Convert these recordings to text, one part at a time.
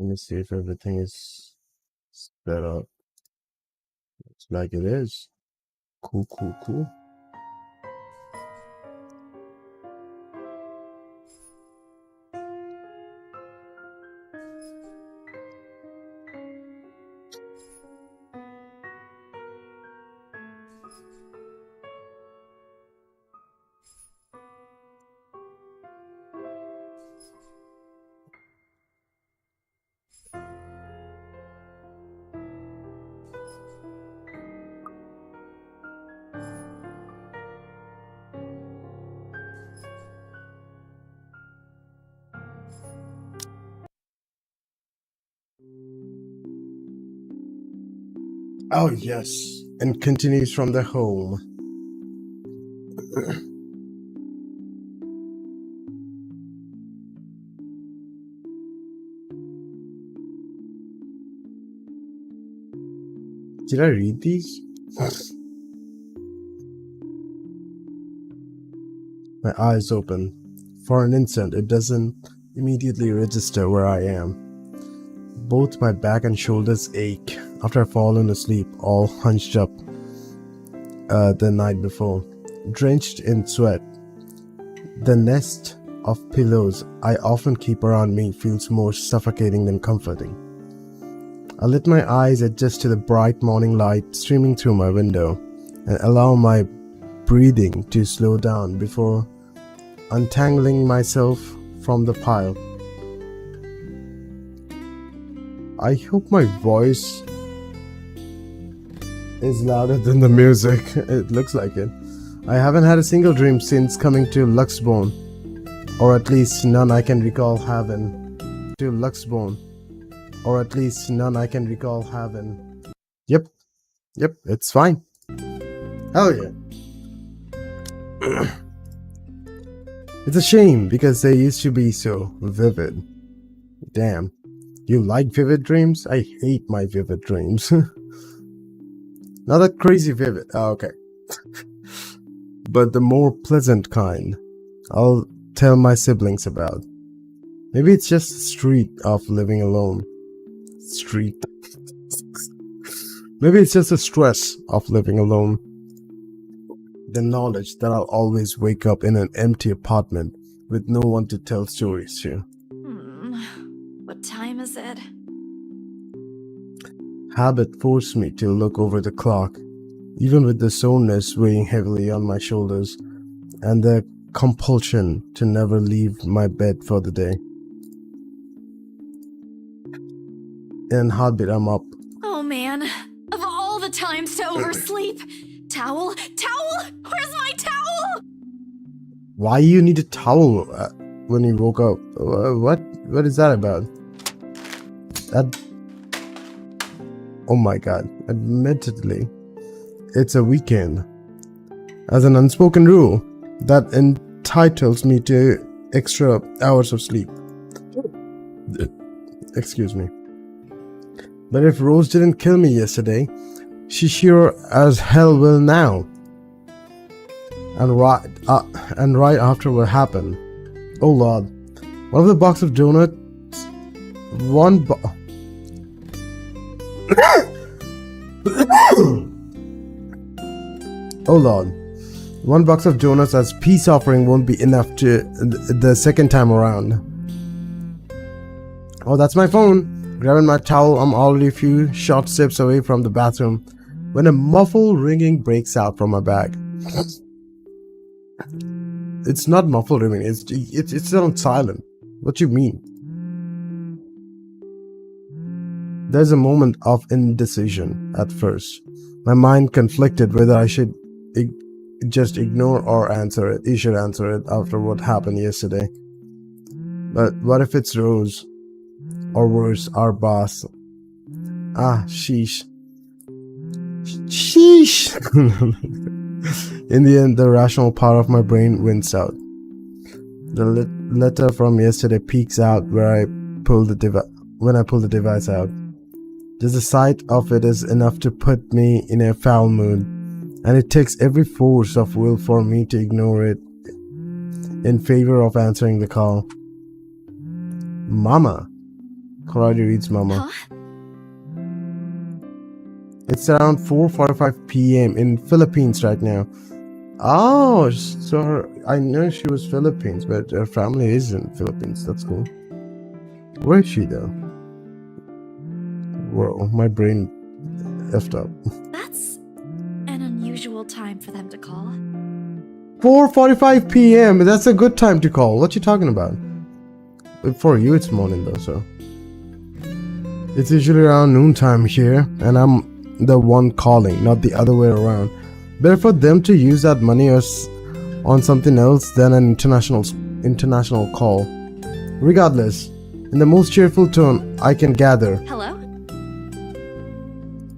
Let me see if everything is set up. Looks like it is. Cool, cool, cool. Oh, yes. And continues from the home. Did I read these? My eyes open. For an instant, it doesn't immediately register where I am. Both my back and shoulders ache after I've fallen asleep, all hunched up the night before, drenched in sweat. The nest of pillows I often keep around me feels more suffocating than comforting. I let my eyes adjust to the bright morning light streaming through my window and allow my breathing to slow down before untangling myself from the pile. I hope my voice is louder than the music. It looks like it. I haven't had a single dream since coming to Luxbourne, or at least none I can recall having. Yep, it's fine. Hell yeah. It's a shame because they used to be so vivid. Damn. You like vivid dreams? I hate my vivid dreams. Not that crazy vivid. Oh, okay. But the more pleasant kind. I'll tell my siblings about. Maybe it's just the street of living alone. Maybe it's just the stress of living alone. The knowledge that I'll always wake up in an empty apartment with no one to tell stories to. What time is it? Habit forced me to look over the clock, even with the soreness weighing heavily on my shoulders and the compulsion to never leave my bed for the day. In a heartbeat, I'm up. Oh man, of all the times to oversleep! Towel? Where's my towel? Why you need a towel when you woke up? What is that about? Oh my god, admittedly, it's a weekend. As an unspoken rule, that entitles me to extra hours of sleep. Excuse me. But if Rose didn't kill me yesterday, she sure as hell will now. And right after what happened. Oh lord. One of the box of donuts. Oh lord. One box of donuts as peace offering won't be enough to the second time around. Oh, that's my phone. Grabbing my towel, I'm already a few short steps away from the bathroom when a muffled ringing breaks out from my bag. It's not muffled ringing, it's on silent. What you mean? There's a moment of indecision at first. My mind conflicted whether I should just ignore or answer it. You should answer it after what happened yesterday. But what if it's Rose? Or worse, our boss. Sheesh. In the end, the rational part of my brain wins out. The letter from yesterday peeks out when I pull the device out. Just the sight of it is enough to put me in a foul mood, and it takes every force of will for me to ignore it in favor of answering the call. Mama. Karate reads Mama. Huh? It's around 4:45 p.m. in Philippines right now. Oh, so I know she was Philippines, but her family is in Philippines. That's cool. Where is she though? Whoa, my brain effed up. That's an unusual time for them to call. 4:45 p.m. That's a good time to call. What you talking about? For you, it's morning though, so it's usually around noontime here, and I'm the one calling, not the other way around. Better for them to use that money on something else than an international call. Regardless, in the most cheerful tone I can gather. Hello?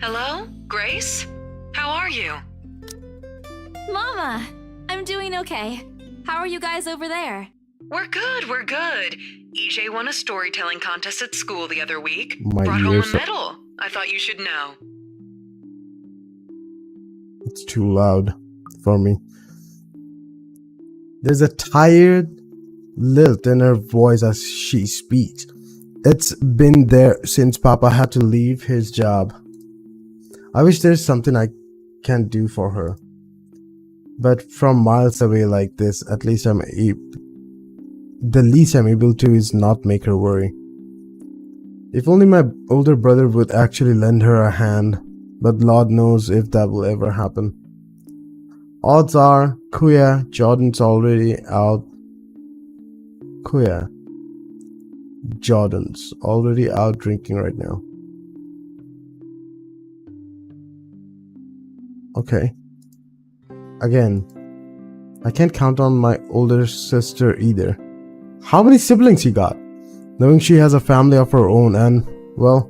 Hello? Grace? How are you? Mama! I'm doing okay. How are you guys over there? We're good, we're good. EJ won a storytelling contest at school the other week. My Brought home a ears are- medal. I thought you should know. It's too loud for me. There's a tired lilt in her voice as she speaks. It's been there since Papa had to leave his job. I wish there's something I can do for her. But from miles away like this, at least the least I'm able to is not make her worry. If only my older brother would actually lend her a hand, but Lord knows if that will ever happen. Odds are, Kuya, Jordan's already out. Jordan's already out drinking right now. Okay. Again, I can't count on my older sister either. How many siblings you got? Knowing she has a family of her own and, well,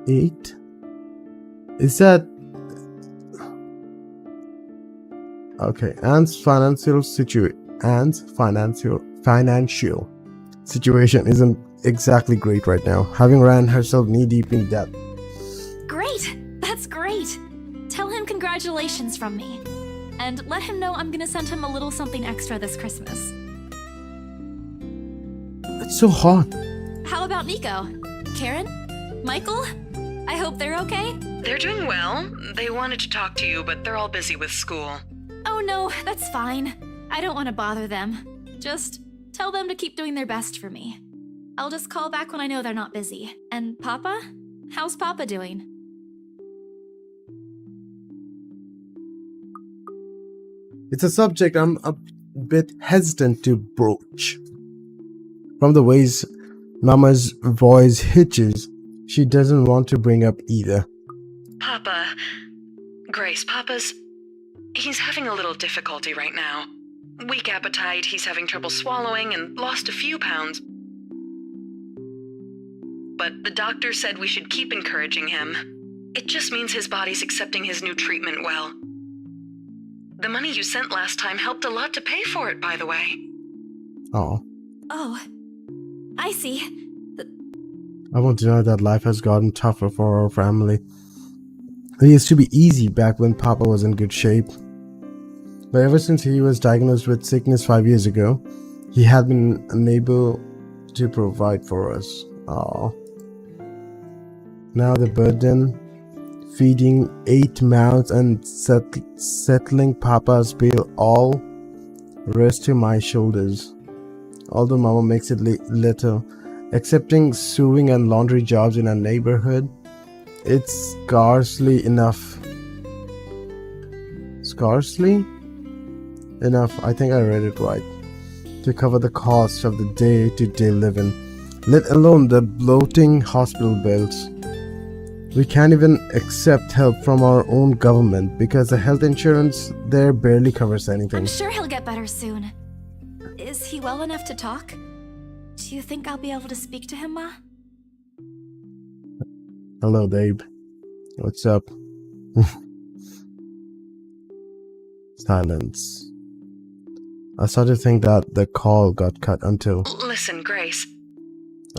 eight? Is that... Okay, Anne's financial situation isn't exactly great right now, having ran herself knee-deep in debt. Great! That's great! Tell him congratulations from me. And let him know I'm gonna send him a little something extra this Christmas. It's so hot. How about Nico? Karen? Michael? I hope they're okay? They're doing well. They wanted to talk to you, but they're all busy with school. Oh no, that's fine. I don't want to bother them. Just tell them to keep doing their best for me. I'll just call back when I know they're not busy. And Papa? How's Papa doing? It's a subject I'm a bit hesitant to broach. From the ways Mama's voice hitches, she doesn't want to bring up either. Grace, he's having a little difficulty right now. Weak appetite, he's having trouble swallowing, and lost a few pounds. But the doctor said we should keep encouraging him. It just means his body's accepting his new treatment well. The money you sent last time helped a lot to pay for it, by the way. Oh, Oh, I see. I won't deny that life has gotten tougher for our family. It used to be easy back when Papa was in good shape. But ever since he was diagnosed with sickness 5 years ago, he had been unable to provide for us. Oh. Now the burden, feeding 8 mouths and settling Papa's bill all rest to my shoulders. Although Mama makes it little, accepting sewing and laundry jobs in our neighborhood, it's scarcely enough. Scarcely enough, I think I read it right, to cover the cost of the day-to-day living, let alone the bloating hospital bills. We can't even accept help from our own government because the health insurance there barely covers anything. I'm sure he'll get better soon. Is he well enough to talk? Do you think I'll be able to speak to him, Ma? Hello, Dave. What's up? Silence. I started to think that the call got cut until... Listen, Grace.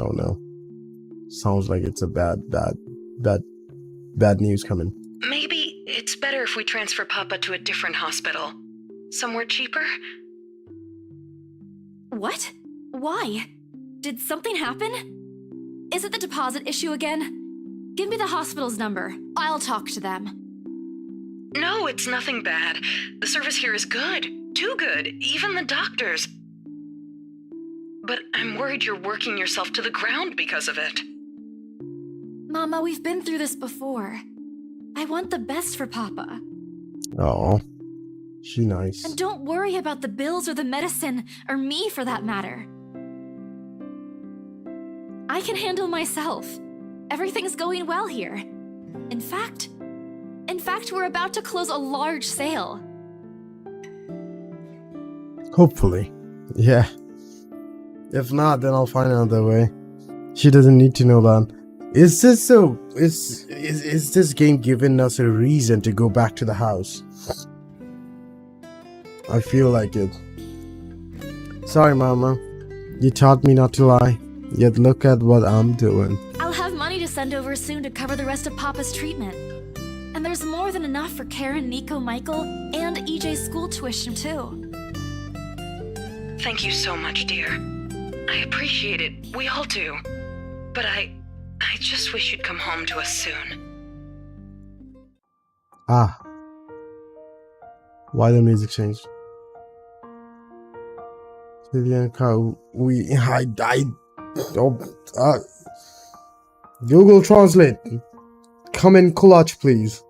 Oh no. Sounds like it's a bad news coming. Maybe it's better if we transfer Papa to a different hospital. Somewhere cheaper? What? Why? Did something happen? Is it the deposit issue again? Give me the hospital's number. I'll talk to them. No, it's nothing bad. The service here is good. Too good. Even the doctors. But I'm worried you're working yourself to the ground because of it. Mama, we've been through this before. I want the best for Papa. Oh, she nice. And don't worry about the bills or the medicine, or me for that matter. I can handle myself. Everything's going well here. In fact, we're about to close a large sale. Hopefully. Yeah. If not, then I'll find another way. She doesn't need to know that. Is this game giving us a reason to go back to the house? I feel like it. Sorry, Mama. You taught me not to lie. Yet look at what I'm doing. I'll have money to send over soon to cover the rest of Papa's treatment. And there's more than enough for Karen, Nico, Michael, and EJ's school tuition too. Thank you so much, dear. I appreciate it. We all do. But I just wish you'd come home to us soon. Ah. Why the music changed? Google Translate. Come in clutch, please.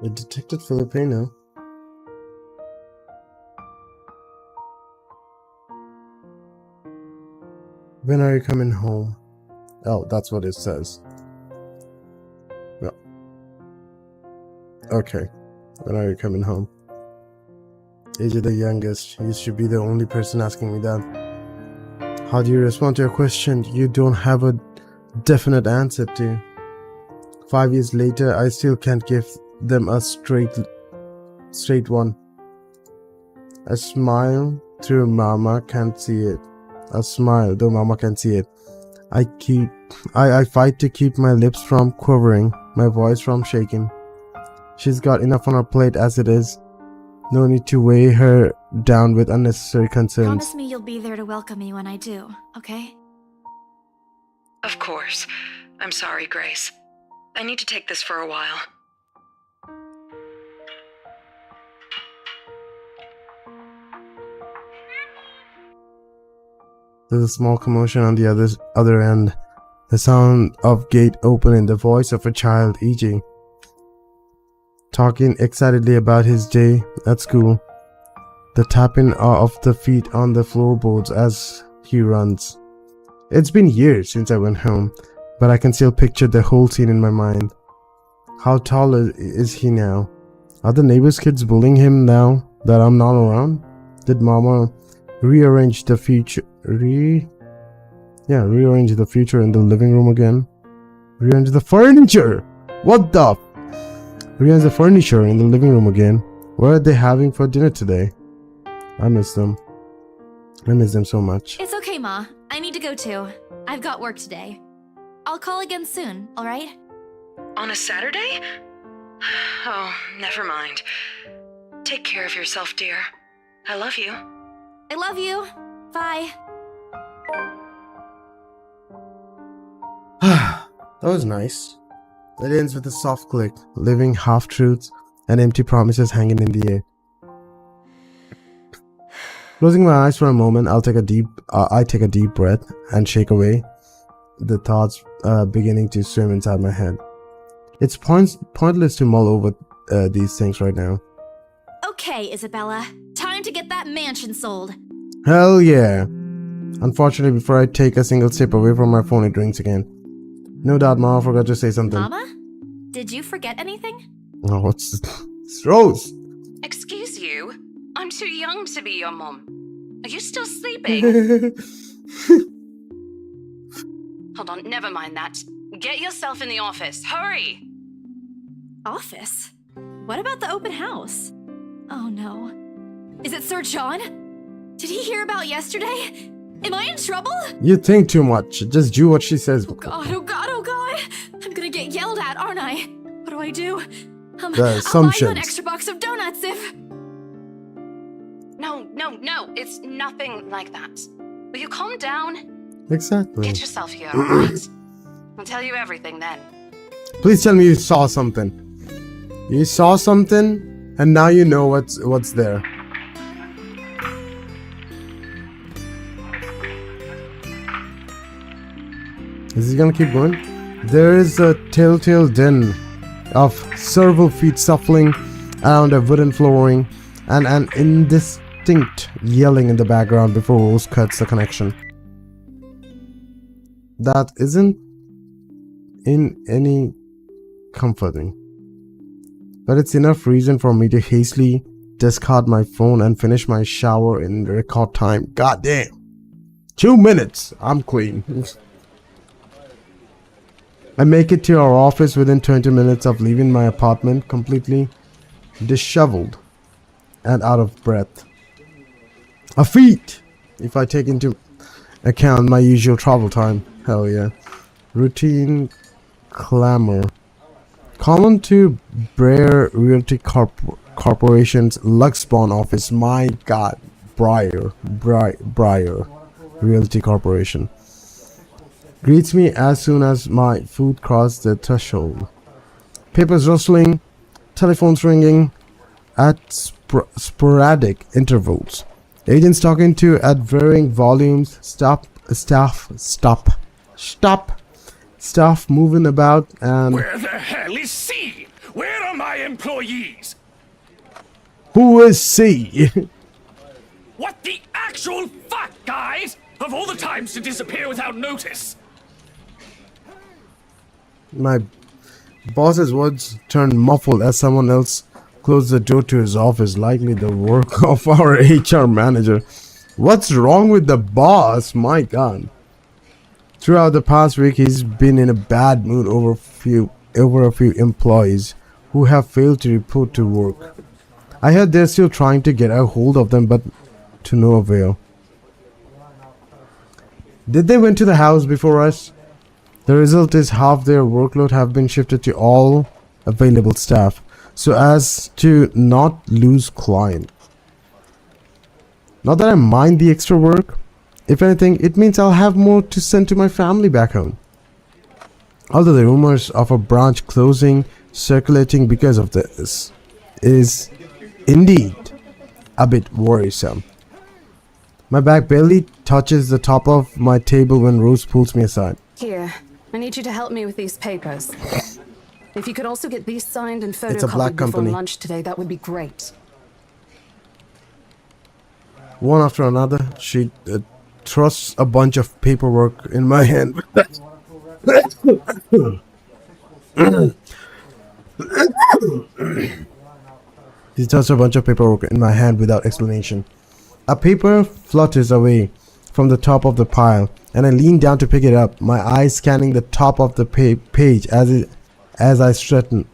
It detected Filipino. When are you coming home? Oh, that's what it says. Yeah. Okay. When are you coming home? AJ the youngest. You should be the only person asking me that. How do you respond to a question you don't have a definite answer to? 5 years later, I still can't give them a straight one. A smile through Mama can't see it. A smile though Mama can see it. I fight to keep my lips from quivering, my voice from shaking. She's got enough on her plate as it is. No need to weigh her down with unnecessary concerns. Promise me you'll be there to welcome me when I do, okay? Of course. I'm sorry, Grace. I need to take this for a while. There's a small commotion on the other end. The sound of gate opening, the voice of a child, EJ, talking excitedly about his day at school. The tapping of the feet on the floorboards as he runs. It's been years since I went home, but I can still picture the whole scene in my mind. How tall is he now? Are the neighbors' kids bullying him now that I'm not around? Did Mama rearrange the future? Rearrange the future in the living room again? Rearrange the furniture! What the? Rearrange the furniture in the living room again. What are they having for dinner today? I miss them. I miss them so much. It's okay, Ma. I need to go too. I've got work today. I'll call again soon, alright? On a Saturday? Oh, never mind. Take care of yourself, dear. I love you. I love you. Bye. That was nice. It ends with a soft click, leaving half-truths and empty promises hanging in the air. Closing my eyes for a moment, I take a deep breath and shake away the thoughts beginning to swim inside my head. It's pointless to mull over these things right now. Okay, Isabella. Time to get that mansion sold. Hell yeah. Unfortunately, before I take a single step away from my phone, it rings again. No doubt Mama forgot to say something. Mama? Did you forget anything? Oh, what's this? It's Rose! Excuse you? I'm too young to be your mom. Are you still sleeping? Hold on, never mind that. Get yourself in the office. Hurry! Office? What about the open house? Oh no. Is it Sir John? Did he hear about yesterday? Am I in trouble? You think too much. Just do what she says. Oh god, oh god, oh god! I'm gonna get yelled at, aren't I? do I do? The I'll buy you an assumptions. extra box of donuts if... No, it's nothing like that. Will you calm down? Exactly. Get yourself here, alright? I'll tell you everything then. Please tell me you saw something. You saw something, and now you know what's there. Is he gonna keep going? There is a telltale din of several feet shuffling around a wooden flooring and an indistinct yelling in the background before Rose cuts the connection. That isn't in any comforting, but it's enough reason for me to hastily discard my phone and finish my shower in record time. God damn. 2 minutes. I'm clean. I make it to our office within 20 minutes of leaving my apartment, completely disheveled and out of breath. A feat, if I take into account my usual travel time. Hell yeah. Routine clamor. Common to Breyer Realty Corporation's Luxbon office. My god. Breyer Realty Corporation greets me as soon as my foot crosses the threshold. Papers rustling, telephones ringing at sporadic intervals. Agents talking to at varying volumes. Staff moving about and... Where the hell is C? Where are my employees? Who is C? What the actual fuck, guys? Of all the times to disappear without notice. My boss's words turned muffled as someone else closed the door to his office, likely the work of our HR manager. What's wrong with the boss? My god. Throughout the past week, he's been in a bad mood over a few employees who have failed to report to work. I heard they're still trying to get a hold of them, but to no avail. Did they went to the house before us? The result is half their workload have been shifted to all available staff, so as to not lose client. Not that I mind the extra work. If anything, it means I'll have more to send to my family back home. Although the rumors of a branch closing circulating because of this is indeed a bit worrisome. My back barely touches the top of my table when Rose pulls me aside. Here, I need you to help me with these papers. If you could also get these signed and It's a black photocopied before company. lunch today, that would be great. One after another, she thrusts a bunch of paperwork in my hand. She thrusts a bunch of paperwork in my hand without explanation. A paper flutters away from the top of the pile, and I lean down to pick it up, my eyes scanning the top of the page as I straighten.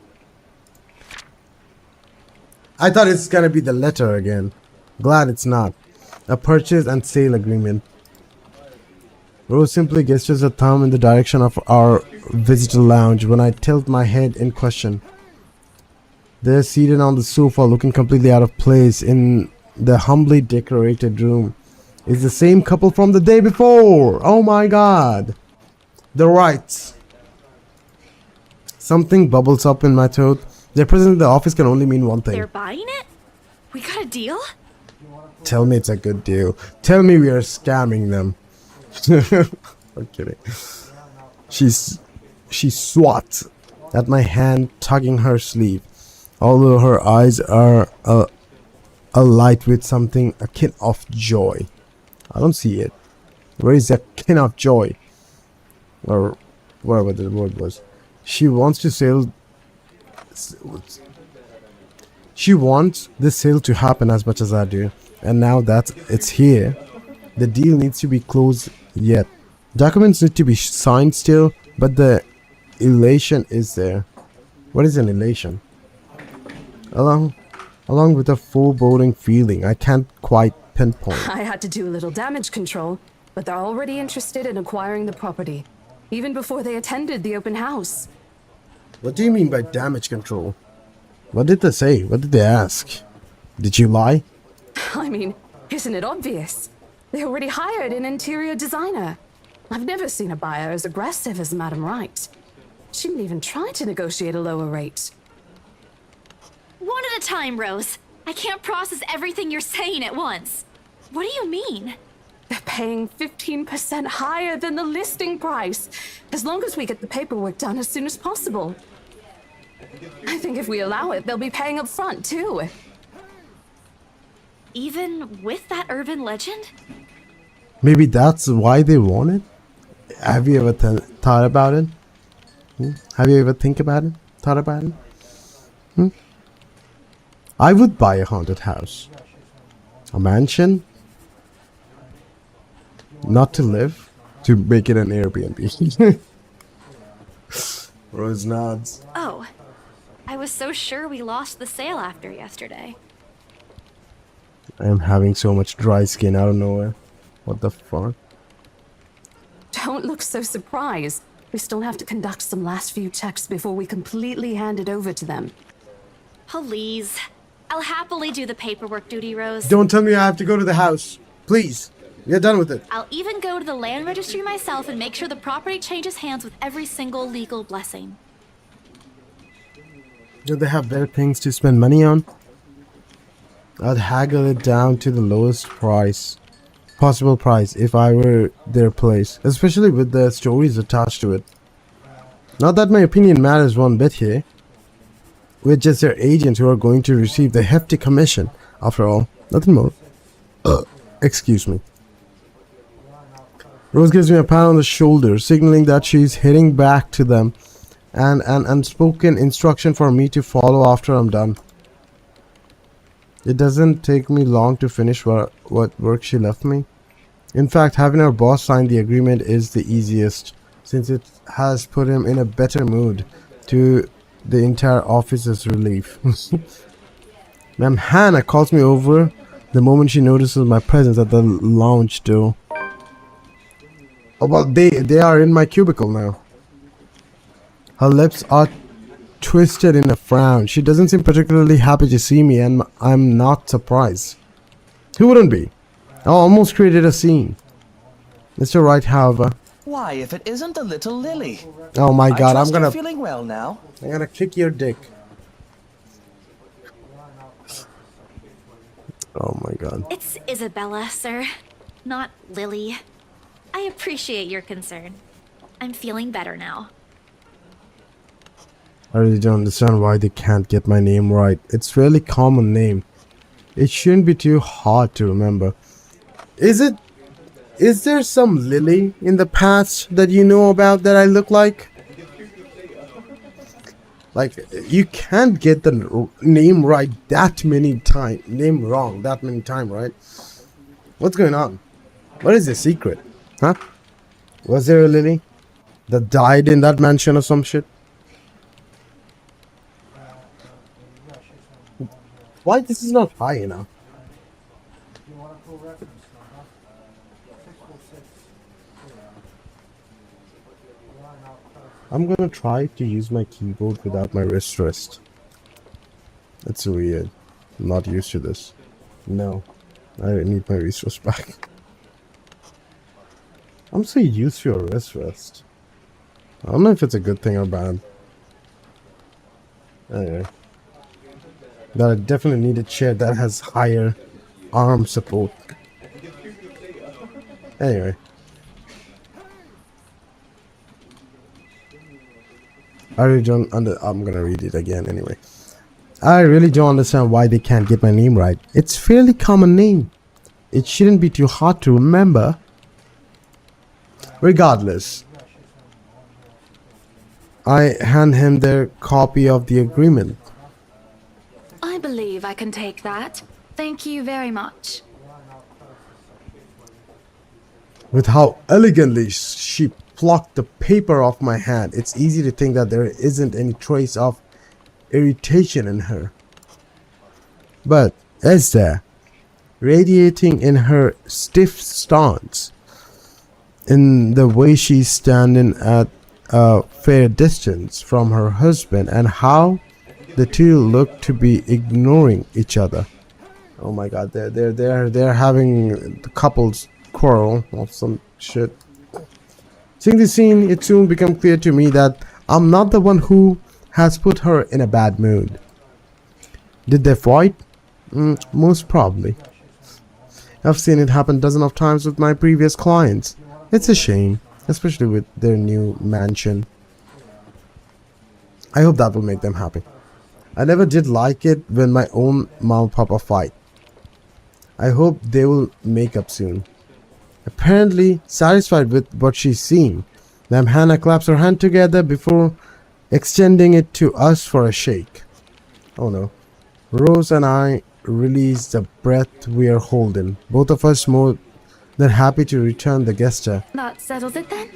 I thought it's gonna be the letter again. Glad it's not. A purchase and sale agreement. Rose simply gestures a thumb in the direction of our visitor lounge when I tilt my head in question. They're seated on the sofa, looking completely out of place in the humbly decorated room. It's the same couple from the day before. Oh my god. The rights. Something bubbles up in my throat. Their presence in the office can only mean one thing. They're buying it? We got a deal? Tell me it's a good deal. Tell me we are scamming them. I'm kidding. She swats at my hand, tugging her sleeve, although her eyes are alight with something akin of joy. I don't see it. Where is that akin of joy? Or whatever the word was. She wants to sell. She wants this sale to happen as much as I do, and now that it's here, the deal needs to be closed yet. Documents need to be signed still, but the elation is there. What is an elation? Along with a foreboding feeling I can't quite pinpoint. I had to do a little damage control, but they're already interested in acquiring the property, even before they attended the open house. What do you mean by damage control? What did they say? What did they ask? Did you lie? I mean, isn't it obvious? They already hired an interior designer. I've never seen a buyer as aggressive as Madame Wright. She didn't even try to negotiate a lower rate. One at a time, Rose. I can't process everything you're saying at once. What do you mean? They're paying 15% higher than the listing price, as long as we get the paperwork done as soon as possible. I think if we allow it, they'll be paying up front, too. Even with that urban legend? Maybe that's why they want it? Have you ever thought about it? Have you ever thought about it? I would buy a haunted house. A mansion? Not to live, to make it an Airbnb. Rose nods. Oh, I was so sure we lost the sale after yesterday. I am having so much dry skin out of nowhere. What the fuck? Don't look so surprised. We still have to conduct some last few checks before we completely hand it over to them. Please. I'll happily do the paperwork duty, Rose. Don't tell me I have to go to the house. Please. We're done with it. I'll even go to the land registry myself and make sure the property changes hands with every single legal blessing. Do they have better things to spend money on? I'd haggle it down to the lowest possible price if I were their place, especially with the stories attached to it. Not that my opinion matters one bit here. We're just their agents who are going to receive the hefty commission. After all, nothing more. Excuse me. Rose gives me a pat on the shoulder, signaling that she's heading back to them, and an unspoken instruction for me to follow after I'm done. It doesn't take me long to finish what work she left me. In fact, having our boss sign the agreement is the easiest, since it has put him in a better mood, to the entire office's relief. Ma'am Hannah calls me over the moment she notices my presence at the lounge door. Oh, well, they are in my cubicle now. Her lips are twisted in a frown. She doesn't seem particularly happy to see me, and I'm not surprised. Who wouldn't be? I almost created a scene. Mr. Wright, however. Why, if it isn't the little Lily? Oh my god, I'm you're feeling well now. I'm gonna kick your dick. Oh my god. It's Isabella, sir, not Lily. I appreciate your concern. I'm feeling better now. I really don't understand why they can't get my name right. It's a really common name. It shouldn't be too hard to remember. Is there some Lily in the past that you know about that I look like? Like, you can't get the name right that many times. Name wrong that many times, right? What's going on? What is the secret? Huh? Was there a Lily that died in that mansion or some shit? Why this is not high enough? I'm gonna try to use my keyboard without my wrist rest. That's weird. I'm not used to this. No. I need my wrist rest back. I'm so used to a wrist rest. I don't know if it's a good thing or bad. Anyway. But I definitely need a chair that has higher arm support. Anyway. I'm gonna read it again anyway. I really don't understand why they can't get my name right. It's a fairly common name. It shouldn't be too hard to remember. Regardless, I hand him their copy of the agreement. I believe I can take that. Thank you very much. With how elegantly she plucked the paper off my hand, it's easy to think that there isn't any trace of irritation in her. But is there? Radiating in her stiff stance, in the way she's standing at a fair distance from her husband and how the two look to be ignoring each other. Oh my god, they're having the couples quarrel or some shit. Seeing the scene, it soon became clear to me that I'm not the one who has put her in a bad mood. Did they fight? Most probably. I've seen it happen dozens of times with my previous clients. It's a shame, especially with their new mansion. I hope that will make them happy. I never did like it when my own mom and papa fight. I hope they will make up soon. Apparently satisfied with what she's seen, Madam Hannah claps her hand together before extending it to us for a shake. Oh no. Rose and I release the breath we are holding. Both of us more than happy to return the gesture. That settles it then?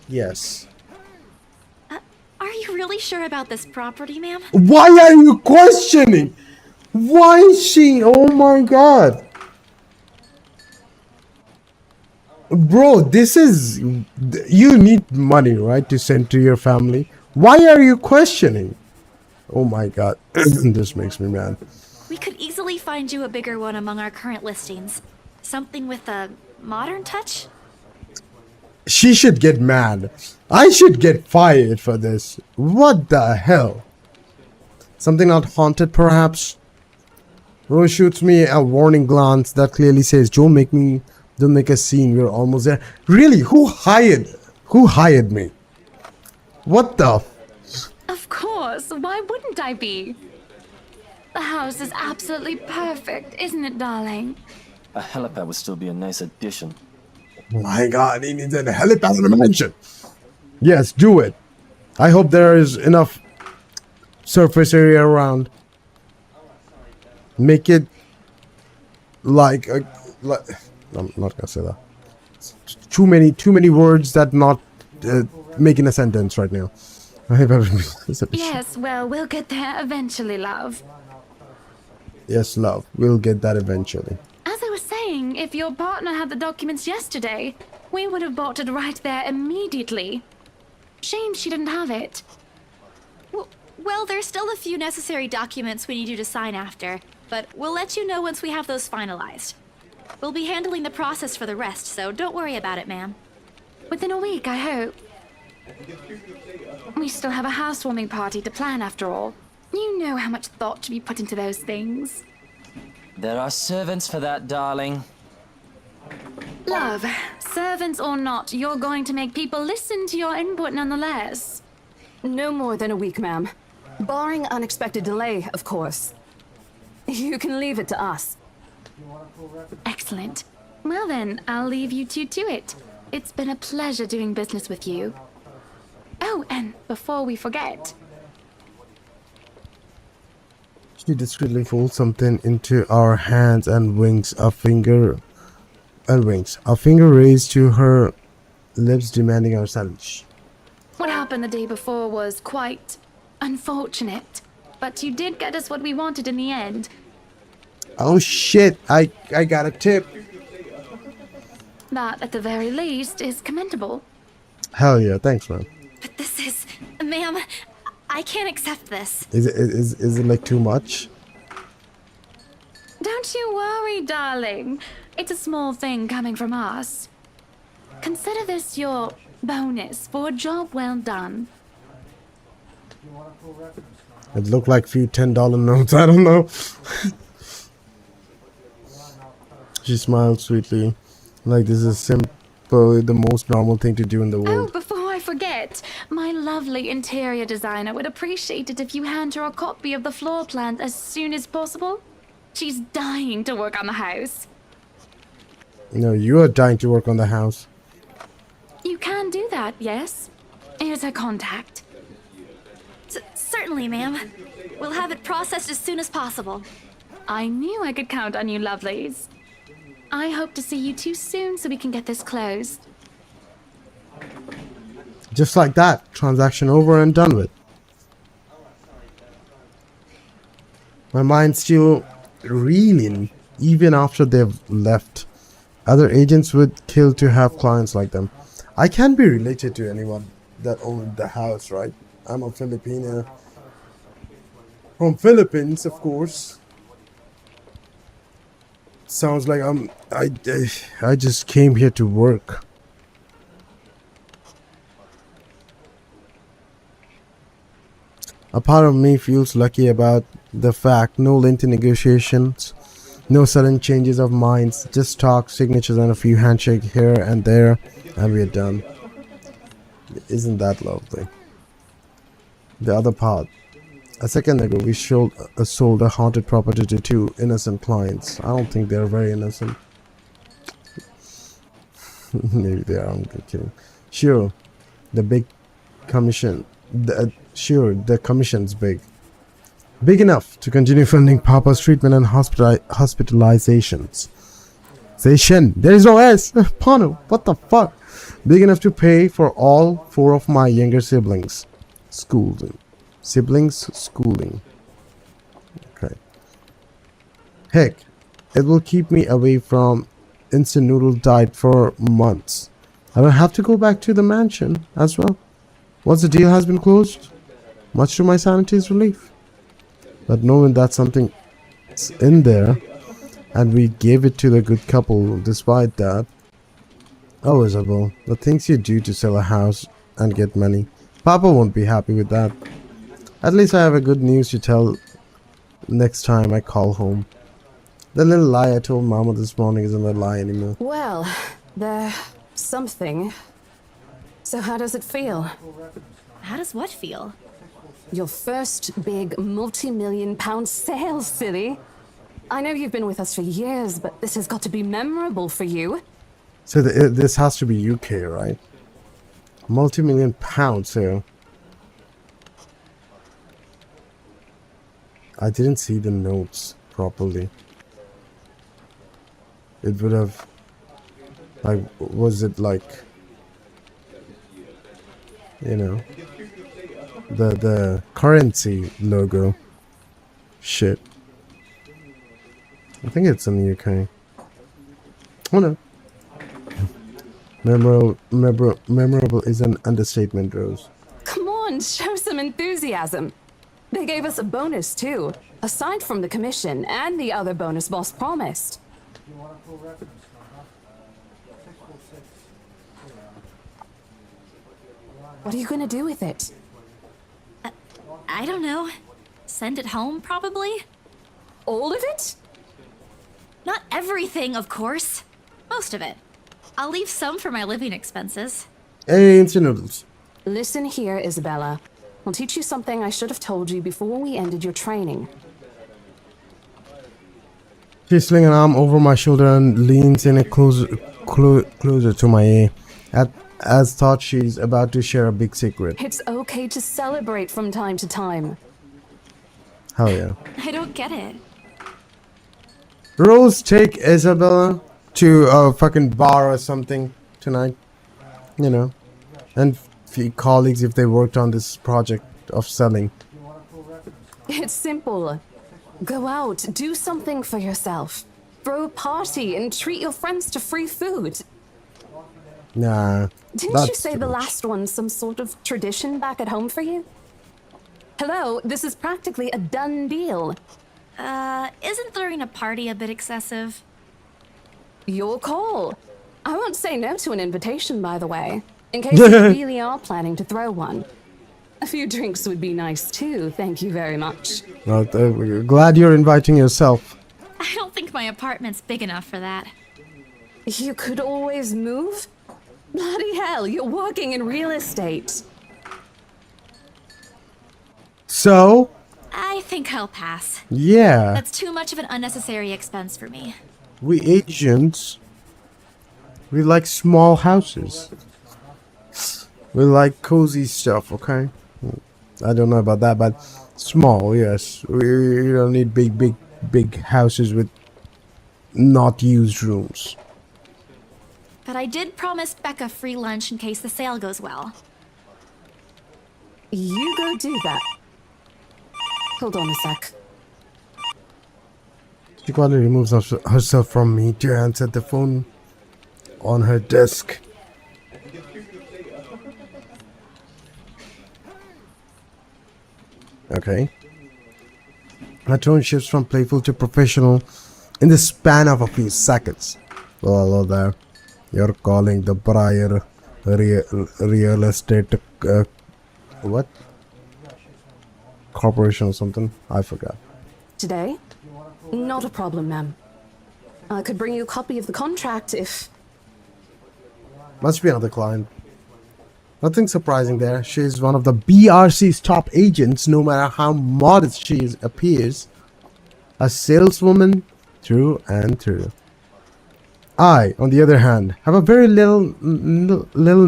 Yes. Are you really sure about this property, ma'am? Why are you questioning? Why is she? Oh my god. Bro, this is... You need money, right? To send to your family. Why are you questioning? Oh my god. This makes me mad. We could easily find you a bigger one among our current listings. Something with a modern touch? She should get mad. I should get fired for this. What the hell? Something not haunted, perhaps? Rose shoots me a warning glance that clearly says, don't make a scene, we're almost there. Really? Who hired me? What the? Of course, why wouldn't I be? The house is absolutely perfect, isn't it, darling? A helipad would still be a nice addition. My god, he needs a helipad in the mansion. Yes, do it. I hope there is enough surface area around. Make it like a... I'm not gonna say that. Too many words that not making a sentence right now. Yes, well, we'll get there eventually, love. Yes, love. We'll get that eventually. As I was saying, if your partner had the documents yesterday, we would have bought it right there immediately. Shame she didn't have it. Well, there's still a few necessary documents we need you to sign after, but we'll let you know once we have those finalized. We'll be handling the process for the rest, so don't worry about it, ma'am. Within a week, I hope. We still have a housewarming party to plan, after all. You know how much thought should be put into those things. There are servants for that, darling. Love, servants or not, you're going to make people listen to your input nonetheless. No more than a week, ma'am. Barring unexpected delay, of course. You can leave it to us. Excellent. Well then, I'll leave you two to it. It's been a pleasure doing business with you. Oh, and before we forget... She discreetly folds something into our hands and winks a finger raised to her lips, demanding our silence. What happened the day before was quite unfortunate, but you did get us what we wanted in the end. Oh shit, I got a tip. That, at the very least, is commendable. Hell yeah, thanks man. But this is... Ma'am, I can't accept this. Is it like too much? Don't you worry, darling. It's a small thing coming from us. Consider this your bonus for a job well done. It looked like few $10 notes, I don't know. She smiled sweetly, like this is simply the most normal thing to do in the Oh, world. before I forget, my lovely interior designer would appreciate it if you hand her a copy of the floor plan as soon as possible. She's dying to work on the house. No, you are dying to work on the house. You can do that, yes? Here's her contact. Certainly, ma'am. We'll have it processed as soon as possible. I knew I could count on you, lovelies. I hope to see you two soon so we can get this closed. Just like that, transaction over and done with. My mind's still reeling even after they've left. Other agents would kill to have clients like them. I can't be related to anyone that owned the house, right? I'm a Filipino. From Philippines, of course. Sounds like I just came here to work. A part of me feels lucky about the fact no lengthy negotiations, no sudden changes of minds, just talk, signatures, and a few handshakes here and there, and we're done. Isn't that lovely? The other part. A second ago, we sold a haunted property to two innocent clients. I don't think they're very innocent. Maybe they are, I'm kidding. Sure, the big commission. The commission's big. Big enough to continue funding Papa's treatment and hospitalizations. There is no S. Pano, what the fuck? Big enough to pay for all 4 of my younger siblings' schooling. Okay. Heck, it will keep me away from instant noodle diet for months. I don't have to go back to the mansion as well. Once the deal has been closed, much to my sanity's relief. But knowing that something's in there, and we gave it to the good couple despite that. Oh, Isabel, the things you do to sell a house and get money. Papa won't be happy with that. At least I have a good news to tell next time I call home. The little lie I told Mama this morning isn't a lie anymore. Well, there's something. So how does it feel? How does what feel? Your first big multi-million-pound sale, silly. I know you've been with us for years, but this has got to be memorable for you. So this has to be UK, right? Multi-million pound sale. I didn't see the notes properly. It would have, like, was it like, you know, the currency logo? Shit. I think it's in the UK. Oh no. Memorable is an understatement, Rose. Come on, show some enthusiasm. They gave us a bonus too, aside from the commission and the other bonus boss promised. What are you gonna do with it? I don't know. Send it home, probably? All of it? Not everything, of course. Most of it. I'll leave some for my living expenses. Hey, instant noodles. Listen here, Isabella. I'll teach you something I should have told you before we ended your training. She slings an arm over my shoulder and leans in closer to my ear, as thought she's about to share a big secret. It's okay to celebrate from time to time. Hell yeah. I don't get it. Rose, take Isabella to a fucking bar or something tonight. You know. And few colleagues if they worked on this project of selling. It's simple. Go out, do something for yourself. Throw a party and treat your friends to free food. Nah. Didn't you say the last one's some sort of tradition back at home for you? Hello, this is practically a done deal. Isn't throwing a party a bit excessive? Your call. I won't say no to an invitation, by the way, in case you really are planning to throw one. A few drinks would be nice too, thank you very much. Well, we're glad you're inviting yourself. I don't think my apartment's big enough for that. You could always move? Bloody hell, you're working in real estate. So? I think I'll pass. Yeah. That's too much of an unnecessary expense for me. We Asians, we like small houses. We like cozy stuff, okay? I don't know about that, but small, yes. We don't need big houses with not used rooms. But I did promise Becca free lunch in case the sale goes well. You go do that. Hold on a sec. She quietly removes herself from me to answer the phone on her desk. Okay. My tone shifts from playful to professional in the span of a few seconds. Well, hello there. You're calling the Briar real estate what? Corporation or something? I forgot. Today? Not a problem, ma'am. I could bring you a copy of the contract if... Must be another client. Nothing surprising there. She is one of the BRC's top agents, no matter how modest she appears. A saleswoman through and through. I, on the other hand, have a very little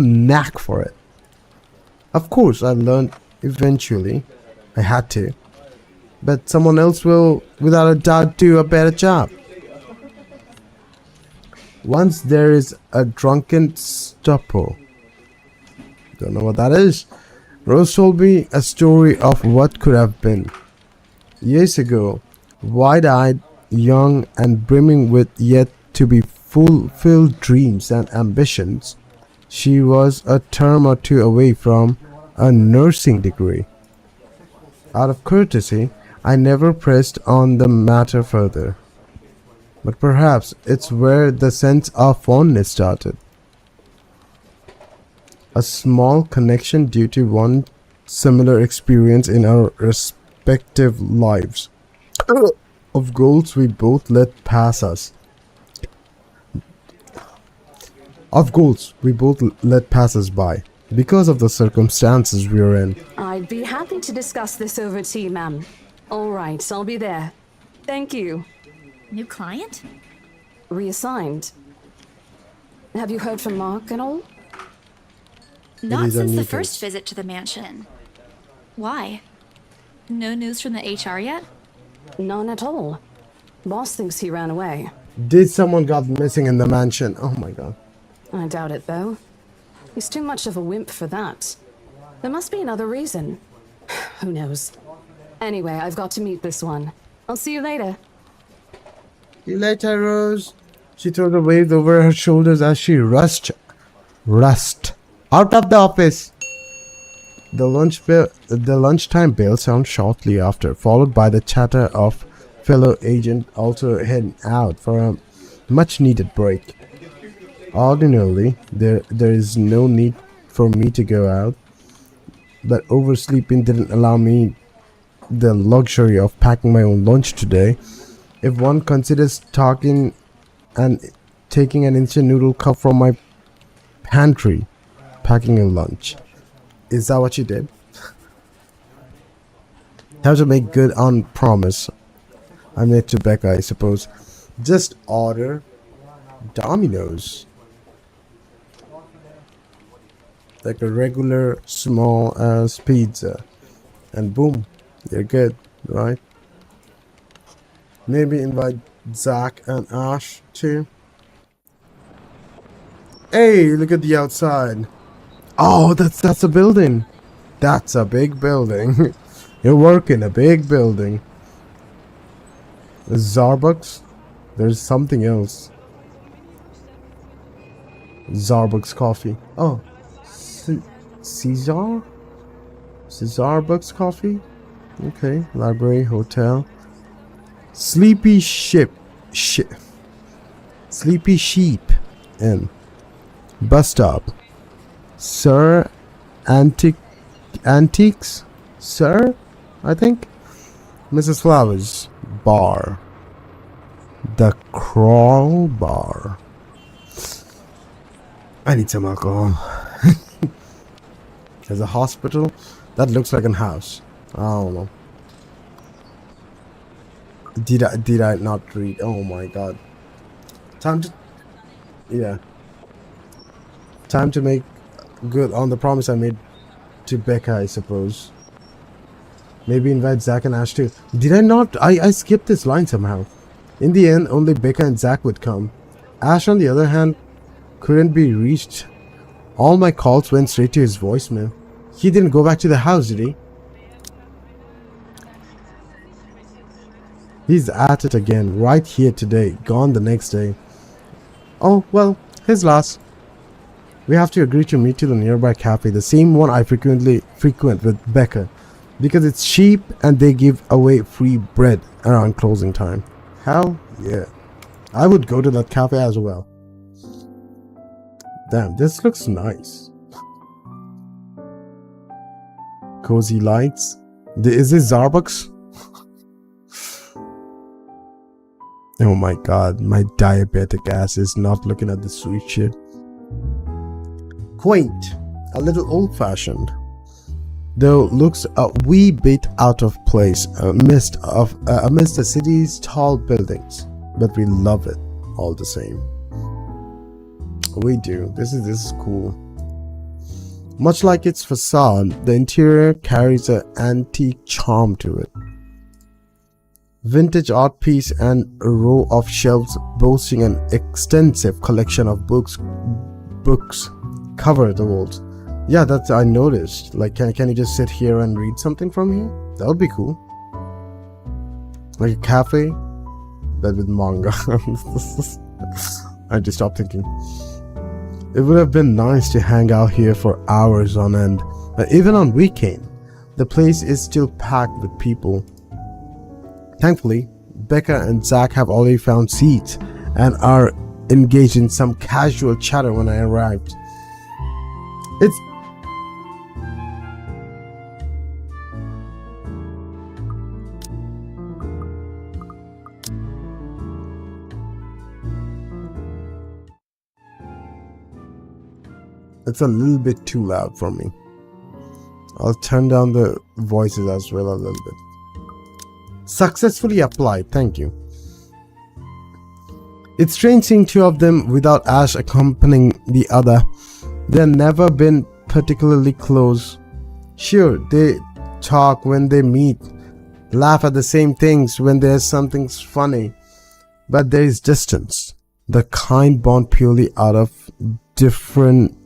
knack for it. Of course, I learned eventually. I had to. But someone else will, without a doubt, do a better job. Once there is a drunken stoppo. Don't know what that is. Rose told me a story of what could have been. Years ago, wide-eyed, young and brimming with yet to be fulfilled dreams and ambitions, she was a term or two away from a nursing degree. Out of courtesy, I never pressed on the matter further. But perhaps it's where the sense of fondness started. A small connection due to one similar experience in our respective lives. Of goals we both let pass us. Of goals we both let pass us by because of the circumstances we are in. I'd be happy to discuss this over tea, ma'am. All right, I'll be there. Thank you. New client? Reassigned. Have you heard from Mark and all? Not is a since new the first case. visit to the mansion. Why? No news from the HR yet? None at all. Boss thinks he ran away. Did someone got missing in the mansion? Oh my god. I doubt it, though. He's too much of a wimp for that. There must be another reason. Who knows? Anyway, I've got to meet this one. I'll see you later. See you later, Rose. She threw the wave over her shoulders as she rushed out of the office. The lunchtime bell sounded shortly after, followed by the chatter of fellow agent also heading out for a much-needed break. Ordinarily, there is no need for me to go out, but oversleeping didn't allow me the luxury of packing my own lunch today. If one considers talking and taking an instant noodle cup from my pantry, packing a lunch. Is that what you did? How to make good on promise I made to Becca, I suppose. Just order Domino's. Like a regular small ass pizza. And boom, you're good, right? Maybe invite Zach and Ash too. Hey, look at the outside. Oh, that's a building. That's a big building. You work in a big building. Starbucks? There's something else. Starbucks coffee. Oh, Caesar? Starbucks coffee? Okay, library, hotel. Sleepy Sheep Inn. Bus stop. Sir Antiques? Sir? I think. Mrs. Flowers. Bar. The Crawl Bar. I need some alcohol. There's a hospital. That looks like a house. I don't know. Did I not read? Oh my god. Time to make good on the promise I made to Becca, I suppose. Maybe invite Zach and Ash too. Did I not? I skipped this line somehow. In the end, only Becca and Zach would come. Ash, on the other hand, couldn't be reached. All my calls went straight to his voicemail. He didn't go back to the house, did he? He's at it again, right here today, gone the next day. Oh, well, his loss. We have to agree to meet to the nearby cafe, the same one I frequent with Becca. Because it's cheap and they give away free bread around closing time. Hell yeah. I would go to that cafe as well. Damn, this looks nice. Cozy lights. Is this Starbucks? Oh my god, my diabetic ass is not looking at the sweet shit. Quaint, a little old-fashioned, though looks a wee bit out of place amidst the city's tall buildings. But we love it all the same. We do. This is cool. Much like its facade, the interior carries an antique charm to it. Vintage art piece and a row of shelves boasting an extensive collection of books cover the walls. Yeah, that's I noticed. Like, can you just sit here and read something from here? That would be cool. Like a cafe, but with manga. I just stopped thinking. It would have been nice to hang out here for hours on end. Even on weekend, the place is still packed with people. Thankfully, Becca and Zach have already found seats and are engaged in some casual chatter when I arrived. It's a little bit too loud for me. I'll turn down the voices as well a little bit. Successfully applied, thank you. It's strange seeing two of them without Ash accompanying the other. They've never been particularly close. Sure, they talk when they meet, laugh at the same things when there's something funny, but there is distance. The kind bond purely out of different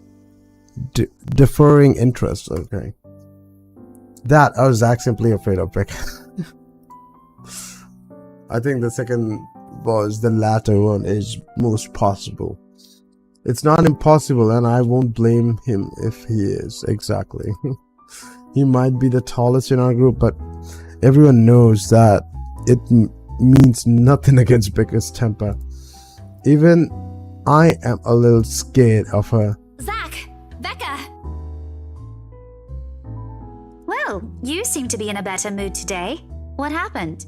differing interests. Okay, that or Zach simply afraid of Becca. I think the second was the latter one is most possible. It's not impossible, and I won't blame him if he is. Exactly. He might be the tallest in our group, but everyone knows that it means nothing against Becca's temper. Even I am a little scared of her. Zach! Becca! Well, you seem to be in a better mood today. What happened?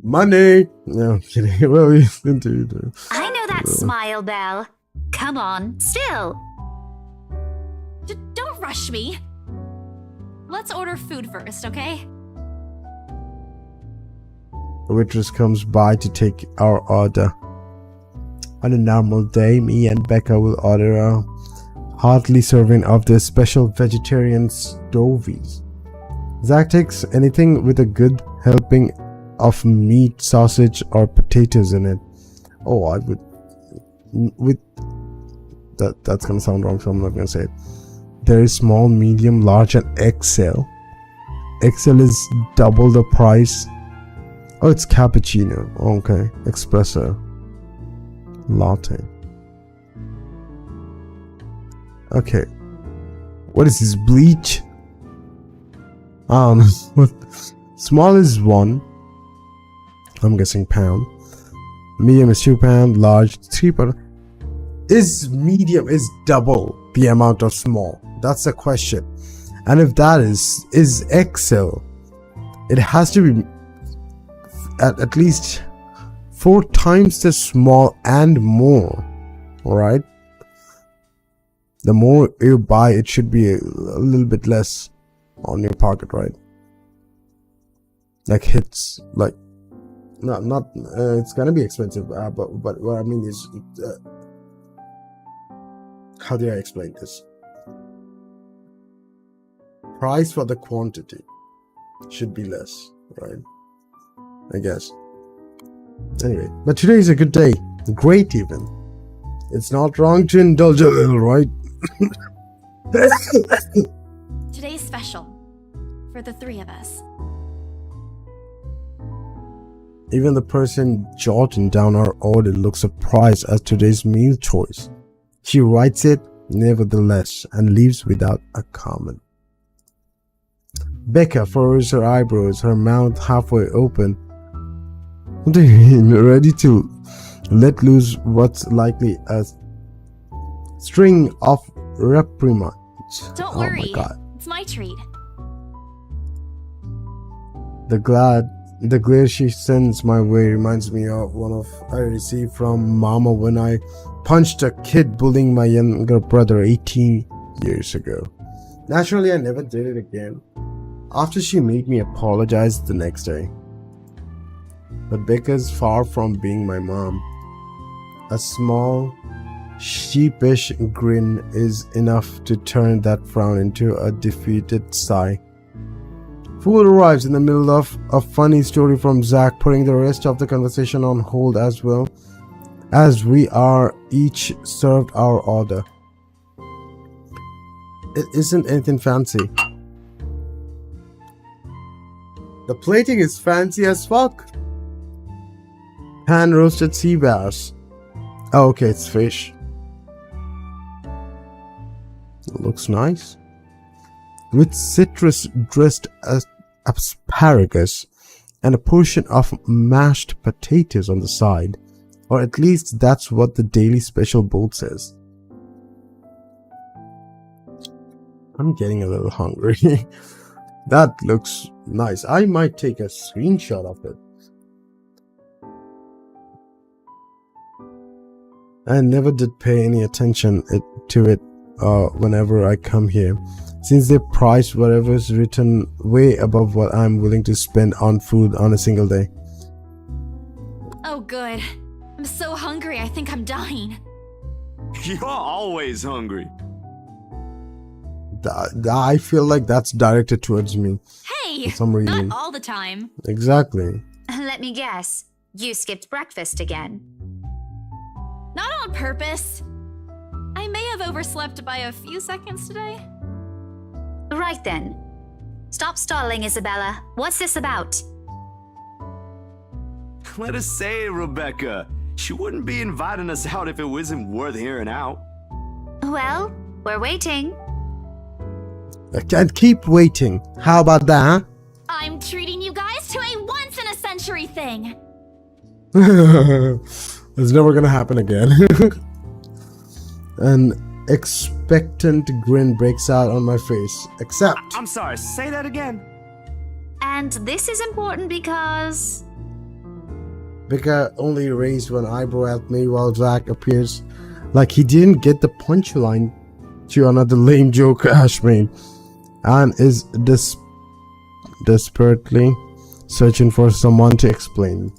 Money! No, I'm kidding. Well, we into it. I know that smile, Belle. Come on, still. Don't rush me. Let's order food first, okay? A waitress comes by to take our order. On a normal day, me and Becca will order a hearty serving of their special vegetarian stovies. Zach takes anything with a good helping of meat, sausage, or potatoes in it. Oh, I would with that's gonna sound wrong, so I'm not gonna say it. There is small, medium, large, and XL. XL is double the price. Oh, it's cappuccino. Okay, espresso, latte. Okay, what is this, bleach? What? Small is 1. I'm guessing pound. Medium is 2 pound. Large 3 pound. Is medium is double the amount of small? That's the question. And if that is XL, it has to be at least 4 times the small and more. Alright? The more you buy, it should be a little bit less on your pocket, right? Like hits, like not it's gonna be expensive, but what I mean is, how do I explain this? Price for the quantity should be less, right? I guess. Anyway, but today is a good day, great even. It's not wrong to indulge a little, right? Today's special. For the 3 of us. Even the person jotting down our order looks surprised at today's meal choice. She writes it, nevertheless, and leaves without a comment. Becca furrows her eyebrows, her mouth halfway open. What do you mean? Ready to let loose what's likely a string of reprimands. Don't Oh worry. my god. It's my treat. The glare she sends my way reminds me of one I received from Mama when I punched a kid bullying my younger brother 18 years ago. Naturally, I never did it again, after she made me apologize the next day. But Becca's far from being my mom. A small, sheepish grin is enough to turn that frown into a defeated sigh. Food arrives in the middle of a funny story from Zach, putting the rest of the conversation on hold as well as we are each served our order. It isn't anything fancy. The plating is fancy as fuck. Hand roasted sea bass. Oh, okay, it's fish. It looks nice. With citrus dressed asparagus and a portion of mashed potatoes on the side. Or at least that's what the daily special bowl says. I'm getting a little hungry. That looks nice. I might take a screenshot of it. I never did pay any attention to it whenever I come here, since they price whatever is written way above what I'm willing to spend on food on a single day. Oh, good. I'm so hungry, I think I'm dying. You're always hungry. I feel like that's directed towards me. Hey! For some reason. Not all the time. Exactly. Let me guess. You skipped breakfast again. Not on purpose. I may have overslept by a few seconds today. Right then. Stop stalling, Isabella. What's this about? Let us say, Rebecca. She wouldn't be inviting us out if it wasn't worth hearing out. Well, we're waiting. I can't keep waiting. How about that, huh? I'm treating you guys to a once-in-a-century thing. It's never gonna happen again. An expectant grin breaks out on my face. Except... I'm sorry, say that again. And this is important because... Becca only raised one eyebrow at me while Zach appears like he didn't get the punchline to another lame joke Ash made, and is desperately searching for someone to explain.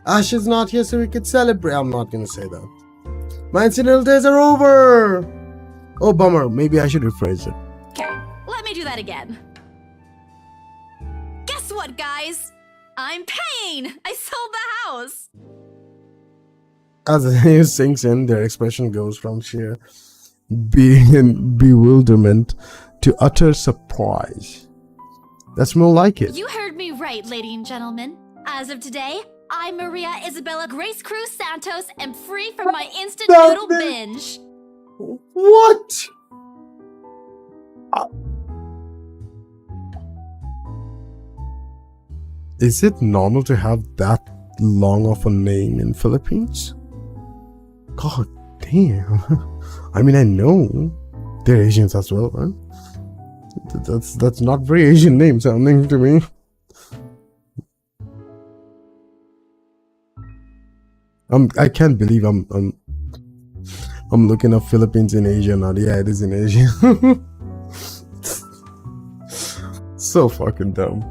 Ash is not here so we could celebrate. I'm not gonna say that. My incidental days are over! Oh, bummer. Maybe I should rephrase it. Okay, let me do that again. Guess what, guys? I'm paying! I sold the house! As the name sinks in, their expression goes from sheer bewilderment to utter surprise. That's more like it. You heard me right, ladies and gentlemen. As of today, I'm Maria Isabella Grace Cruz Santos and free from my instant noodle binge. What? Is it normal to have that long of a name in Philippines? God damn. I mean, I know they're Asians as well, right? That's not very Asian name sounding to me. I can't believe I'm looking up Philippines in Asia now. Yeah, it is in Asia. So fucking dumb.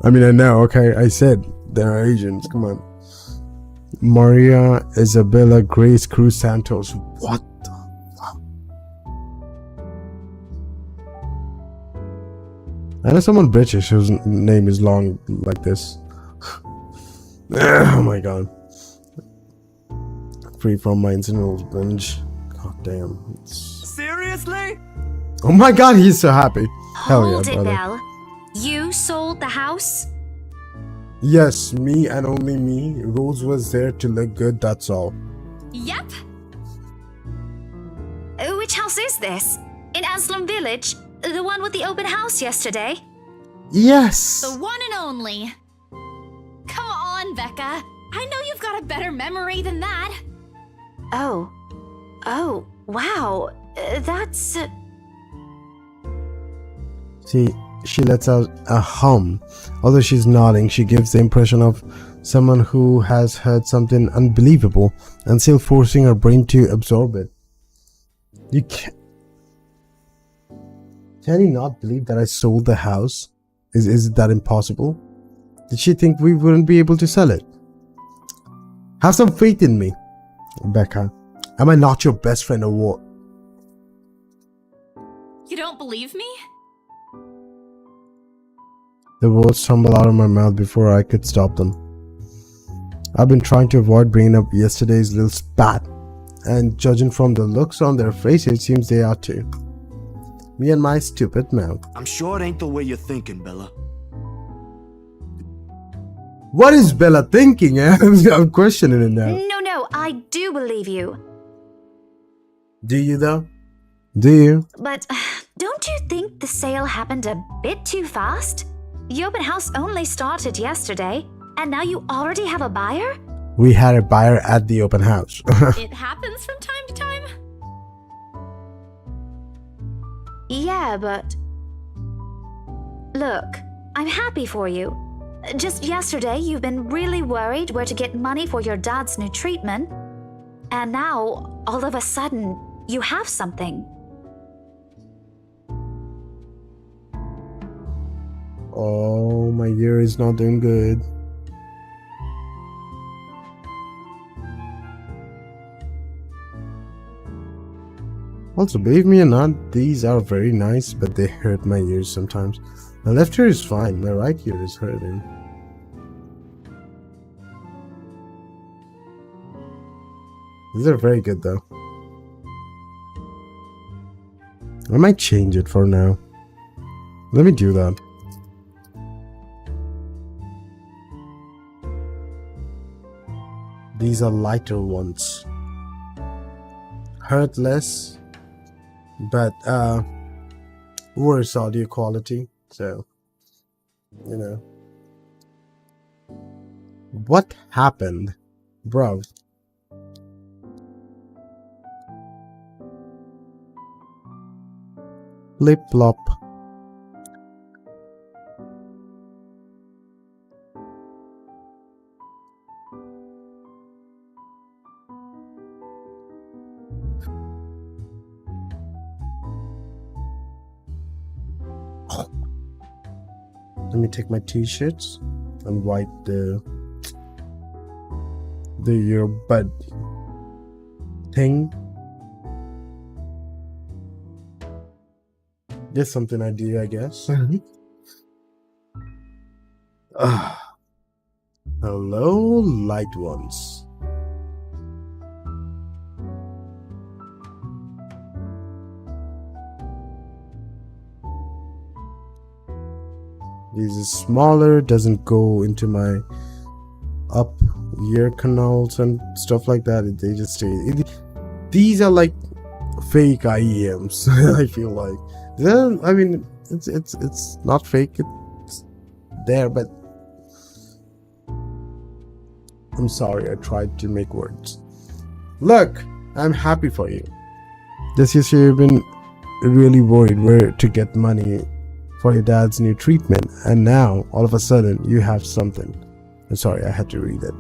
I mean, I know, okay, I said they're Asians, come on. Maria Isabella Grace Cruz Santos. What the fuck? I know someone British whose name is long like this. Oh my god. Free from my incidental binge. God damn. Seriously? Oh my god, he's so happy. Hell yeah, Hold it, brother. Belle. You sold the house? Yes, me and only me. Rose was there to look good, that's all. Yep. Which is this? In Aslam Village? The one with the open house yesterday? Yes! The one and only. Come on, Becca. I know you've got a better memory than that. Oh. Oh, wow. That's... See, she lets out a hum. Although she's nodding, she gives the impression of someone who has heard something unbelievable and still forcing her brain to absorb it. You can't... Can you not believe that I sold the house? Is it that impossible? Did she think we wouldn't be able to sell it? Have some faith in me, Becca. Am I not your best friend or what? You don't believe me? The words tumbled out of my mouth before I could stop them. I've been trying to avoid bringing up yesterday's little spat, and judging from the looks on their faces, it seems they are too. Me and my stupid mouth. I'm sure it ain't the way you're thinking, Bella. What is Bella thinking? I'm questioning it now. No, I do believe you. Do you though? Do you? But don't you think the sale happened a bit too fast? The open house only started yesterday, and now you already have a buyer? We had a buyer at the open house. It happens from time to time. Yeah, but... Look, I'm happy for you. Just yesterday, you've been really worried where to get money for your dad's new treatment. And now, all of a sudden, you have something. Oh, my year is not doing good. Also, believe me or not, these are very nice, but they hurt my ears sometimes. My left ear is fine, my right ear is hurting. These are very good though. I might change it for now. Let me do that. These are lighter ones. Hurt less, but worse audio quality. So, you know. What happened, bro? Flip flop. Let me take my t-shirts and wipe the earbud thing. Just something I do, I guess. Hello, light ones. This is smaller, doesn't go into my up ear canals and stuff like that. They just stay. These are like fake IEMs. I feel like. I mean, it's not fake. It's there, but I'm sorry. I tried to make words. Look, I'm happy for you. This year you've been really worried where to get money for your dad's new treatment, and now all of a sudden you have something. I'm sorry, I had to read it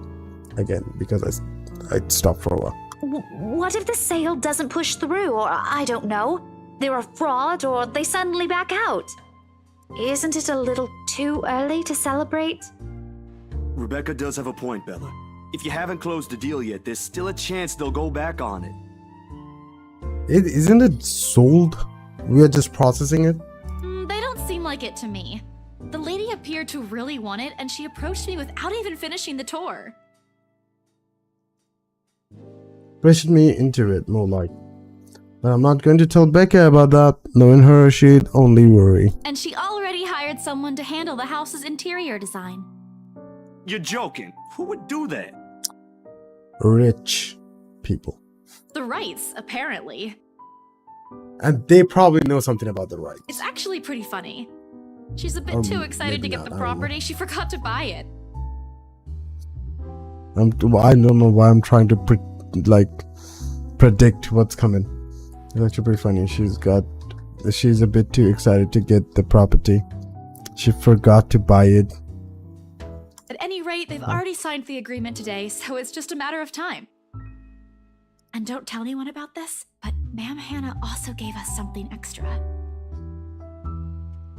again because I stopped for a while. What if the sale doesn't push through, or I don't know, they're a fraud, or they suddenly back out? Isn't it a little too early to celebrate? Rebecca does have a point, Bella. If you haven't closed the deal yet, there's still a chance they'll go back on it. Isn't it sold? We are just processing it. They don't seem like it to me. The lady appeared to really want it, and she approached me without even finishing the tour. Pressured me into it, more like. But I'm not going to tell Becca about that. Knowing her, she'd only worry. And she already hired someone to handle the house's interior design. You're joking. Who would do that? Rich people. The Wrights, apparently. And they probably know something about the rights. It's actually pretty funny. She's a bit Or too excited to maybe get not, the I don't know. property, she forgot to buy it. I don't know why I'm trying to predict what's coming. It's actually pretty funny. She's a bit too excited to get the property. She forgot to buy it. At any rate, they've already signed the agreement today, so it's just a matter of time. And don't tell anyone about this, but Ma'am Hannah also gave us something extra.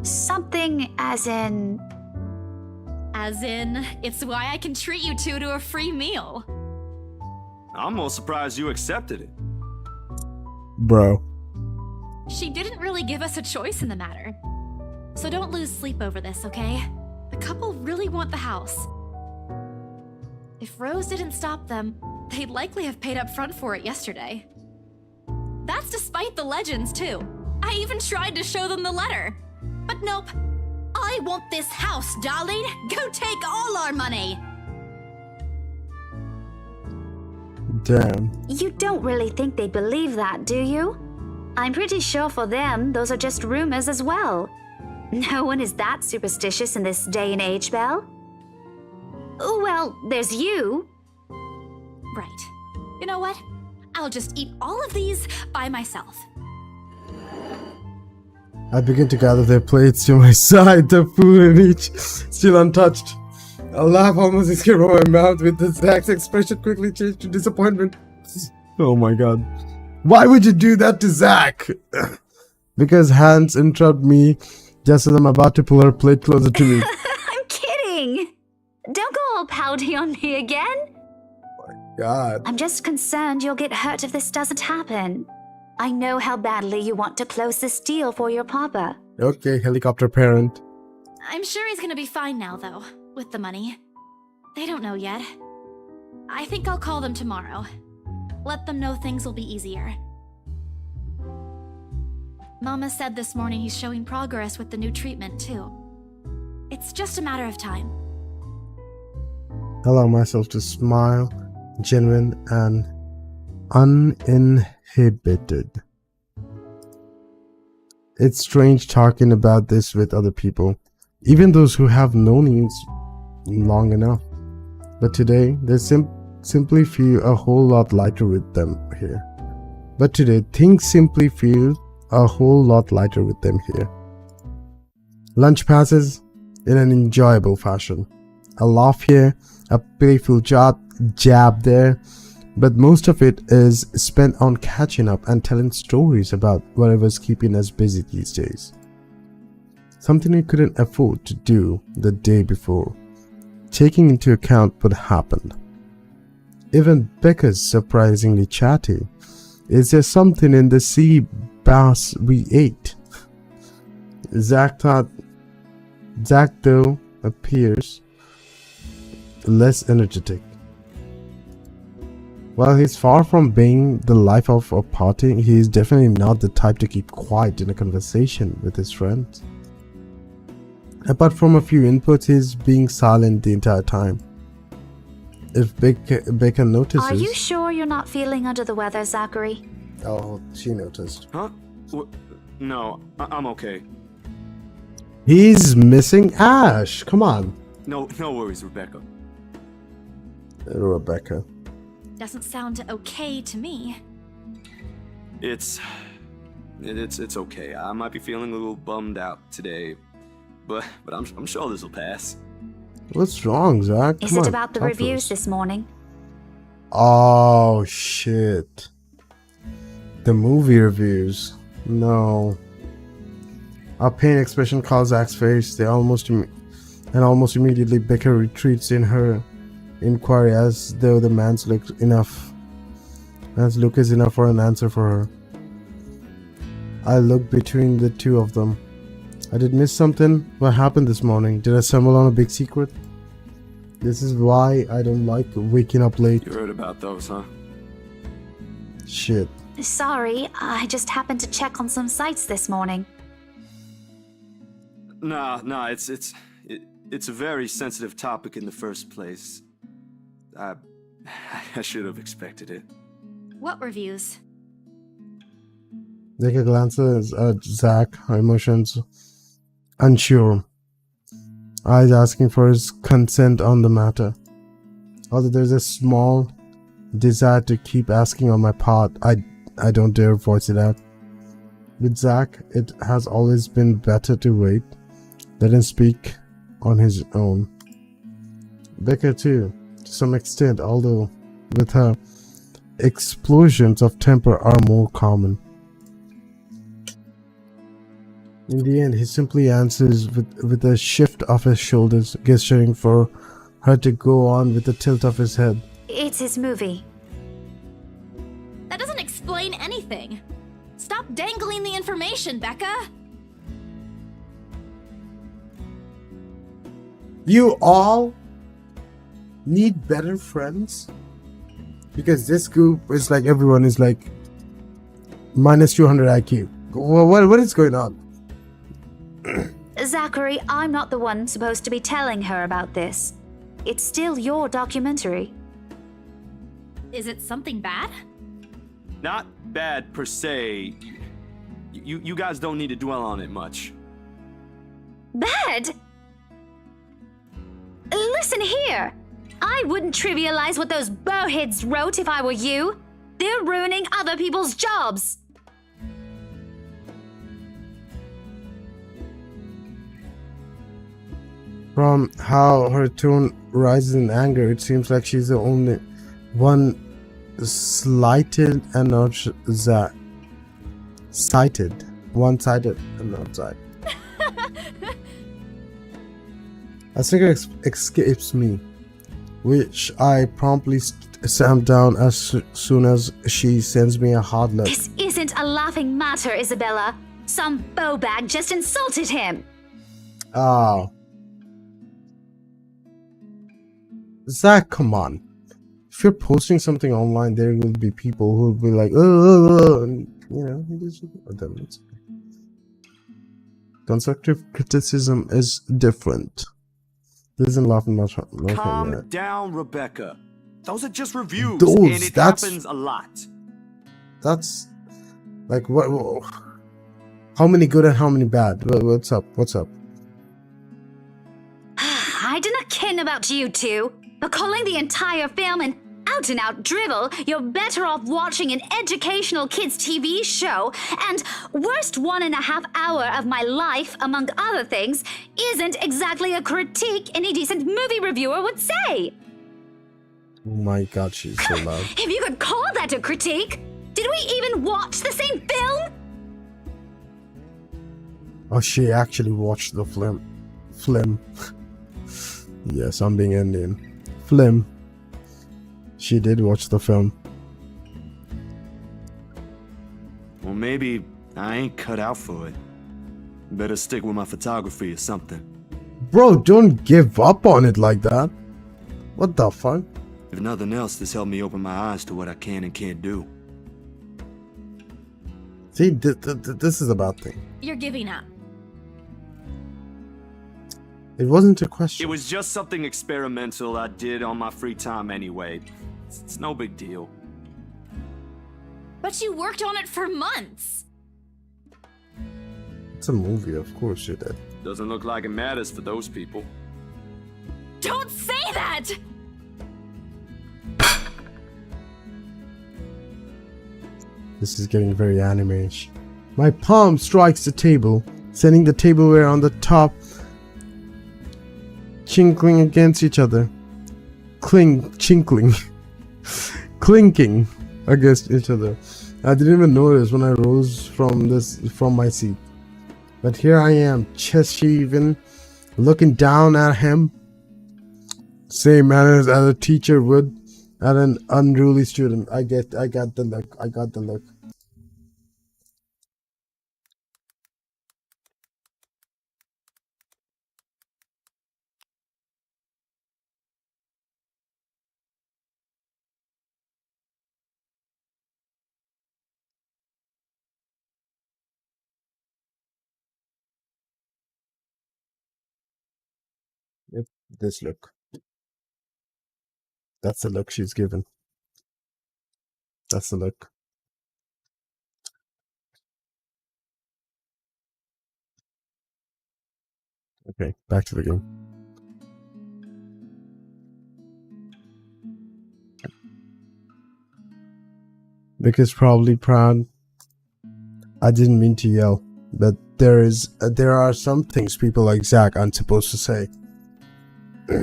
Something as in. As in, it's why I can treat you two to a free meal. I'm more surprised you accepted it. Bro. She didn't really give us a choice in the matter. So don't lose sleep over this, okay? The couple really want the house. If Rose didn't stop them, they'd likely have paid up front for it yesterday. That's despite the legends, too. I even tried to show them the letter. But nope. I want this house, darling. Go take all our money. Damn. You don't really think they believe that, do you? I'm pretty sure for them, those are just rumors as well. No one is that superstitious in this day and age, Belle. Well, there's you. Right. You know what? I'll just eat all of these by myself. I begin to gather their plates to my side, the food in each still untouched. A laugh almost escaped from my mouth with the Zach's expression quickly changed to disappointment. Oh my god. Why would you do that to Zach? Because Hans interrupted me just as I'm about to pull her plate closer to me. I'm kidding. Don't go all pouty on me again. God. I'm just concerned you'll get hurt if this doesn't happen. I know how badly you want to close this deal for your papa. Okay, helicopter parent. I'm sure he's gonna be fine now, though, with the money. They don't know yet. I think I'll call them tomorrow. Let them know things will be easier. Mama said this morning he's showing progress with the new treatment, too. It's just a matter of time. Allow myself to smile, genuine and uninhibited. It's strange talking about this with other people, even those who have known you long enough. But today, they simply feel a whole lot lighter with them here. But today, things simply feel a whole lot lighter with them here. Lunch passes in an enjoyable fashion. A laugh here, a playful jab there, but most of it is spent on catching up and telling stories about whatever's keeping us busy these days. Something we couldn't afford to do the day before, taking into account what happened. Even Becca's surprisingly chatty. Is there something in the sea bass we ate? Zach though appears less energetic. While he's far from being the life of a party, he is definitely not the type to keep quiet in a conversation with his friends. Apart from a few inputs, he's being silent the entire time. If Becca notices... Are you sure you're not feeling under the weather, Zachary? Oh, she noticed. Huh? No, I'm okay. He's missing Ash. Come on. No worries, Rebecca. Rebecca. Doesn't sound okay to me. It's okay. I might be feeling a little bummed out today, but I'm sure this will pass. What's wrong, Zach? Is Come it on, about the talk to reviews us. this morning? Oh shit. The movie reviews. No. A pain expression calls Zach's face. Almost immediately Becca retreats in her inquiry as though the man's look is enough for an answer for her. I look between the two of them. I did miss something. What happened this morning? Did I stumble on a big secret? This is why I don't like waking up late. You heard about those, huh? Shit. Sorry, I just happened to check on some sites this morning. Nah, it's a very sensitive topic in the first place. I should have expected it. What reviews? Becca glances at Zach, her emotions unsure, eyes asking for his consent on the matter. Although there's a small desire to keep asking on my part, I don't dare voice it out. With Zach, it has always been better to wait, let him speak on his own. Becca too, to some extent, although with her, explosions of temper are more common. In the end, he simply answers with a shift of his shoulders, gesturing for her to go on with a tilt of his head. It's his movie. That doesn't explain anything. Stop dangling the information, Becca. You all need better friends? Because this group is like, everyone is like minus 200 IQ. What is going on? Zachary, I'm not the one supposed to be telling her about this. It's still your documentary. Is it something bad? Not bad per se. You guys don't need to dwell on it much. Bad? Listen here. I wouldn't trivialize what those bowheads wrote if I were you. They're ruining other people's jobs. From how her tone rises in anger, it seems like she's the only one slighted and not Zach. Cited. One-sided and not Zach. A snicker escapes me, which I promptly stamp down as soon as she sends me a hard look. This isn't a laughing matter, Isabella. Some bowbag just insulted him. Ah. Zach, come on. If you're posting something online, there will be people who will be like, and, you know, it's constructive criticism is different. This isn't laughing much. Calm down, Rebecca. Those are just reviews, Those, and it that's- happens a lot. That's like what? How many good and how many bad? What's up? What's up? I do not ken about you two, but calling the entire film an out-and-out drivel, you're better off watching an educational kids' TV show, and worst 1.5 hour of my life, among other things, isn't exactly a critique any decent movie reviewer would say. Oh my god, she's so loud. If you could call that a critique, did we even watch the same film? Oh, she actually watched the film. Yes, I'm being Indian. Film. She did watch the film. Well, maybe I ain't cut out for it. Better stick with my photography or something. Bro, don't give up on it like that. What the fuck? If nothing else, this helped me open my eyes to what I can and can't do. See, this is a bad thing. You're giving up. It wasn't a question. It was just something experimental I did on my free time anyway. It's no big deal. But you worked on it for months. It's a movie, of course you did. Doesn't look like it matters for those people. Don't say that! This is getting very anime-ish. My palm strikes the table, sending the tableware on the top chinkling against each other. Clinking against each other. I didn't even notice when I rose from my seat. But here I am, chest shaven, looking down at him. Same manners as a teacher would at an unruly student. I got the look. Yep, this look. That's the look she's given. That's the look. Okay, back to the game. Because probably proud. I didn't mean to yell, but there are some things people like Zach aren't supposed to say.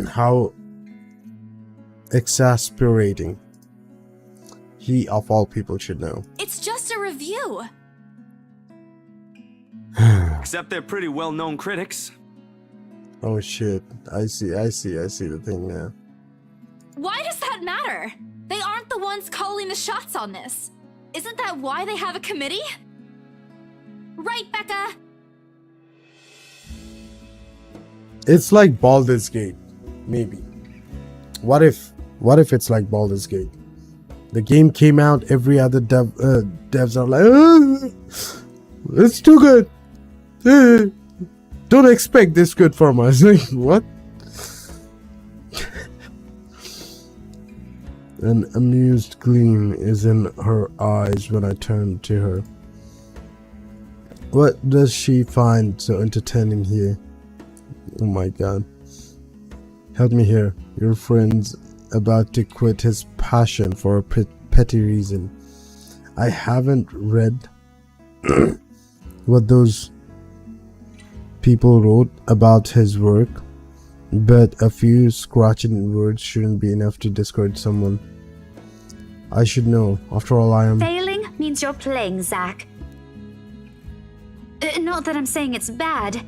How exasperating. He of all people should know. It's just a review. Except they're pretty well-known critics. Oh shit. I see the thing now. Why does that matter? They aren't the ones calling the shots on this. Isn't that why they have a committee? Right, Becca? It's like Baldur's Gate, maybe. What if it's like Baldur's Gate? The game came out, every other devs are like, it's too good. Don't expect this good from us. Like, what? An amused gleam is in her eyes when I turn to her. What does she find so entertaining here? Oh my god. Help me here. Your friend's about to quit his passion for a petty reason. I haven't read what those people wrote about his work, but a few scratching words shouldn't be enough to discourage someone. I should know. After all, I am... Failing means you're playing, Zach. Not that I'm saying it's bad.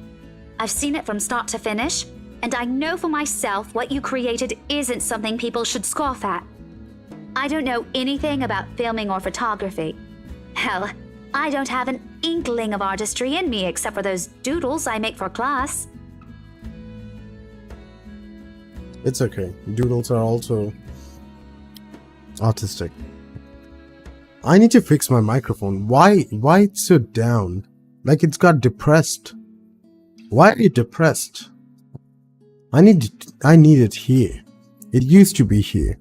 I've seen it from start to finish, and I know for myself what you created isn't something people should scoff at. I don't know anything about filming or photography. Hell, I don't have an inkling of artistry in me except for those doodles I make for class. It's okay. Doodles are also artistic. I need to fix my microphone. Why it's so down? Like it's got depressed. Why are you depressed? I need it here. It used to be here.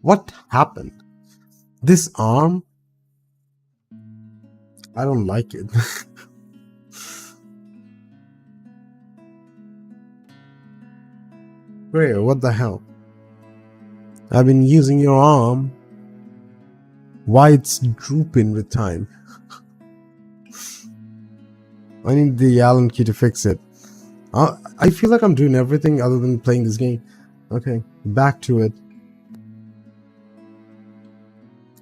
What happened? This arm? I don't like it. Wait, what the hell? I've been using your arm. Why it's drooping with time? I need the Allen key to fix it. I feel like I'm doing everything other than playing this game. Okay, back to it.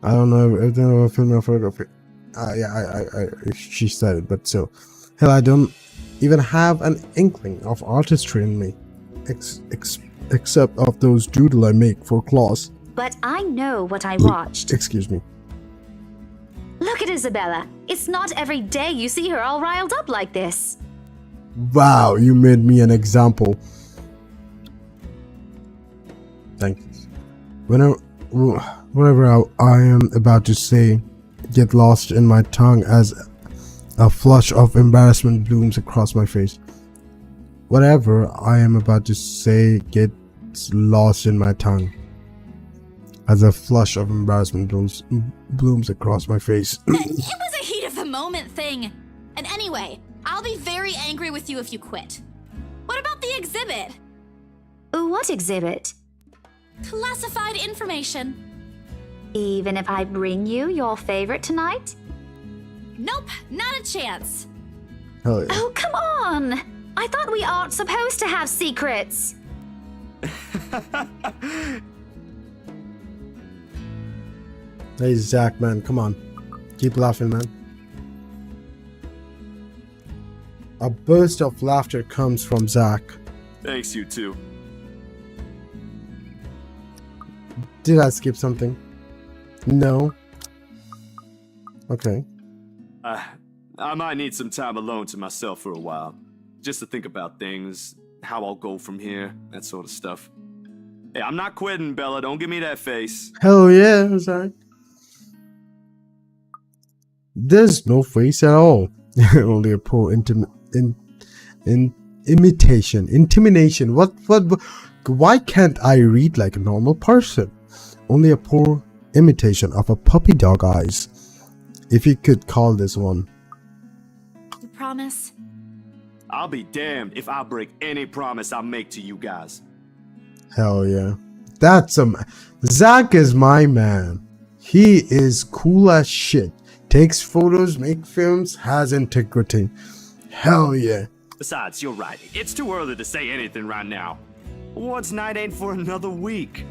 I don't know everything about film or photography. She said it, but so. Hell, I don't even have an inkling of artistry in me. Except of those doodle I make for class. But I know what I watched. Excuse me. Look at Isabella. It's not every day you see her all riled up like this. Wow, you made me an example. Thank you. Whenever I am about to say, get lost in my tongue as a flush of embarrassment blooms across my face. Whatever I am about to say gets lost in my tongue as a flush of embarrassment blooms across my face. It was a heat of the moment thing. And anyway, I'll be very angry with you if you quit. What about the exhibit? What exhibit? Classified information. Even if I bring you your favorite tonight? Nope, not a chance. Hell yeah. Oh, come on! I thought we aren't supposed to have secrets. Hey Zach, man, come on. Keep laughing, man. A burst of laughter comes from Zach. Thanks, you too. Did I skip something? No. Okay. I might need some time alone to myself for a while. Just to think about things, how I'll go from here, that sort of stuff. Hey, I'm not quitting, Bella. Don't give me that face. Hell yeah, Zach. There's no face at all. Only a poor intimidation. What? Why can't I read like a normal person? Only a poor imitation of a puppy dog eyes. If you could call this one. You promise? I'll be damned if I break any promise I make to you guys. Hell yeah. Zach is my man. He is cool as shit. Takes photos, makes films, has integrity. Hell yeah. Besides, you're right. It's too early to say anything right now. Awards night ain't for another week.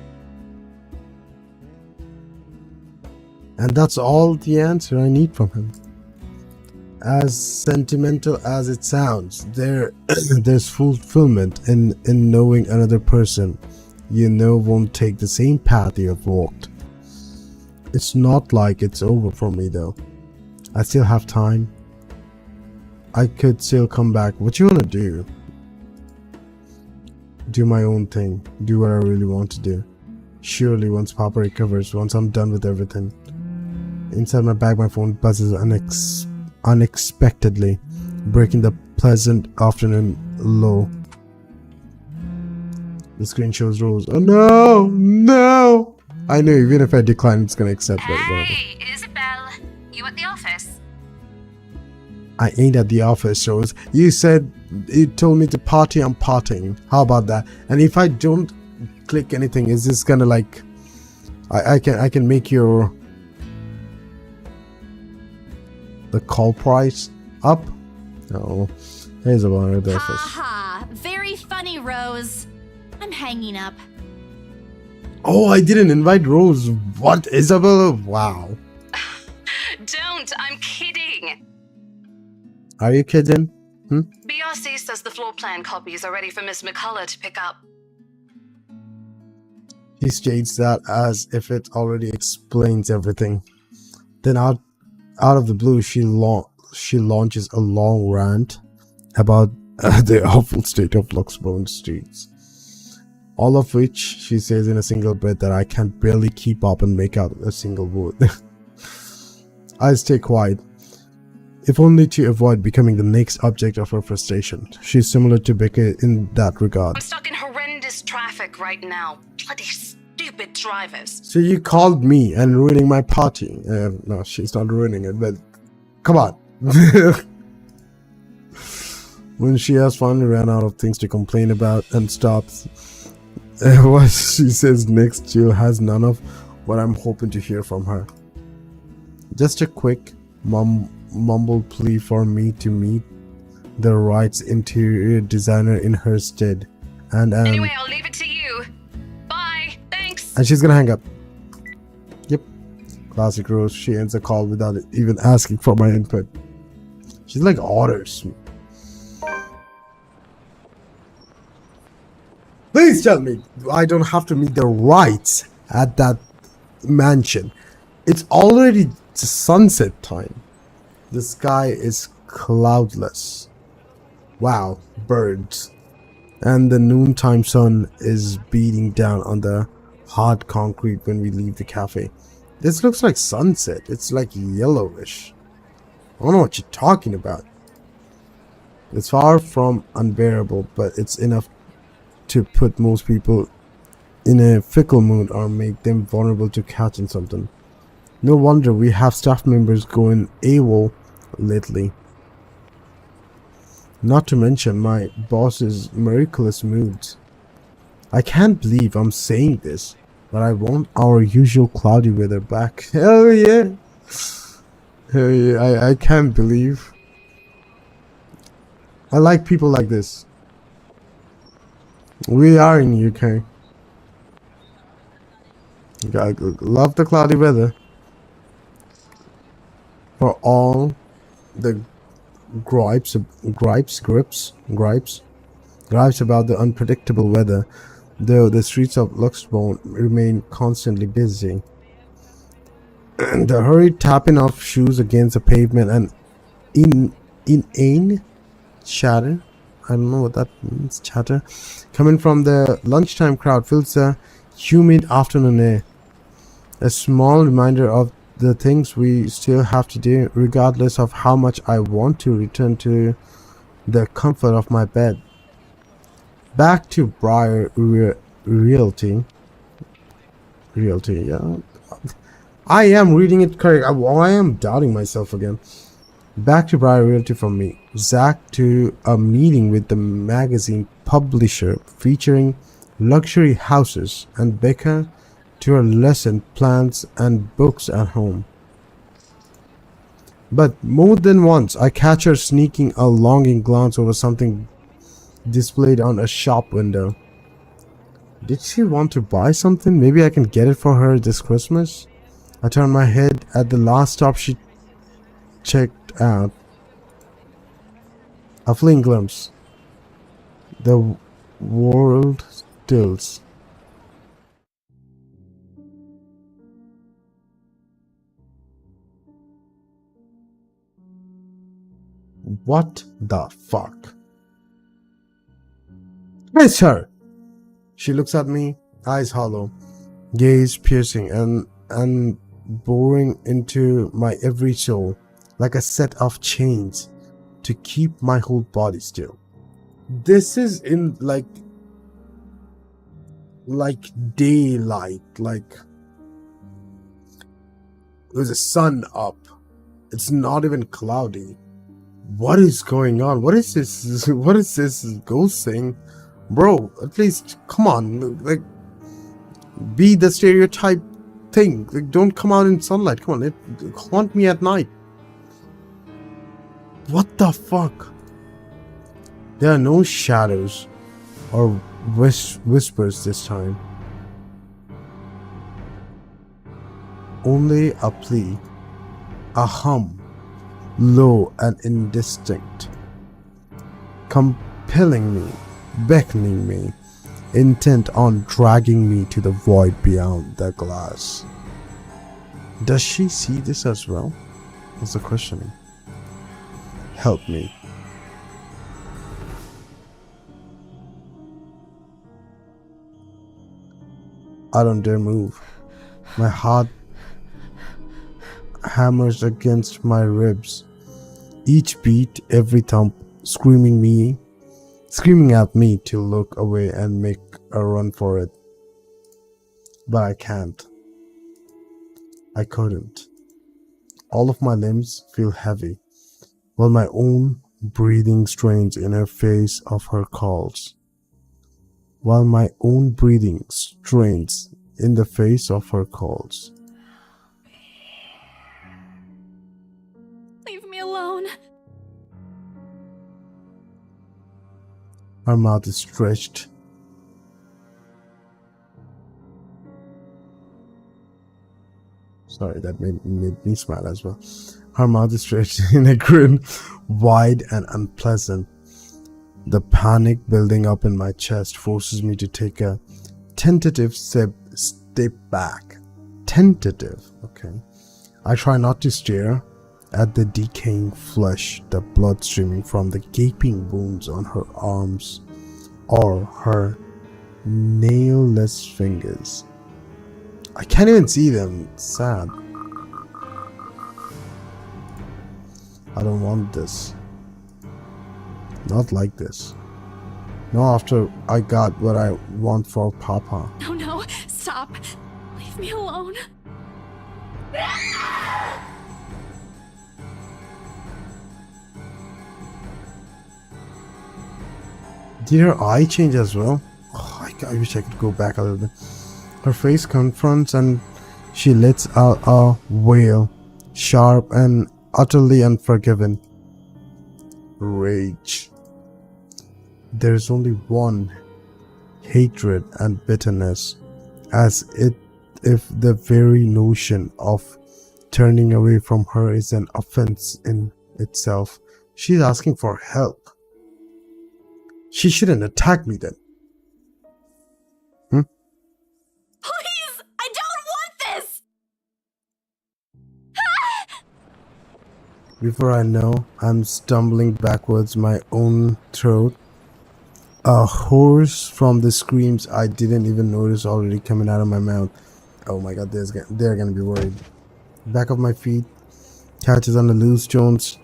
And that's all the answer I need from him. As sentimental as it sounds, there's fulfillment in knowing another person you know won't take the same path you have walked. It's not like it's over for me though. I still have time. I could still come back. What you wanna do? Do my own thing. Do what I really want to do. Surely once Papa recovers, once I'm done with everything. Inside my bag, my phone buzzes unexpectedly, breaking the pleasant afternoon lull. The screen shows Rose. Oh no! No! I knew even if I decline, it's gonna accept it. Hey, Isabel. You at the office? I ain't at the office, Rose. You told me to party, I'm partying. How about that? And if I don't click anything, is this gonna like I can make the call price up? No. Here's a one at the office. Ha! Very funny, Rose. I'm hanging up. Oh, I didn't invite Rose. What, Isabella? Wow. Don't, I'm kidding. Are you kidding? BRC says the floor plan copies are ready for Miss McCullough to pick up. He states that as if it already explains everything. Then out of the blue, she launches a long rant about the awful state of Luxbourne streets. All of which she says in a single breath that I can barely keep up and make out a single word. I stay quiet, if only to avoid becoming the next object of her frustration. She's similar to Becca in that regard. I'm stuck in horrendous traffic right now. Bloody stupid drivers. So you called me and ruining my party. No, she's not ruining it, but come on. When she has finally ran out of things to complain about and stops, what she says next, she has none of what I'm hoping to hear from her. Just a quick mumbled plea for me to meet the right interior designer in her stead. And anyway, I'll leave it to you. Bye. Thanks. And she's gonna hang up. Yep. Classic Rose. She ends the call without even asking for my input. She's like orders. Please tell me I don't have to meet the rights at that mansion. It's already sunset time. The sky is cloudless. Wow, birds. And the noontime sun is beating down on the hard concrete when we leave the cafe. This looks like sunset. It's like yellowish. I don't know what you're talking about. It's far from unbearable, but it's enough to put most people in a fickle mood or make them vulnerable to catching something. No wonder we have staff members going AWOL lately. Not to mention my boss's miraculous moods. I can't believe I'm saying this, but I want our usual cloudy weather back. Hell yeah! Hell yeah, I can't believe. I like people like this. We are in UK. Love the cloudy weather. For all the gripes about the unpredictable weather, though the streets of Luxbourne remain constantly busy. And the hurried tapping of shoes against the pavement and inane chatter, I don't know what that means, chatter, coming from the lunchtime crowd fills the humid afternoon air. A small reminder of the things we still have to do, regardless of how much I want to return to the comfort of my bed. Back to Briar Realty, yeah. I am reading it correct. I am doubting myself again. Back to priority for me. Zach to a meeting with the magazine publisher featuring luxury houses, and Becca to her lesson plans and books at home. But more than once, I catch her sneaking a longing glance over something displayed on a shop window. Did she want to buy something? Maybe I can get it for her this Christmas? I turn my head at the last stop she checked out. A fleeting glimpse. The world stills. What the fuck? It's her! She looks at me, eyes hollow, gaze piercing and boring into my every soul like a set of chains to keep my whole body still. This is in like daylight, like there's a sun up. It's not even cloudy. What is going on? What is this? What is this ghost thing? Bro, at least come on, like be the stereotype thing. Like, don't come out in sunlight. Come on, haunt me at night. What the fuck? There are no shadows or whispers this time. Only a plea, a hum, low and indistinct, compelling me, beckoning me, intent on dragging me to the void beyond the glass. Does she see this as well? Is the questioning. Help me. I don't dare move. My heart hammers against my ribs. Each beat, every thump, screaming at me to look away and make a run for it. But I can't. I couldn't. All of my limbs feel heavy, while my own breathing strains in her face of her calls. While my own breathing strains in the face of her calls. Leave me alone. Her mouth is stretched. Sorry, that made me smile as well. Her mouth is stretched in a grin, wide and unpleasant. The panic building up in my chest forces me to take a tentative step back. Tentative, okay. I try not to stare at the decaying flesh, the blood streaming from the gaping wounds on her arms or her nailless fingers. I can't even see them. It's sad. I don't want this. Not like this. No, after I got what I want for Papa. No, stop. Leave me alone. Did her eye change as well? Oh, I wish I could go back a little bit. Her face confronts and she lets out a wail, sharp and utterly unforgiven. Rage. There is only one, hatred and bitterness, as if the very notion of turning away from her is an offense in itself. She's asking for help. She shouldn't attack me then. Please! I don't want this! Before I know, I'm stumbling backwards my own throat. A horse from the screams I didn't even notice already coming out of my mouth. Oh my god, they're gonna be worried. Back of my feet catches on the loose stones,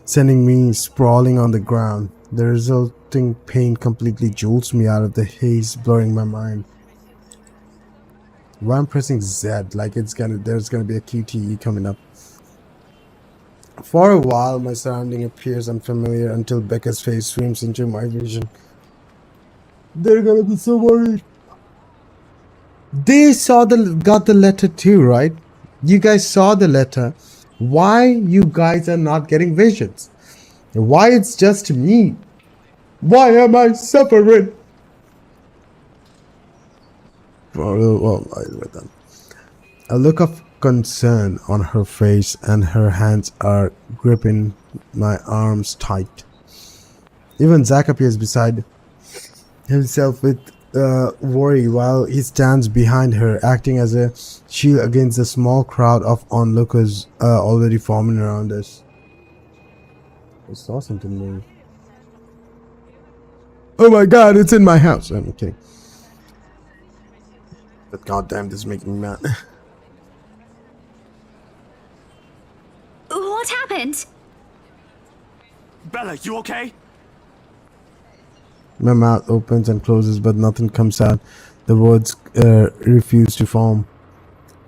sending me sprawling on the ground. The resulting pain completely jolts me out of the haze, blurring my mind. Why I'm pressing Z like there's gonna be a QTE coming up. For a while, my surrounding appears unfamiliar until Becca's face swims into my vision. They're gonna be so worried. They got the letter too, right? You guys saw the letter. Why you guys are not getting visions? Why it's just me? Why am I suffering? Well, we're done. A look of concern on her face, and her hands are gripping my arms tight. Even Zach appears beside himself with worry while he stands behind her, acting as a shield against the small crowd of onlookers already forming around us. I saw something move. Oh my god, it's in my house. I'm kidding. But goddamn, this is making me mad. What happened? Bella, you okay? My mouth opens and closes, but nothing comes out. The words refuse to form.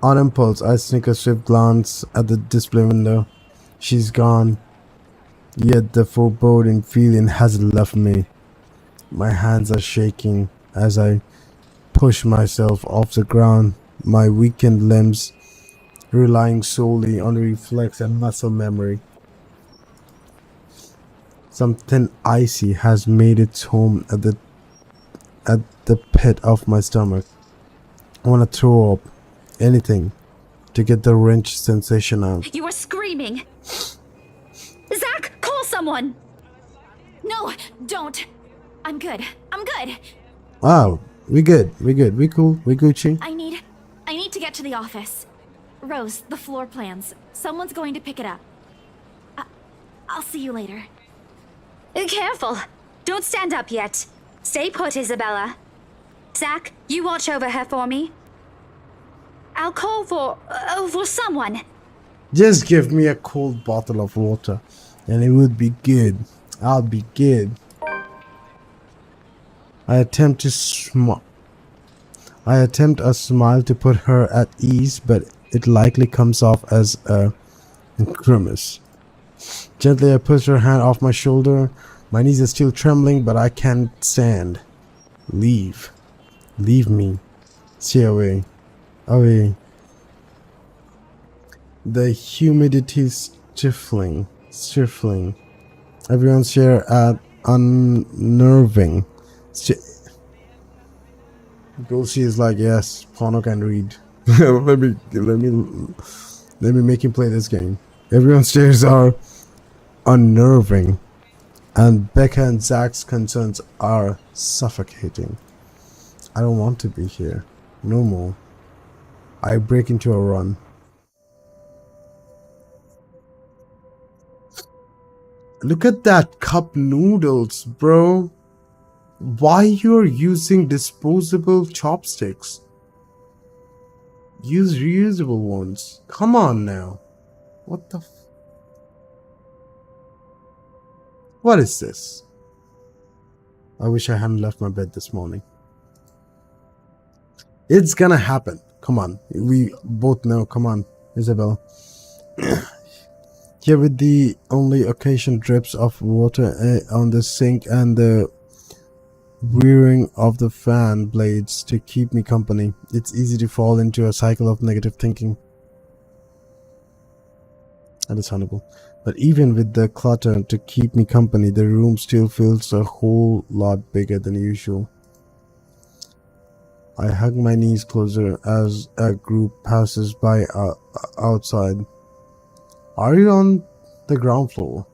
On impulse, I sneak a swift glance at the display window. She's gone. Yet the foreboding feeling hasn't left me. My hands are shaking as I push myself off the ground, my weakened limbs relying solely on reflex and muscle memory. Something icy has made its home at the pit of my stomach. I want to throw up anything to get the wrench sensation out. You are screaming. Zach, call someone. No, don't. I'm good. I'm good. Wow, we good. We cool. We Gucci. I need to get to the office. Rose, the floor plans. Someone's going to pick it up. I'll see you later. Careful. Don't stand up yet. Stay put, Isabella. Zach, you watch over her for me. I'll call for someone. Just give me a cold bottle of water and it would be good. I'll be good. I attempt a smile to put her at ease, but it likely comes off as a grimace. Gently, I push her hand off my shoulder. My knees are still trembling, but I can't stand. Leave. Leave me. Stay away. Away. The humidity stifling. Everyone's here at unnerving. Dulcie is like, yes, Pono can read. let me make him play this game. Everyone's stares are unnerving, and Becca and Zach's concerns are suffocating. I don't want to be here. No more. I break into a run. Look at that cup noodles, bro. Why you're using disposable chopsticks? Use reusable ones. Come on now. What the What is this? I wish I hadn't left my bed this morning. It's gonna happen. Come on. We both know. Come on, Isabel. Here with the only occasion drips of water on the sink and the whirring of the fan blades to keep me company. It's easy to fall into a cycle of negative thinking. Understandable. But even with the clutter to keep me company, the room still feels a whole lot bigger than usual. I hug my knees closer as a group passes by outside. Are you on the ground floor?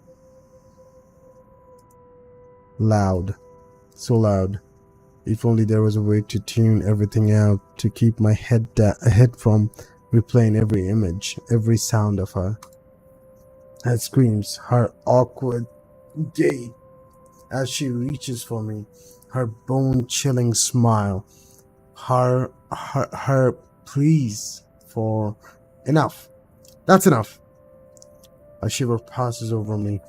Loud. So loud. If only there was a way to tune everything out to keep my head from replaying every image, every sound of her. Her screams, her awkward gait as she reaches for me, her bone-chilling smile, her pleas for enough. That's enough. A shiver passes over me,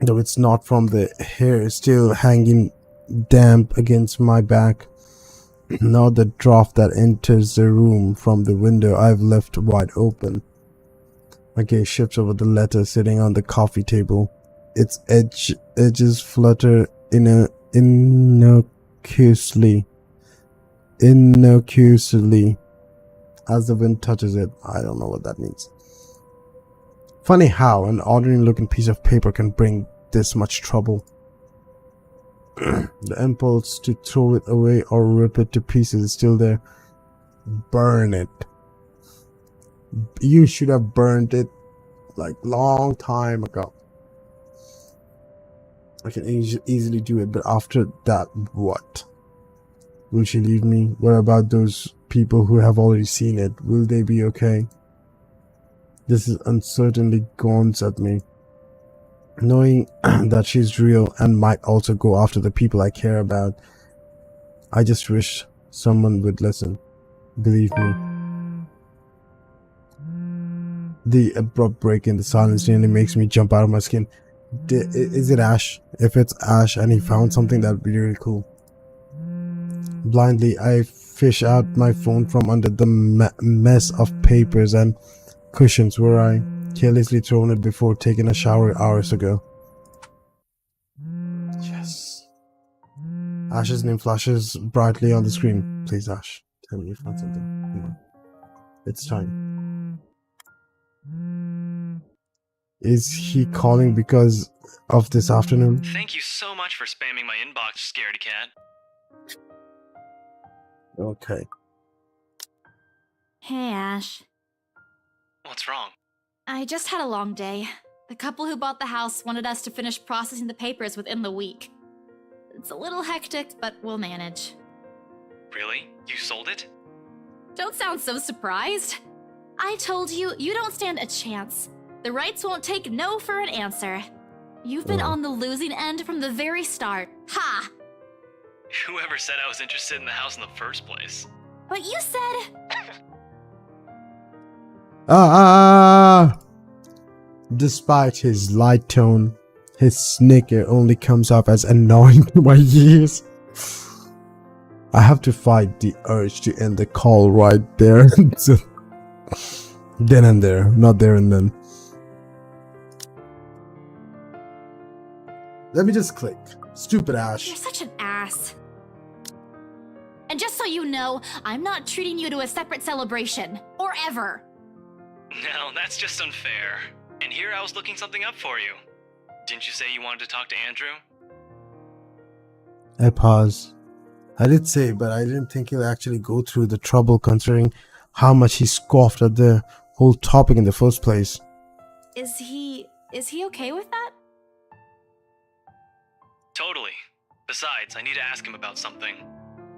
though it's not from the hair still hanging damp against my back, nor the draught that enters the room from the window I've left wide open. My gaze shifts over the letter sitting on the coffee table. Its edges flutter innocuously as the wind touches it. I don't know what that means. Funny how an ordinary looking piece of paper can bring this much trouble. The impulse to throw it away or rip it to pieces is still there. Burn it. You should have burned it like long time ago. I can easily do it, but after that, what? Will she leave me? What about those people who have already seen it? Will they be okay? This is uncertainly gnaws at me. Knowing that she's real and might also go after the people I care about, I just wish someone would listen. Believe me. The abrupt break in the silence nearly makes me jump out of my skin. Is it Ash? If it's Ash and he found something, that would be really cool. Blindly, I fish out my phone from under the mess of papers and cushions where I carelessly thrown it before taking a shower hours ago. Yes. Ash's name flashes brightly on the screen. Please, Ash, tell me you found something. Come on. It's time. Is he calling because of this afternoon? Thank you so much for spamming my inbox, scaredy cat. Okay. Hey, Ash. What's wrong? I just had a long day. The couple who bought the house wanted us to finish processing the papers within the week. It's a little hectic, but we'll manage. Really? You sold it? Don't sound so surprised. I told you, you don't stand a chance. The rights won't take no for an answer. You've been on the losing end from the very start. Ha! Whoever said I was interested in the house in the first place? But you said... Despite his light tone, his snicker only comes up as annoying to my ears. I have to fight the urge to end the call right there. Then and there, not there and then. Let me just click. Stupid Ash. You're such an ass. And just so you know, I'm not treating you to a separate celebration. Or ever. No, that's just unfair. And here I was looking something up for you. Didn't you say you wanted to talk to Andrew? I pause. I did say, but I didn't think he'll actually go through the trouble considering how much he scoffed at the whole topic in the first place. Is he okay with that? Totally. Besides, I need to ask him about something.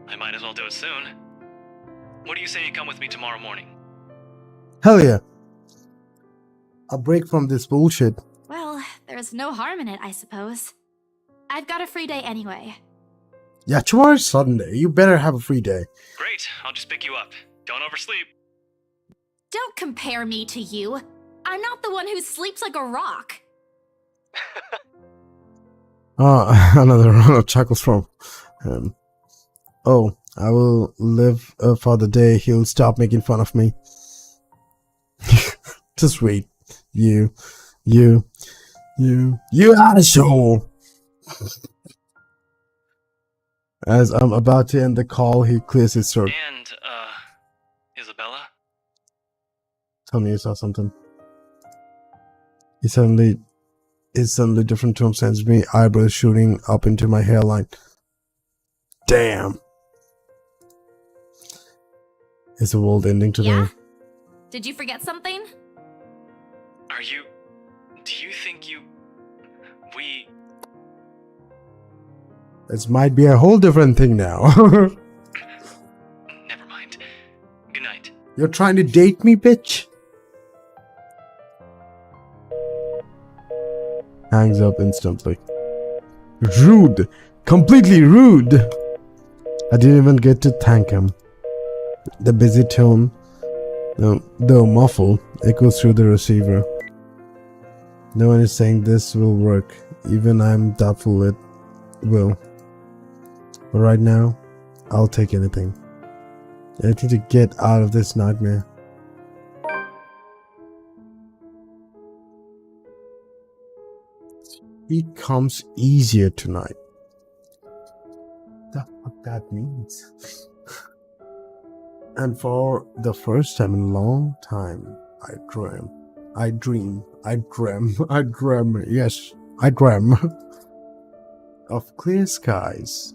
I might as well do it soon. What do you say you come with me tomorrow morning? Hell yeah. A break from this bullshit. Well, there's no harm in it, I suppose. I've got a free day anyway. Yeah, tomorrow's Sunday. You better have a free day. Great, I'll just pick you up. Don't oversleep. Don't compare me to you. I'm not the one who sleeps like a rock. Another round of chuckles from him. Oh, I will live for the day he'll stop making fun of me. Just wait. You asshole. As I'm about to end the call, he clears his throat. And, Isabella? Tell me you saw something. His suddenly different tone sends me, eyebrows shooting up into my hairline. Damn. Is the world ending today? Yeah? Did you forget something? Do you think we... This might be a whole different thing now. Never mind. Good night. You're trying to date me, bitch? Hangs up instantly. Rude. Completely rude. I didn't even get to thank him. The busy tone, though muffled, echoes through the receiver. No one is saying this will work. Even I'm doubtful it will. But right now, I'll take anything. Anything to get out of this nightmare. becomes easier tonight. The fuck that means? And for the first time in a long time, I dream, yes, I dream of clear skies,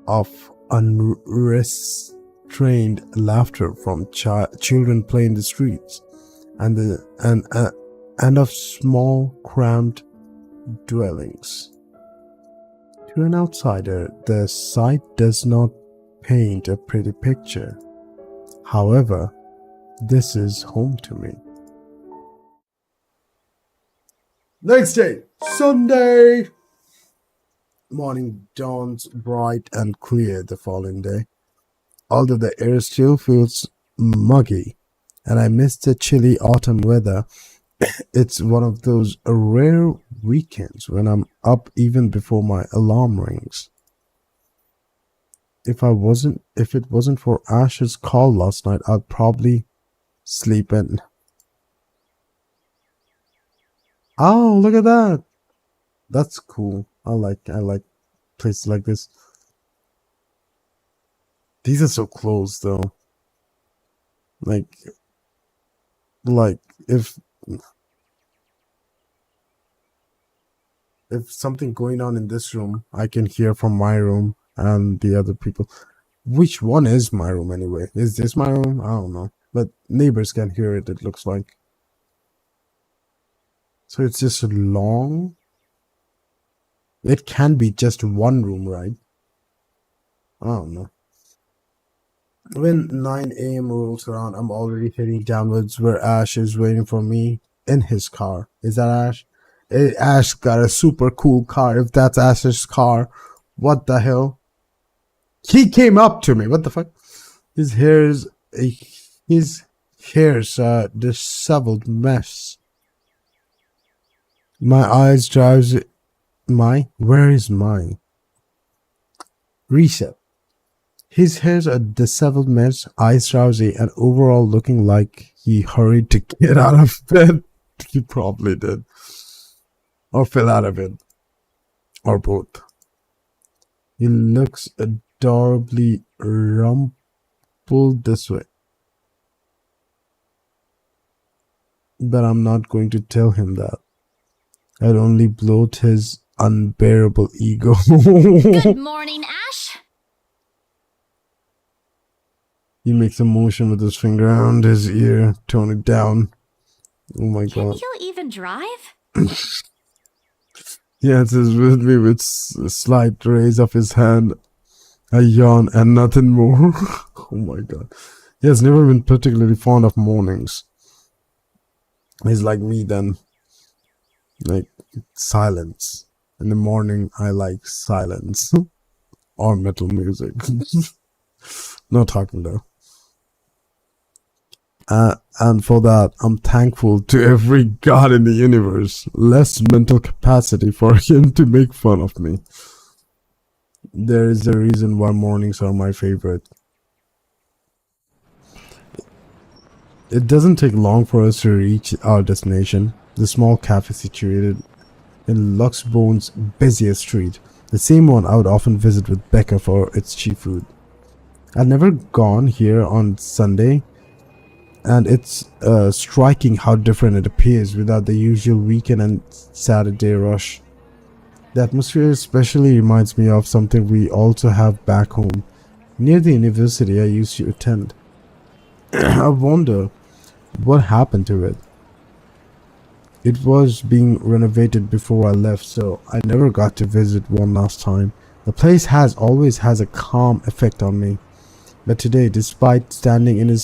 of unrestrained laughter from children playing in the streets, and of small cramped dwellings. To an outsider, the sight does not paint a pretty picture. However, this is home to me. Next day, Sunday. Morning dawns bright and clear the following day. Although the air still feels muggy and I miss the chilly autumn weather, it's one of those rare weekends when I'm up even before my alarm rings. If it wasn't for Ash's call last night, I'd probably sleep in. Oh, look at that. That's cool. I like places like this. These are so close though. Like if something going on in this room, I can hear from my room and the other people. Which one is my room anyway? Is this my room? I don't know. But neighbors can hear it, it looks like. So it's just long. It can be just one room, right? I don't know. When 9 a.m. rolls around, I'm already heading downwards where Ash is waiting for me in his car. Is that Ash? Ash got a super cool car. If that's Ash's car, what the hell? He came up to me. What the fuck? His hair's a disheveled mess. My eyes drives where is my reset? His hair's a disheveled mess, eyes drowsy, and overall looking like he hurried to get out of bed. He probably did. Or fell out of it. Or both. He looks adorably rumpled this way. But I'm not going to tell him that. I'd only bloat his unbearable ego. Good morning, Ash. He makes a motion with his finger around his ear, tone it down. Oh my god. Can you even drive? He answers with me with a slight raise of his hand, a yawn, and nothing more. Oh my god. He has never been particularly fond of mornings. He's like me then. Like silence. In the morning, I like silence. Or metal music. No talking though. And for that, I'm thankful to every god in the universe. Less mental capacity for him to make fun of me. There is a reason why mornings are my favorite. It doesn't take long for us to reach our destination. The small cafe situated in Luxbone's busiest street. The same one I would often visit with Becca for its cheap food. I'd never gone here on Sunday, and it's striking how different it appears without the usual weekend and Saturday rush. The atmosphere especially reminds me of something we also have back home, near the university I used to attend. I wonder what happened to it. It was being renovated before I left, so I never got to visit one last time. The place always has a calm effect on me. But today, despite standing in a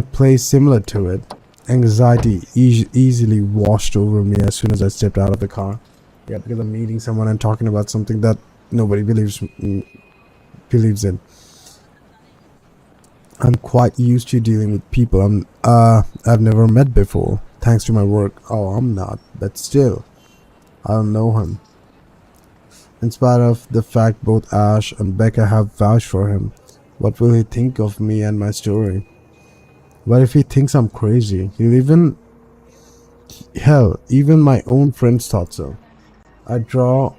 place similar to it, anxiety easily washed over me as soon as I stepped out of the car. Yeah, because I'm meeting someone and talking about something that nobody believes in. I'm quite used to dealing with people I've never met before, thanks to my work. Oh, I'm not, but still, I don't know him. In spite of the fact both Ash and Becca have vouched for him, what will he think of me and my story? What if he thinks I'm crazy? Hell, even my own friends thought so. I draw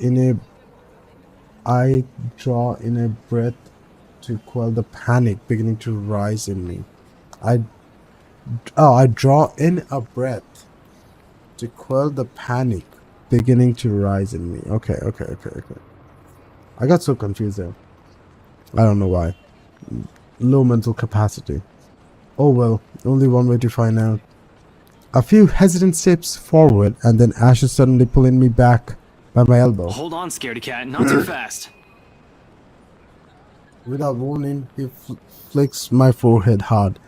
in a breath to quell the panic beginning to rise in me. I draw in a breath to quell the panic beginning to rise in me. Okay. I got so confused there. I don't know why. Low mental capacity. Oh well, only one way to find out. A few hesitant steps forward, and then Ash is suddenly pulling me back by my elbow. Hold on, scaredy cat, not too fast. Without warning, he flicks my forehead hard.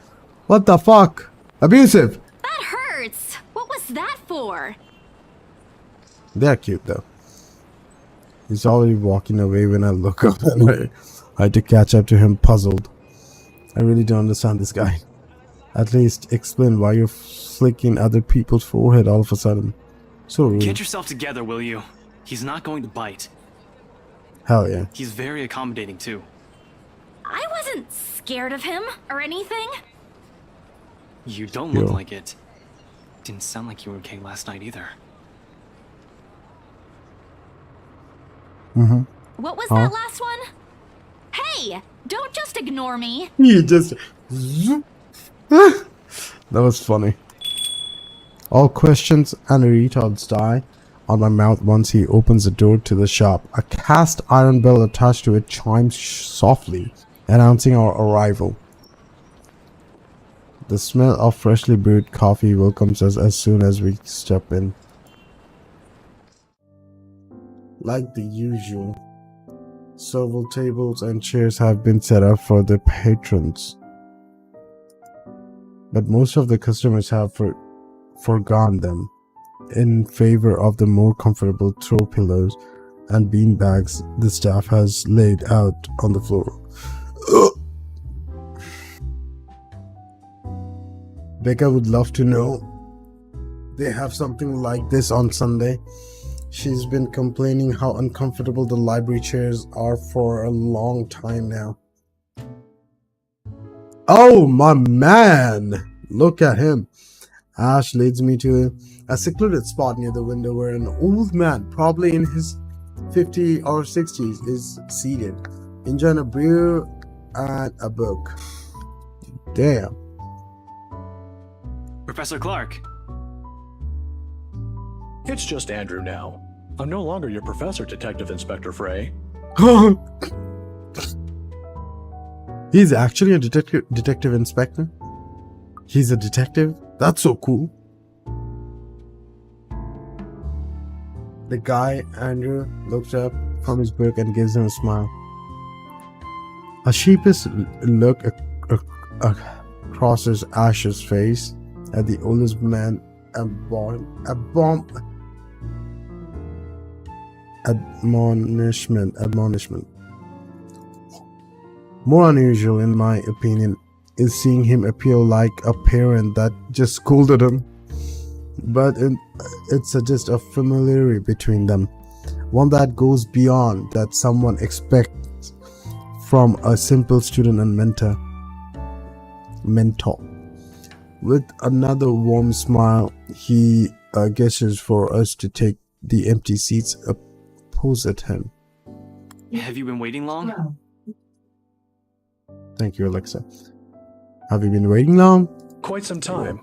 What the fuck? Abusive! That hurts! What was that for? They're cute though. He's already walking away when I look up and I had to catch up to him, puzzled. I really don't understand this guy. At least explain why you're flicking other people's forehead all of a sudden. So rude. Get yourself together, will you? He's not going to bite. Hell yeah. He's very accommodating too. I wasn't scared of him or anything. You don't look like it. Didn't sound like you were okay last night either. What was that last one? Hey, don't just ignore me. You just... That was funny. All questions and retards die on my mouth once he opens the door to the shop. A cast iron bell attached to it chimes softly, announcing our arrival. The smell of freshly brewed coffee welcomes us as soon as we step in. Like the usual, several tables and chairs have been set up for the patrons, but most of the customers have forgone them in favor of the more comfortable throw pillows and bean bags the staff has laid out on the floor. Becca would love to know they have something like this on Sunday. She's been complaining how uncomfortable the library chairs are for a long time now. Oh, my man! Look at him. Ash leads me to a secluded spot near the window where an old man, probably in his 50s or 60s, is seated, enjoying a beer and a book. Damn. Professor Clark. It's just Andrew now. I'm no longer your professor, Detective Inspector Frey. He's actually a detective inspector? He's a detective? That's so cool. The guy, Andrew, looks up from his book and gives him a smile. A sheepish look crosses Ash's face at the oldest man admonishment. More unusual, in my opinion, is seeing him appear like a parent that just scolded him. But it suggests a familiarity between them, one that goes beyond that someone expects from a simple student and mentor. With another warm smile, he gestures for us to take the empty seats opposite him. Have you been waiting long? Thank you, Alexa. Have you been waiting long? Quite some time.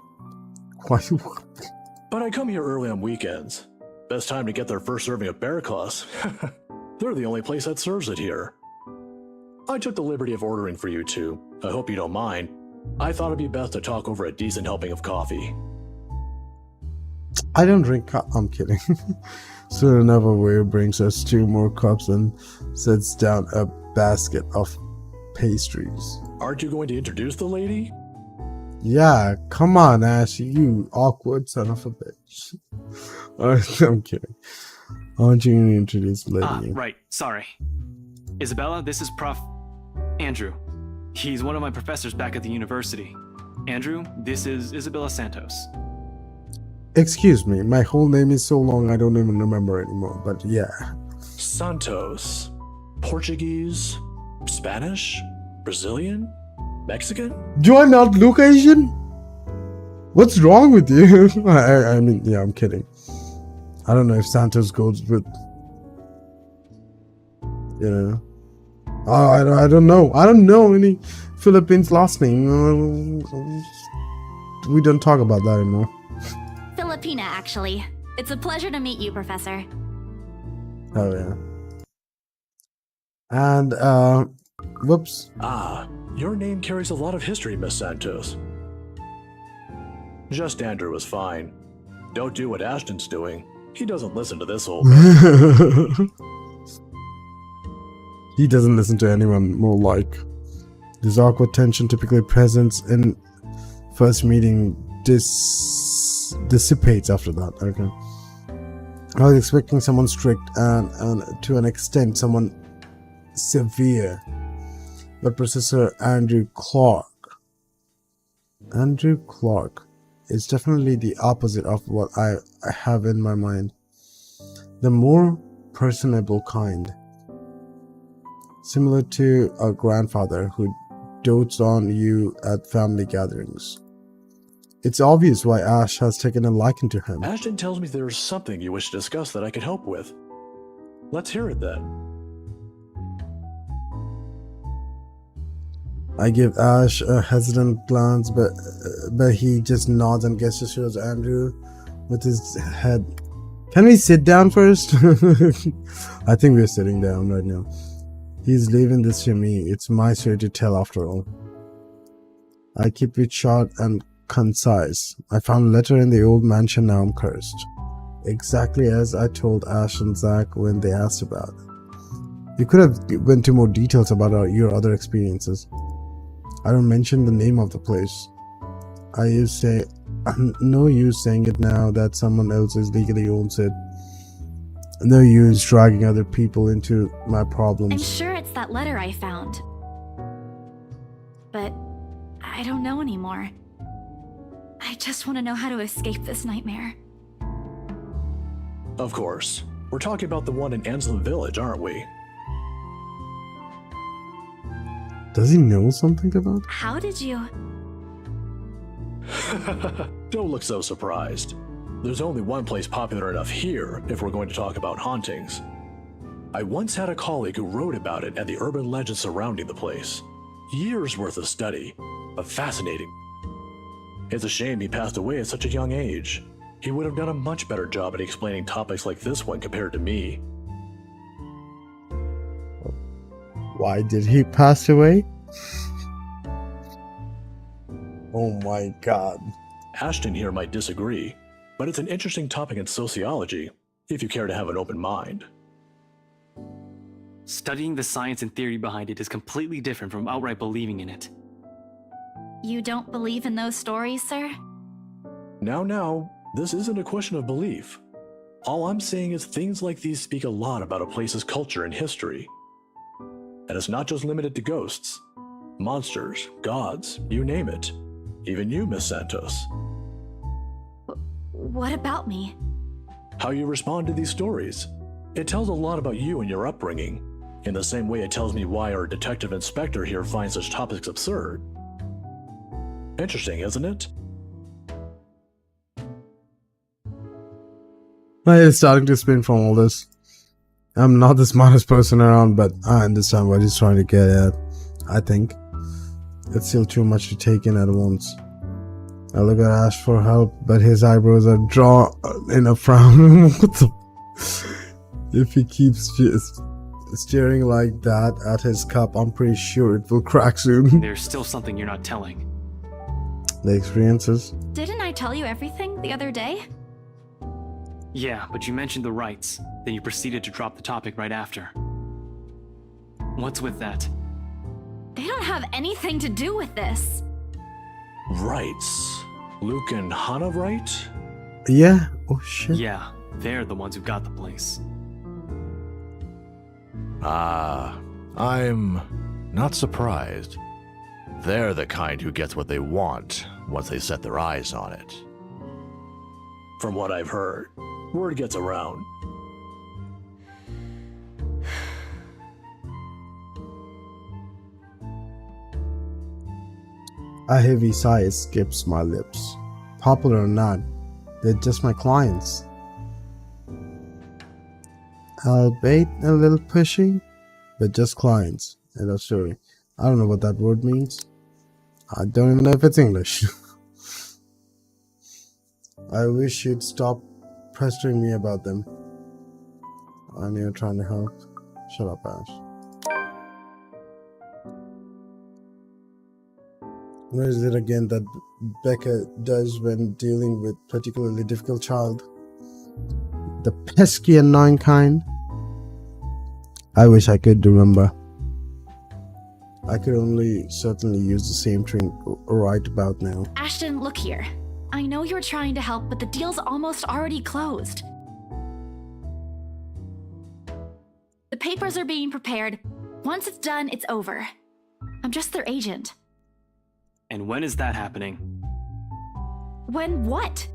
Quite. But I come here early on weekends. Best time to get their first serving of bear claws. They're the only place that serves it here. I took the liberty of ordering for you two. I hope you don't mind. I thought it'd be best to talk over a decent helping of coffee. I don't drink I'm kidding. Soon another waiter brings us 2 more cups and sets down a basket of pastries. Aren't you going to introduce the lady? Yeah, come on, Ash, you awkward son of a bitch. I'm kidding. Aren't you going to introduce the lady? Right, sorry. Isabella, this is Prof. Andrew. He's one of my professors back at the university. Andrew, this is Isabella Santos. Excuse me, my whole name is so long I don't even remember anymore, but yeah. Santos. Portuguese? Spanish? Brazilian? Mexican? Do I not look Asian? What's wrong with you? I mean, yeah, I'm kidding. I don't know if Santos goes with, you know. I don't know. I don't know any Philippines last name. We don't talk about that anymore. Filipina, actually. It's a pleasure to meet you, Professor. Oh yeah. And whoops. Ah, your name carries a lot of history, Miss Santos. Just Andrew is fine. Don't do what Ashton's doing. He doesn't listen to this old man. He doesn't listen to anyone more like. This awkward tension typically present in first meeting dissipates after that. Okay. I was expecting someone strict and to an extent someone severe. But Professor Andrew Clark is definitely the opposite of what I have in my mind. The more personable kind. Similar to a grandfather who dotes on you at family gatherings. It's obvious why Ash has taken a liking to him. Ashton tells me there's something you wish to discuss that I could help with. Let's hear it then. I give Ash a hesitant glance, but he just nods and gestures towards Andrew with his head. Can we sit down first? I think we're sitting down right now. He's leaving this to me. It's my story to tell after all. I keep it short and concise. I found a letter in the old mansion, now I'm cursed. Exactly as I told Ash and Zach when they asked about it. You could have went into more details about your other experiences. I don't mention the name of the place. No use saying it now that someone else legally owns it. No use dragging other people into my problems. I'm sure it's that letter I found. But I don't know anymore. I just want to know how to escape this nightmare. Of course. We're talking about the one in Anslem Village, aren't we? Does he know something about it? How did you... Don't look so surprised. There's only one place popular enough here if we're going to talk about hauntings. I once had a colleague who wrote about it and the urban legends surrounding the place. Years worth of study, but fascinating. It's a shame he passed away at such a young age. He would have done a much better job at explaining topics like this one compared to me. Why did he pass away? Oh my god. Ashton here might disagree, but it's an interesting topic in sociology, if you care to have an open mind. Studying the science and theory behind it is completely different from outright believing in it. You don't believe in those stories, sir? Now, this isn't a question of belief. All I'm saying is things like these speak a lot about a place's culture and history. And it's not just limited to ghosts. Monsters, gods, you name it. Even you, Miss Santos. What about me? How you respond to these stories. It tells a lot about you and your upbringing, in the same way it tells me why our detective inspector here finds such topics absurd. Interesting, isn't it? My head is starting to spin from all this. I'm not the smartest person around, but I understand what he's trying to get at. I think it's still too much to take in at once. I look at Ash for help, but his eyebrows are drawn in a frown. What the? If he keeps just staring like that at his cup, I'm pretty sure it will crack soon. There's still something you're not telling. The experiences. Didn't I tell you everything the other day? Yeah, but you mentioned the rights, then you proceeded to drop the topic right after. What's with that? They don't have anything to do with this. Rights. Luke and Hannah, right? Yeah. Oh shit. Yeah, they're the ones who got the place. I'm not surprised. They're the kind who gets what they want once they set their eyes on it. From what I've heard, word gets around. A heavy sigh escapes my lips. popular or not. They're just my clients. Albeit a little pushy, but just clients. End of story. I don't know what that word means. I don't even know if it's English. I wish you'd stop pestering me about them. I know you're trying to help. Shut up, Ash. What is it again that Becca does when dealing with particularly difficult child? The pesky annoying kind? I wish I could remember. I could only certainly use the same drink right about now. Ashton, look here. I know you're trying to help, but the deal's almost already closed. The papers are being prepared. Once it's done, it's over. I'm just their agent. And when is that happening? When what?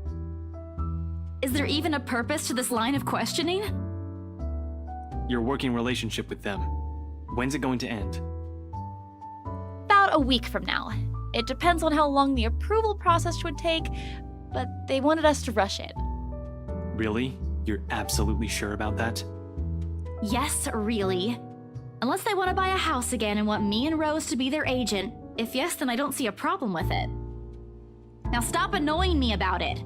Is there even a purpose to this line of questioning? Your working relationship with them. When's it going to end? About a week from now. It depends on how long the approval process would take, but they wanted us to rush it. Really? You're absolutely sure about that? Yes, really. Unless they want to buy a house again and want me and Rose to be their agent. If yes, then I don't see a problem with it. Now stop annoying me about it.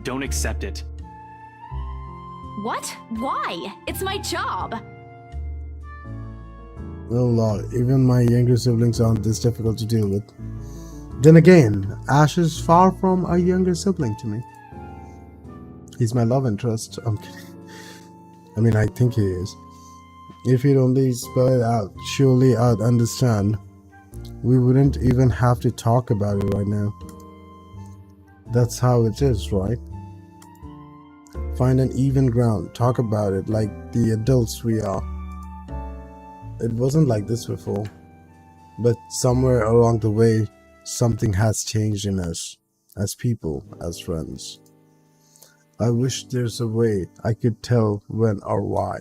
Don't accept it. What? Why? It's my job. Oh lord, even my younger siblings aren't this difficult to deal with. Then again, Ash is far from a younger sibling to me. He's my love interest. I'm kidding. I mean, I think he is. If he'd only spell it out, surely I'd understand. We wouldn't even have to talk about it right now. That's how it is, right? Find an even ground, talk about it like the adults we are. It wasn't like this before, but somewhere along the way, something has changed in us, as people, as friends. I wish there's a way I could tell when or why.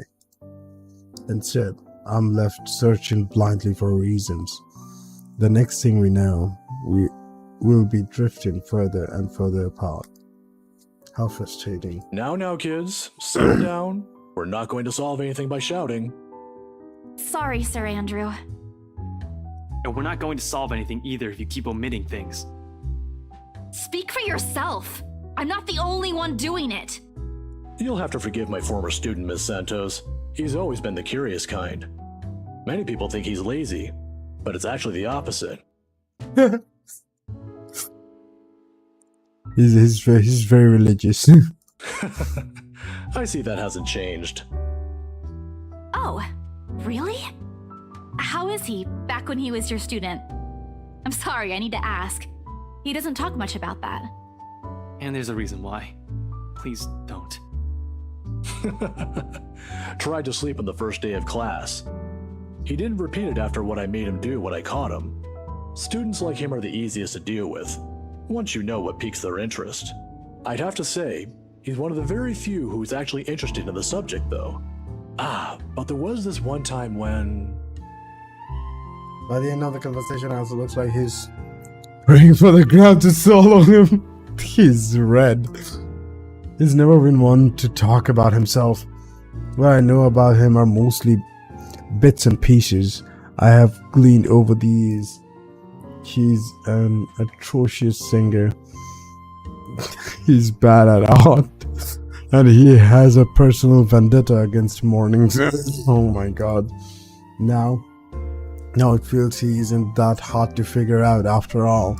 Instead, I'm left searching blindly for reasons. The next thing we know, we will be drifting further and further apart. How frustrating. Now, kids, settle down. We're not going to solve anything by shouting. Sorry, Sir Andrew. And we're not going to solve anything either if you keep omitting things. Speak for yourself. I'm not the only one doing it. You'll have to forgive my former student, Miss Santos. He's always been the curious kind. Many people think he's lazy, but it's actually the opposite. He's very religious. I see that hasn't changed. Oh, really? How is he back when he was your student? I'm sorry, I need to ask. He doesn't talk much about that. And there's a reason why. Please don't. Tried to sleep on the first day of class. He didn't repeat it after what I made him do when I caught him. Students like him are the easiest to deal with, once you know what piques their interest. I'd have to say, he's one of the very few who's actually interested in the subject, though. But there was this one time when... By the end of the conversation, it also looks like he's praying for the ground to swallow him. He's red. He's never been one to talk about himself. What I know about him are mostly bits and pieces I have gleaned over the years. He's an atrocious singer. He's bad at art. And he has a personal vendetta against mornings. Oh my god. Now it feels he isn't that hard to figure out after all.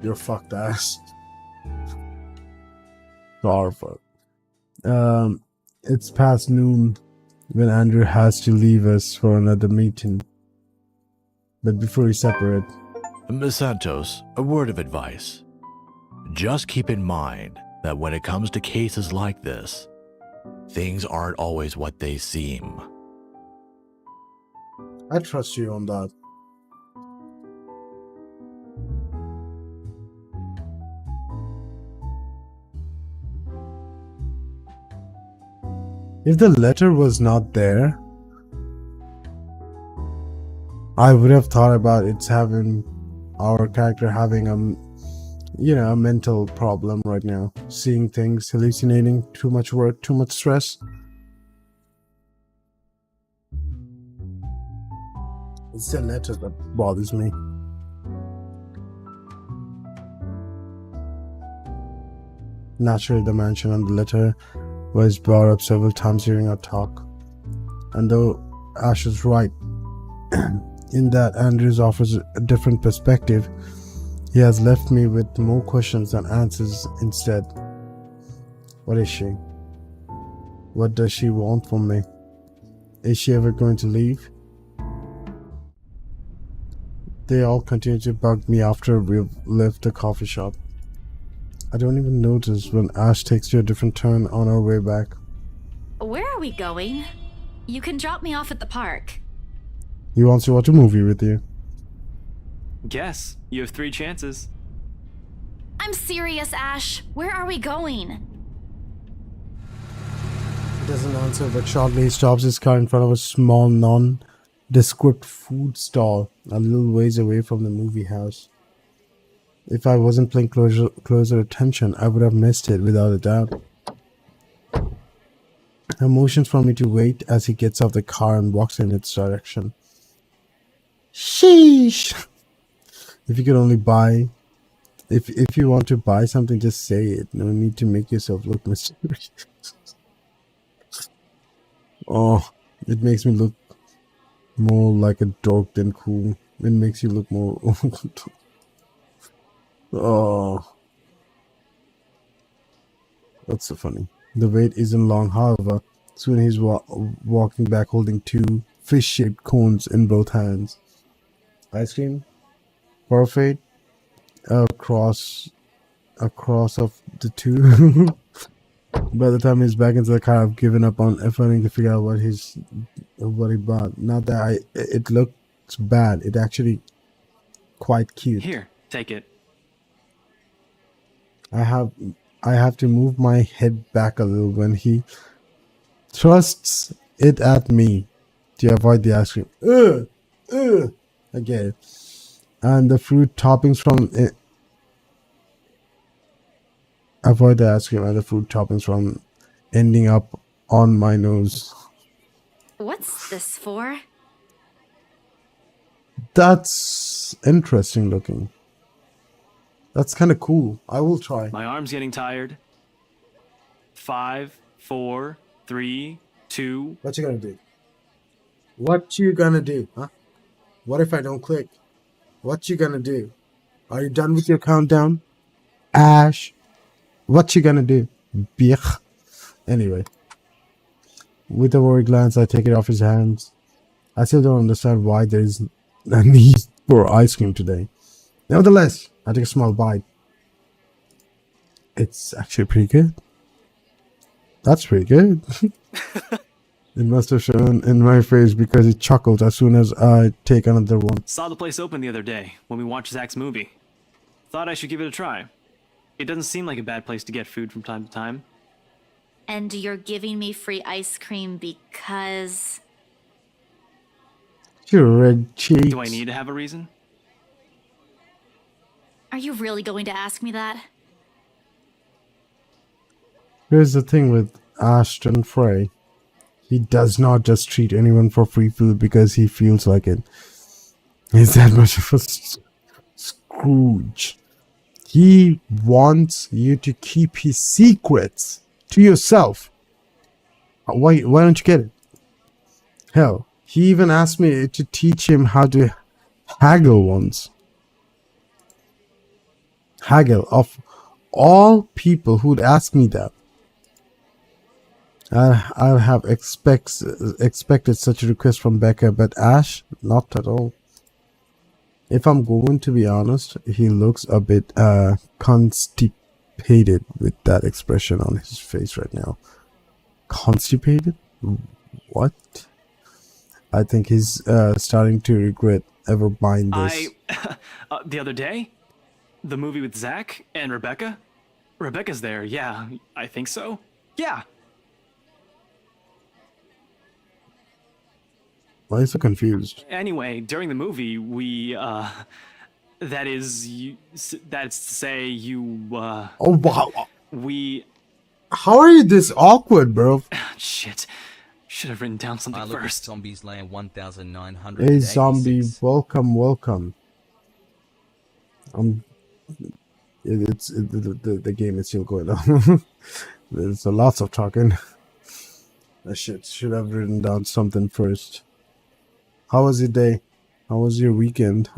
You're fucked ass. Horrible. It's past noon when Andrew has to leave us for another meeting. But before we separate... Miss Santos, a word of advice. Just keep in mind that when it comes to cases like this, things aren't always what they seem. I trust you on that. If the letter was not there, I would have thought about its having our character having a mental problem right now, seeing things, hallucinating, too much work, too much stress. It's the letter that bothers me. Naturally, the mention on the letter was brought up several times during our talk. And though Ash is right in that Andrews offers a different perspective, he has left me with more questions than answers instead. What is she? What does she want from me? Is she ever going to leave? They all continue to bug me after we've left the coffee shop. I don't even notice when Ash takes to a different turn on our way back. Where are we going? You can drop me off at the park. He wants to watch a movie with you. Guess. You have 3 chances. I'm serious, Ash. Where are we going? He doesn't answer, but shortly he stops his car in front of a small, nondescript food stall a little ways away from the movie house. If I wasn't paying closer attention, I would have missed it without a doubt. He motions for me to wait as he gets off the car and walks in its direction. Sheesh! If you could only buy... If you want to buy something, just say it. No need to make yourself look mysterious. Oh, it makes me look more like a dork than cool. It makes you look more... Oh, that's so funny. The wait isn't long, however. Soon he's walking back holding 2 fish-shaped cones in both hands. Ice cream? Perfect. A cross of the 2. By the time he's back into the car, I've given up on efforting to figure out what he bought. Not that it looks bad. It actually quite cute. Here, take it. I have to move my head back a little when he thrusts it at me to avoid the ice cream. I get it. And the fruit toppings from it. Avoid the ice cream and the fruit toppings from ending up on my nose. What's this for? That's interesting looking. That's kind of cool. I will try. My arm's getting tired. 5, 4, 3, 2. What you gonna do? What you gonna do, huh? What if I don't click? What you gonna do? Are you done with your countdown? Ash, what you gonna do? Bitch. Anyway. With a worried glance, I take it off his hands. I still don't understand why there is a need for ice cream today. Nevertheless, I take a small bite. It's actually pretty good. That's pretty good. It must have shown in my face because he chuckled as soon as I take another one. Saw the place open the other day when we watched Zach's movie. Thought I should give it a try. It doesn't seem like a bad place to get food from time to time. And you're giving me free ice cream because... Your red cheeks. Do I need to have a reason? Are you really going to ask me that? Here's the thing with Ashton Frey. He does not just treat anyone for free food because he feels like it. He's that much of a Scrooge. He wants you to keep his secrets to yourself. Why don't you get it? Hell, he even asked me to teach him how to haggle once. Haggle, of all people who'd ask me that. I'll have expected such a request from Becca, but Ash, not at all. If I'm going to be honest, he looks a bit constipated with that expression on his face right now. Constipated? What? I think he's starting to regret ever buying this. The other day? The movie with Zach and Rebecca? Rebecca's there, yeah, I think so. Yeah. Why are you so confused? Anyway, during the movie, we That is, that's to say, you, Oh wow. we... How are you this awkward, bro? Shit. Should have written down something first. Zombies Land 1986. Hey zombie, welcome. The game is still going on. There's lots of talking. I should have written down something first. How was your day? How was your weekend?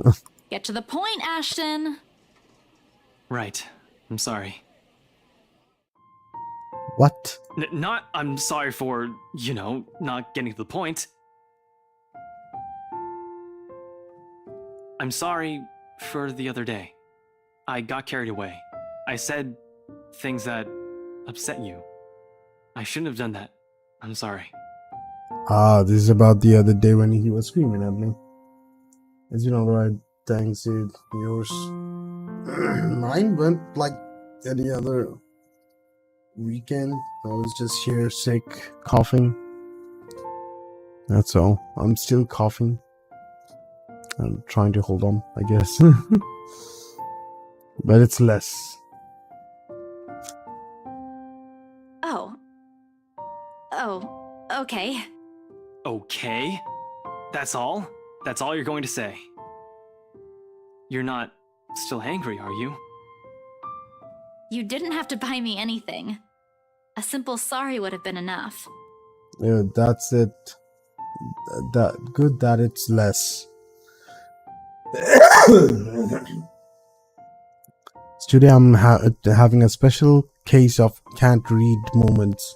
Get to the point, Ashton. Right. I'm sorry. What? Not I'm sorry for, you know, not getting to the point. I'm sorry for the other day. I got carried away. I said things that upset you. I shouldn't have done that. I'm sorry. Ah, this is about the other day when he was screaming at me. Is you know right? Thanks, dude. Yours. Mine went like any other weekend. I was just here sick, coughing. That's all. I'm still coughing. I'm trying to hold on, I guess. But it's less. Oh, okay. Okay? That's all? That's all you're going to say? You're not still angry, are you? You didn't have to buy me anything. A simple sorry would have been enough. Yeah, that's it. That good that it's less. Today I'm having a special case of can't read moments.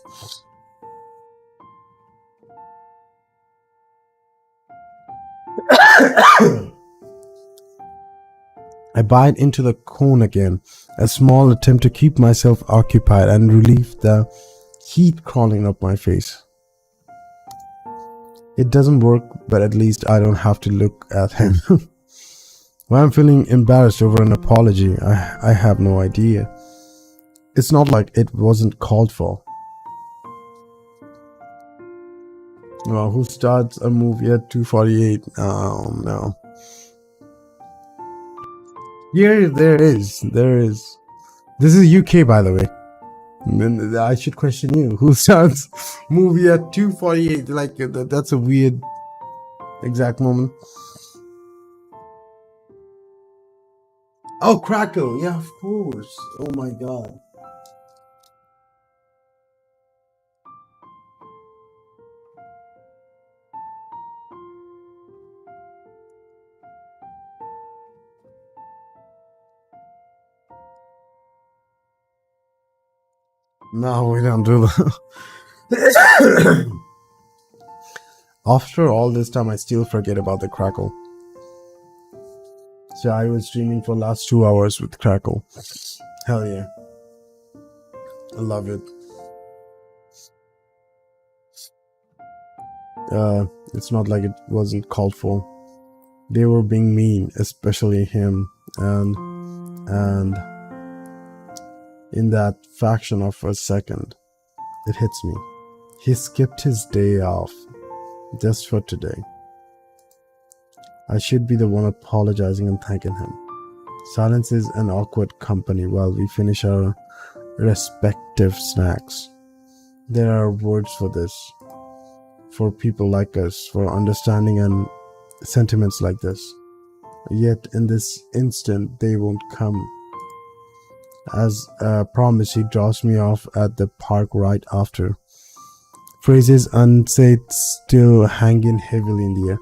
I bite into the cone again, a small attempt to keep myself occupied and relieve the heat crawling up my face. It doesn't work, but at least I don't have to look at him. Why I'm feeling embarrassed over an apology, I have no idea. It's not like it wasn't called for. Well, who starts a movie at 2:48? Oh no. Here, there is. This is UK, by the way. Then I should question you. Who starts movie at 2:48? Like that's a weird exact moment. Oh, Crackle. Yeah, of course. Oh my god. No, we don't do that. After all this time, I still forget about the Crackle. So I was streaming for last 2 hours with Crackle. Hell yeah. I love it. It's not like it wasn't called for. They were being mean, especially him, and in that fraction of a second, it hits me. He skipped his day off just for today. I should be the one apologizing and thanking him. Silence is an awkward company while we finish our respective snacks. There are words for this, for people like us, for understanding and sentiments like this. Yet in this instant, they won't come. As promised, he drops me off at the park right after. Phrases unsaid still hanging heavily in the air.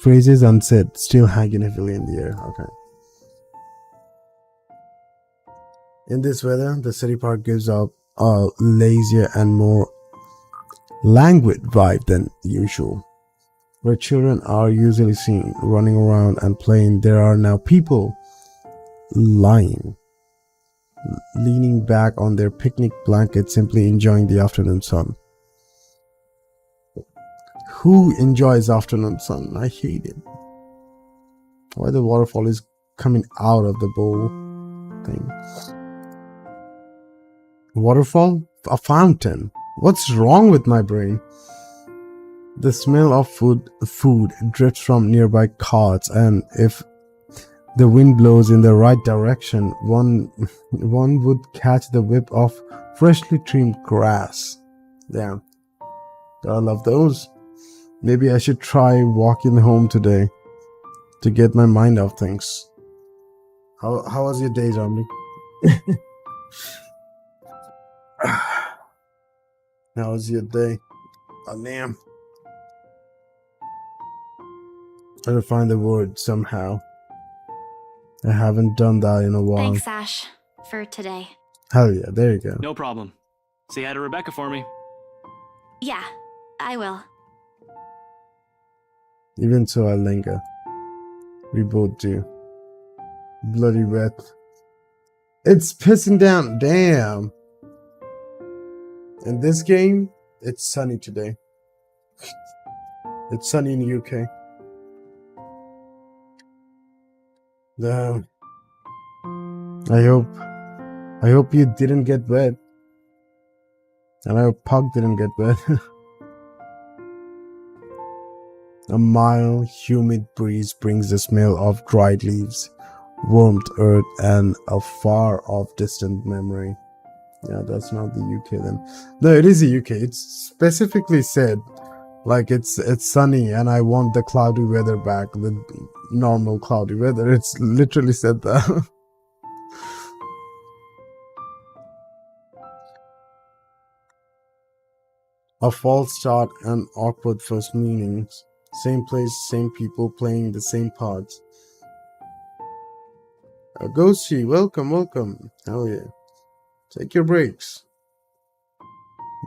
Phrases unsaid still hanging heavily in the air. Okay. In this weather, the city park gives up a lazier and more languid vibe than usual. Where children are usually seen running around and playing, there are now people lying, leaning back on their picnic blankets, simply enjoying the afternoon sun. Who enjoys afternoon sun? I hate it. Why the waterfall is coming out of the bowl thing? Waterfall? A fountain. What's wrong with my brain? The smell of food drips from nearby carts, and if The wind blows in the right direction. One would catch the whip of freshly trimmed grass. Damn. I love those. Maybe I should try walking home today to get my mind off things. How was your day, Zombie? How was your day? Oh, damn. I gotta find the word somehow. I haven't done that in a while. Thanks, Ash, for today. Hell yeah, there you go. No problem. Say hi to Rebecca for me. Yeah, I will. Even so, I linger. We both do. Bloody wet. It's pissing down. Damn. In this game, it's sunny today. It's sunny in the UK. Damn. I hope you didn't get wet. And I hope Pug didn't get wet. A mild, humid breeze brings the smell of dried leaves, warmed earth, and a far-off distant memory. Yeah, that's not the UK then. No, it is the UK. It's specifically said, like, it's sunny and I want the cloudy weather back, the normal cloudy weather. It's literally said that. A false start and awkward first meetings. Same place, same people playing the same parts. Ghosty, welcome, welcome. Hell yeah. Take your breaks.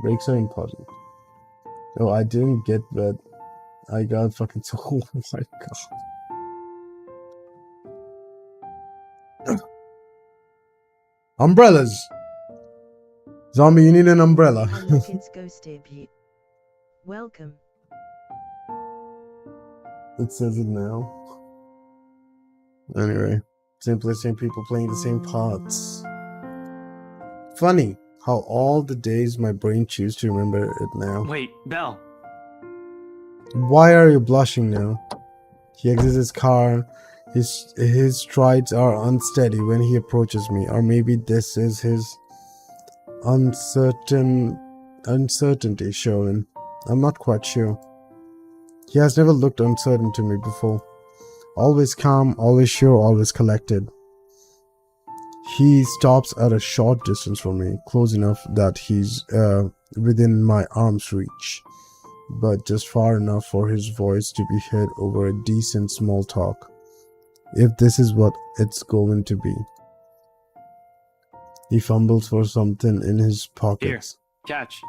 Breaks are important. Oh, I didn't get wet. I got fucking so. Oh my god. Umbrellas! Zombie, you need an umbrella. It's Ghosty. Welcome. It says it now. Anyway, same place, same people playing the same parts. Funny how all the days my brain choose to remember it now. Wait, Belle. Why are you blushing now? He exits his car. His strides are unsteady when he approaches me, or maybe this is his uncertainty showing. I'm not quite sure. He has never looked uncertain to me before. Always calm, always sure, always collected. He stops at a short distance from me, close enough that he's within my arm's reach, but just far enough for his voice to be heard over a decent small talk, if this is what it's going to be. He fumbles for something in his pockets. Here, catch.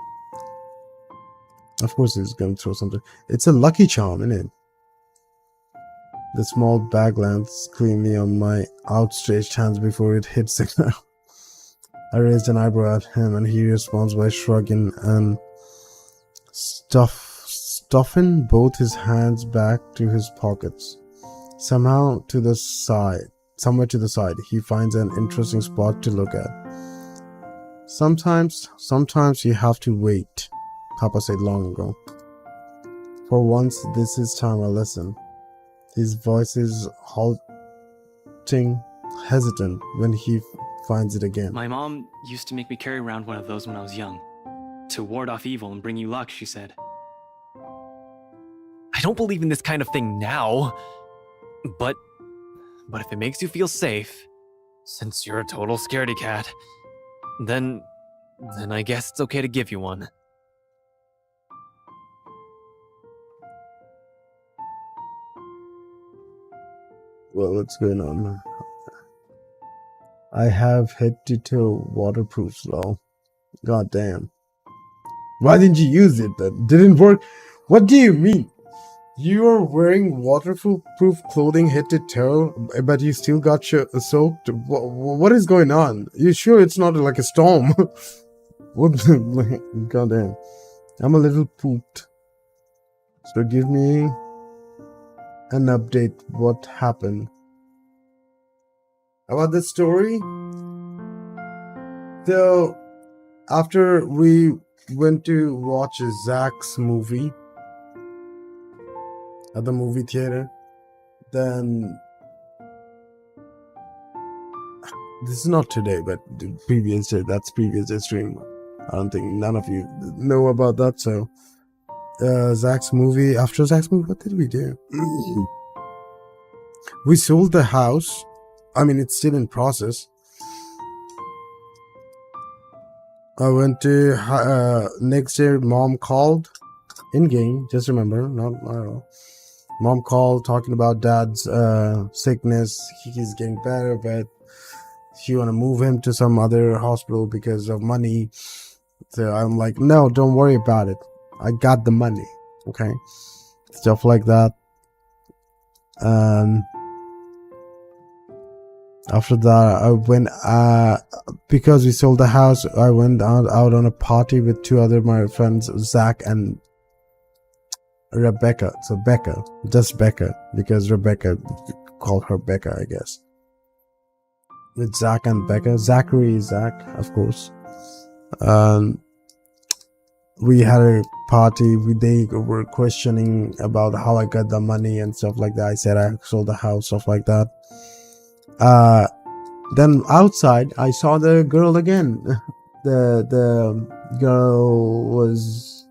Of course he's gonna throw something. It's a lucky charm, isn't it? The small bag lands cleanly on my outstretched hands before it hits the ground. I raised an eyebrow at him and he responds by shrugging and stuffing both his hands back to his pockets. Somewhere to the side, he finds an interesting spot to look at. Sometimes you have to wait, Papa said long ago. For once, this is time I listen. His voice is halting, hesitant when he finds it again. My mom used to make me carry around one of those when I was young. To ward off evil and bring you luck, she said. I don't believe in this kind of thing now. But if it makes you feel safe, since you're a total scaredy cat, then I guess it's okay to give you one. Well, what's going on? I have head-to-toe waterproof slow. God damn. Why didn't you use it? That didn't work. What do you mean? You are wearing waterproof clothing head to toe, but you still got soaked? What is going on? You sure it's not like a storm? What? God damn. I'm a little pooped. So give me an update. What happened? About the story? So, after we went to watch Zach's movie at the movie theater, then This is not today, but the previous day. That's previous day stream. I don't think none of you know about that. So, Zach's movie. After Zach's movie, what did we do? We sold the house. I mean, it's still in process. I went to next day. Mom called in game. Just remember, not I don't know. Mom called talking about dad's sickness. He's getting better, but she want to move him to some other hospital because of money. So I'm like, no, don't worry about it. I got the money. Okay, stuff like that. After that, I went because we sold the house. I went out on a party with two other my friends, Zach and Rebecca. So Becca, just Becca, because Rebecca called her Becca, I guess. With Zach and Becca, Zachary is Zach, of course. We had a party. They were questioning about how I got the money and stuff like that. I said I sold the house, stuff like that. Then outside, I saw the girl again. The girl was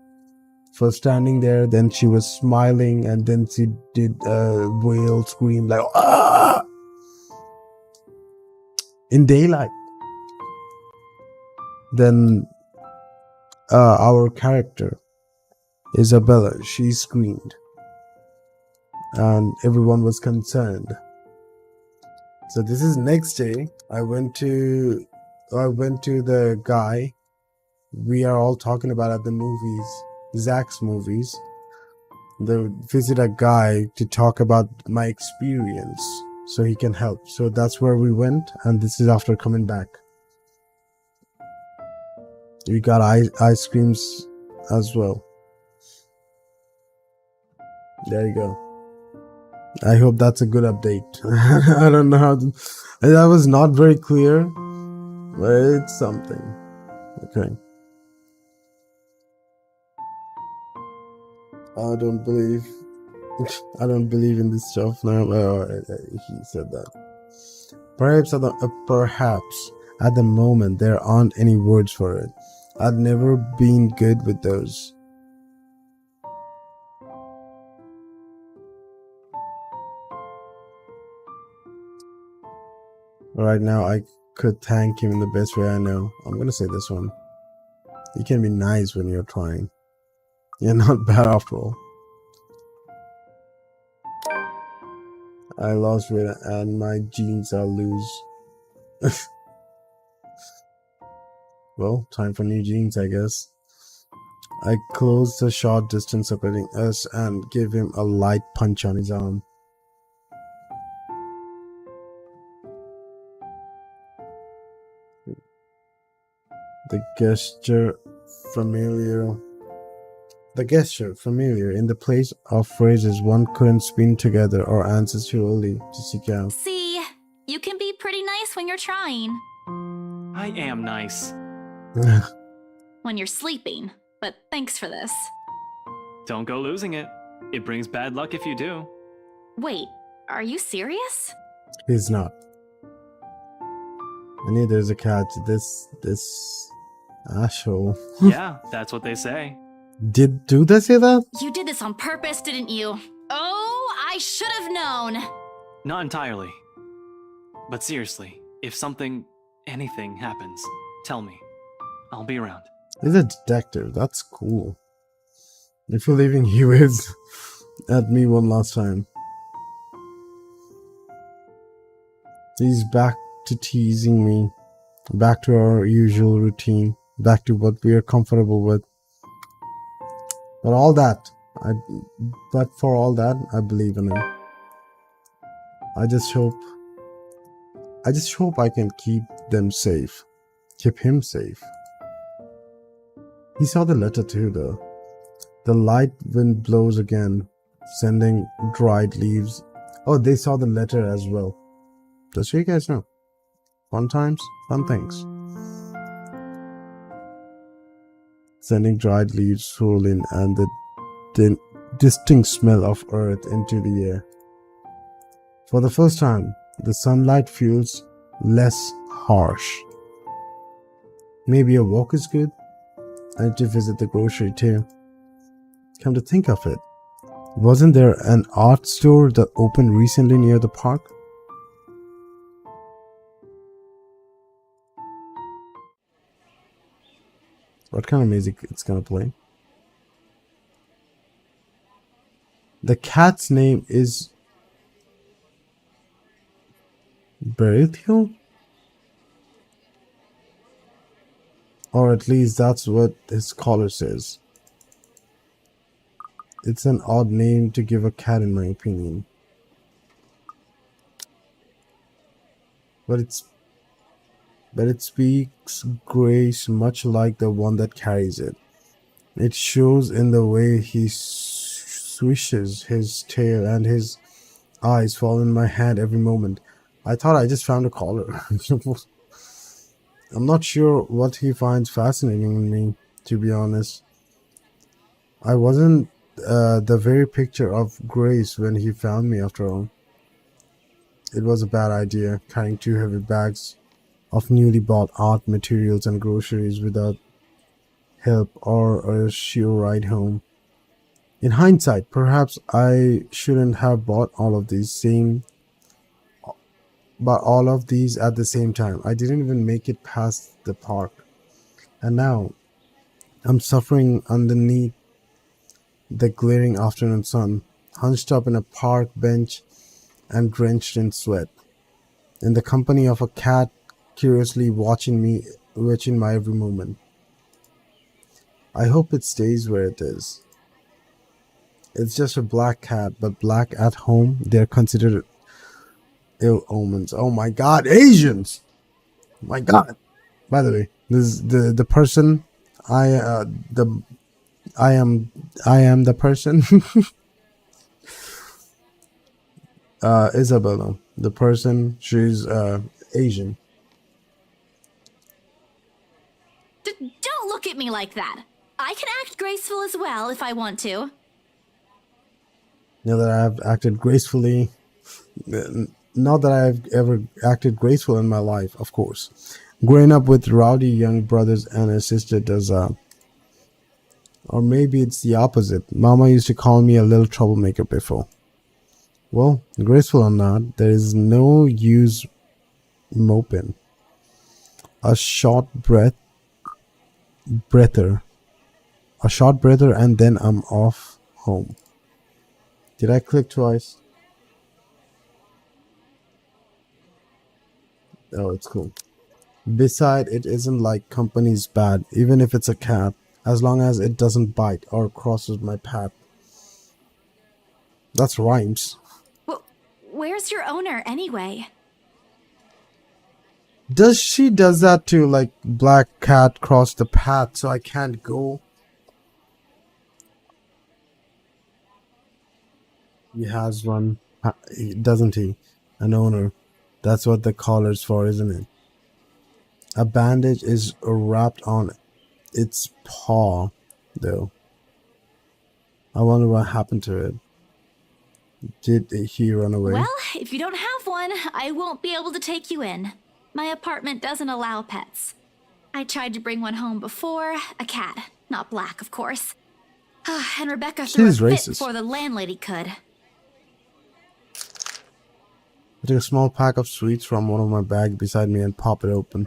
first standing there, then she was smiling, and then she did a wail scream like ah! In daylight. Then our character Isabella, she screamed, and everyone was concerned. So this is next day. I went to the guy we are all talking about at the movies, Zach's movies. They visit a guy to talk about my experience so he can help. So that's where we went, and this is after coming back. We got ice creams as well. There you go. I hope that's a good update. I don't know how to, that was not very clear, but it's something. Okay. I don't believe in this stuff now. He said that. Perhaps at the moment there aren't any words for it. I've never been good with those. Right now, I could thank him in the best way I know. I'm gonna say this one. You can be nice when you're trying. You're not bad after all. I lost weight and my jeans are loose. Well, time for new jeans, I guess. I closed the short distance separating us and gave him a light punch on his arm. The gesture familiar in the place of phrases one couldn't spin together or answer too early to seek out. See, you can be pretty nice when you're trying. I am nice. When you're sleeping, but thanks for this. Don't go losing it. It brings bad luck if you do. Wait, are you serious? He's not. And neither is a cat. This asshole. Yeah, that's what they say. Do they say that? You did this on purpose, didn't you? Oh, I should have known. Not entirely. But seriously, if anything happens, tell me. I'll be around. He's a detective. That's cool. If you're leaving, he waves at me one last time. He's back to teasing me. Back to our usual routine. Back to what we are comfortable with. But for all that, I believe in him. I just hope I can keep them safe. Keep him safe. He saw the letter too, though. The light wind blows again, sending dried leaves. Oh, they saw the letter as well. Just so you guys know. Fun times, fun things. Sending dried leaves swirling and the distinct smell of earth into the air. For the first time, the sunlight fuels less harsh. Maybe a walk is good? I need to visit the grocery too. Come to think of it, wasn't there an art store that opened recently near the park? What kind of music it's gonna play? The cat's name is Berithio? Or at least that's what his collar says. It's an odd name to give a cat in my opinion. But it speaks grace much like the one that carries it. It shows in the way he swishes his tail and his eyes fall in my hand every moment. I thought I just found a collar. I'm not sure what he finds fascinating in me, to be honest. I wasn't the very picture of grace when he found me after all. It was a bad idea, carrying 2 heavy bags of newly bought art materials and groceries without help or a sure ride home. In hindsight, perhaps I shouldn't have bought all of these at the same time. I didn't even make it past the park. And now I'm suffering underneath the glaring afternoon sun, hunched up in a park bench and drenched in sweat, in the company of a cat curiously watching my every movement. I hope it stays where it is. It's just a black cat, but black at home, they're considered ill omens. Oh my god, Asians! My god. By the way, this is the person I am the person. Isabella, the person, she's Asian. Don't look at me like that. I can act graceful as well if I want to. Now that I've acted gracefully, not that I've ever acted graceful in my life, of course. Growing up with rowdy young brothers and a sister does or maybe it's the opposite. Mama used to call me a little troublemaker before. Well, graceful or not, there is no use moping. A short breather, and then I'm off home. Did I click twice? Oh, it's cool. Beside, it isn't like company's bad, even if it's a cat, as long as it doesn't bite or crosses my path. That's rhymes. Where's your owner anyway? Does that too, like black cat crossed the path so I can't go? He has one, doesn't he? An owner. That's what the collar's for, isn't it? A bandage is wrapped on its paw, though. I wonder what happened to it. Did he run away? Well, if you don't have one, I won't be able to take you in. My apartment doesn't allow pets. I tried to bring one home before, a cat. Not black, of course. And Rebecca threw a fit before the landlady could. I took a small pack of sweets from one of my bags beside me and pop it open.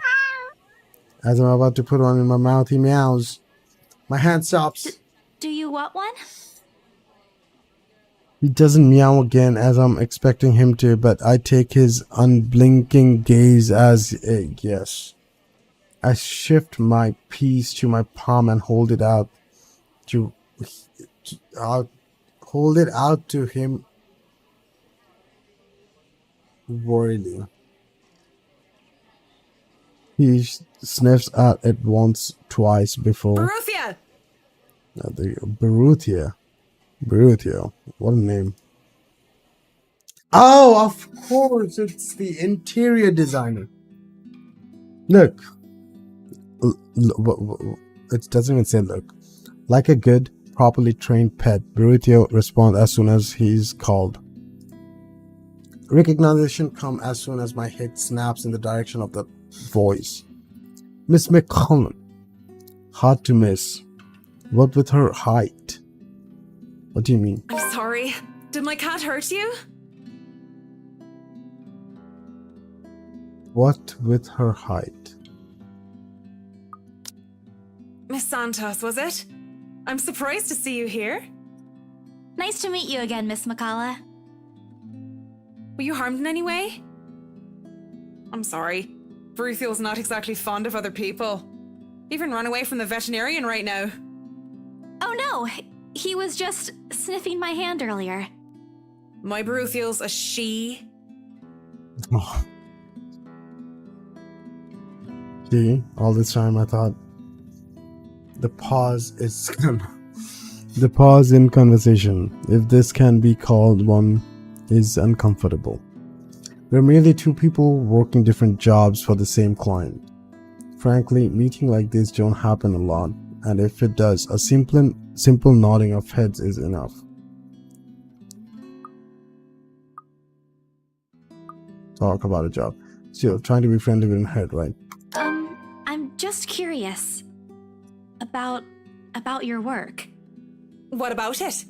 As I'm about to put one in my mouth, he meows. My hand stops. Do you want one? He doesn't meow again as I'm expecting him to, but I take his unblinking gaze as a yes. I shift my piece to my palm and hold it out to him worriedly. He sniffs at it twice before. Baruthia! Baruthia. What a name. Oh, of course, it's the interior designer. Look. It doesn't even say look. Like a good, properly trained pet, Baruthia responds as soon as he's called. Recognition comes as soon as my head snaps in the direction of the voice. Miss McCollum. Hard to miss. What with her height? What do you mean? I'm sorry. Did my cat hurt you? What with her height? Miss Santos, was it? I'm surprised to see you here. Nice to meet you again, Miss McCullough. Were you harmed in any way? I'm sorry. Bruthiel's not exactly fond of other people. Even run away from the veterinarian right now. Oh no, he was just sniffing my hand earlier. My Bruthiel's a she. Oh. See, all this time I thought the pause is the pause in conversation, if this can be called one, is uncomfortable. We're merely two people working different jobs for the same client. Frankly, meeting like this don't happen a lot, and if it does, a simple nodding of heads is enough. Talk about a job. Still, trying to be friendly with her head, right? I'm just curious about your work. What about it?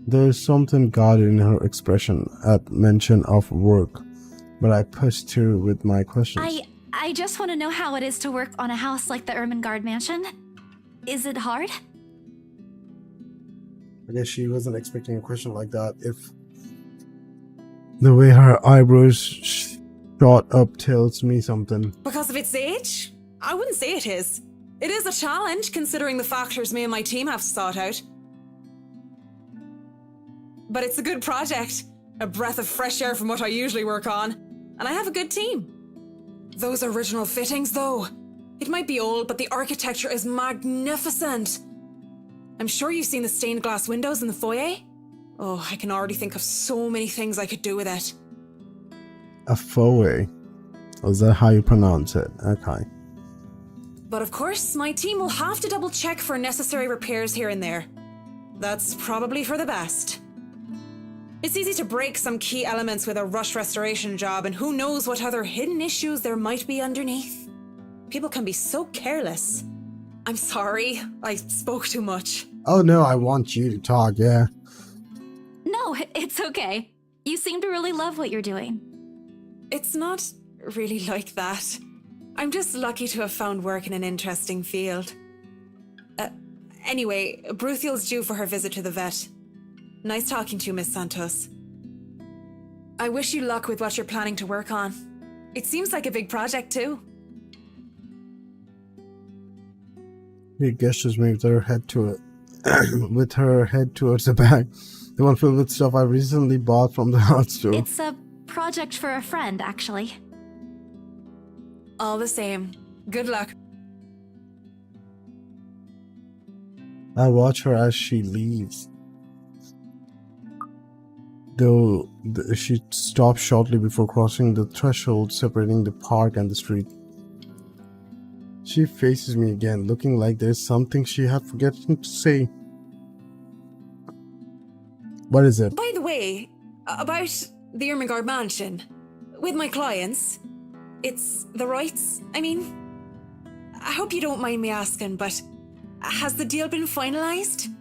There's something guarded in her expression at mention of work, but I pushed through with my questions. I just want to know how it is to work on a house like the Ermengarde mansion. Is it hard? I guess she wasn't expecting a question like that. If the way her eyebrows shot up tells me something. Because of its age? I wouldn't say it is. It is a challenge considering the factors me and my team have sought out. But it's a good project. A breath of fresh air from what I usually work on. And I have a good team. Those original fittings, though. It might be old, but the architecture is magnificent. I'm sure you've seen the stained glass windows in the foyer. Oh, I can already think of so many things I could do with it. A foyer. Is that how you pronounce it? Okay. But of course, my team will have to double check for necessary repairs here and there. That's probably for the best. It's easy to break some key elements with a rush restoration job, and who knows what other hidden issues there might be underneath. People can be so careless. I'm sorry, I spoke too much. Oh no, I want you to talk, yeah. No, it's okay. You seem to really love what you're doing. It's not really like that. I'm just lucky to have found work in an interesting field. Anyway, Bruthiel's due for her visit to the vet. Nice talking to you, Miss Santos. I wish you luck with what you're planning to work on. It seems like a big project, too. She gestures me with her head to it, with her head towards the bag, the one filled with stuff I recently bought from the art store. It's a project for a friend, actually. All the same. Good luck. I watch her as she leaves. Though she stops shortly before crossing the threshold separating the park and the street. She faces me again, looking like there's something she had forgotten to say. What is it? By the way, about the Ermengarde mansion. With my clients, it's the rights, I mean. I hope you don't mind me asking, but has the deal been finalized?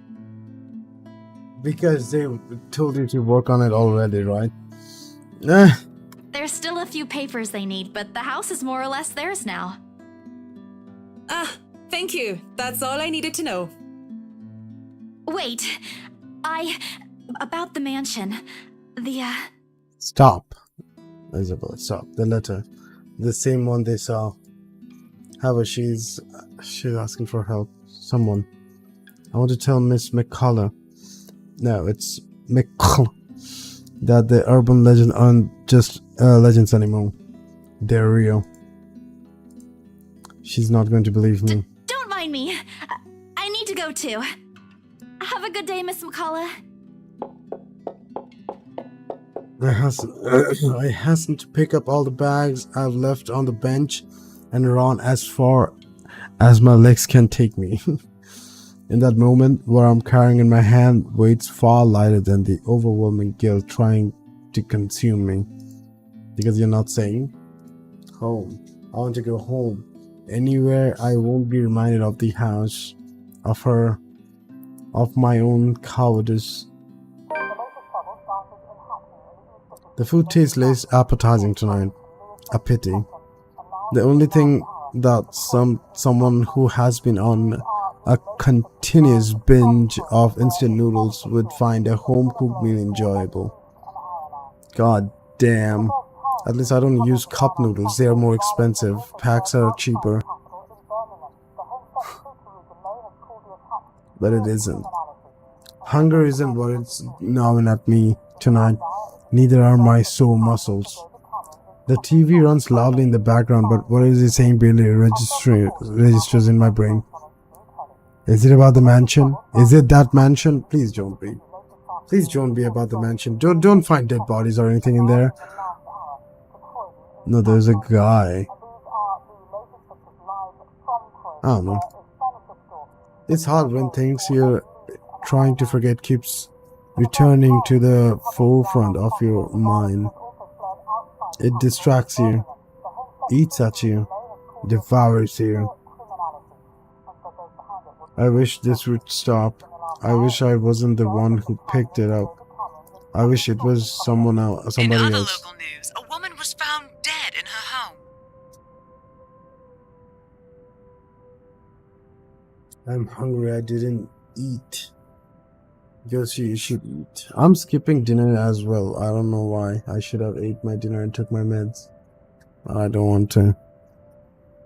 Because they told you to work on it already, right? There's still a few papers they need, but the house is more or less theirs now. Thank you. That's all I needed to know. Wait, about the mansion. Stop. Isabel, stop. The letter. The same one they saw. However, she's asking for help. Someone. I want to tell Miss McCullough. No, it's McCullough. That the urban legends aren't just legends anymore. They're real. She's not going to believe me. Don't mind me. I need to go too. Have a good day, Miss McCullough. I hasten to pick up all the bags I've left on the bench and run as far as my legs can take me. In that moment, what I'm carrying in my hand weighs far lighter than the overwhelming guilt trying to consume me. Because you're not saying home. I want to go home. Anywhere I won't be reminded of the house, of her, of my own cowardice. The food tastes less appetizing tonight. A pity. The only thing that someone who has been on a continuous binge of instant noodles would find a home-cooked meal enjoyable. God damn. At least I don't use cup noodles. They are more expensive. Packs are cheaper. But it isn't. Hunger isn't what it's gnawing at me tonight. Neither are my sore muscles. The TV runs loudly in the background, but what is it saying barely registers in my brain. Is it about the mansion? Is it that mansion? Please don't be. Please don't be about the mansion. Don't find dead bodies or anything in there. No, there's a guy. I don't know. It's hard when things you're trying to forget keeps returning to the forefront of your mind. It distracts you, eats at you, devours you. I wish this would stop. I wish I wasn't the one who picked it up. I wish it was somebody else. In other local news, a woman was found dead in her home. I'm hungry. I didn't eat. Because you should eat. I'm skipping dinner as well. I don't know why. I should have ate my dinner and took my meds. I don't want to.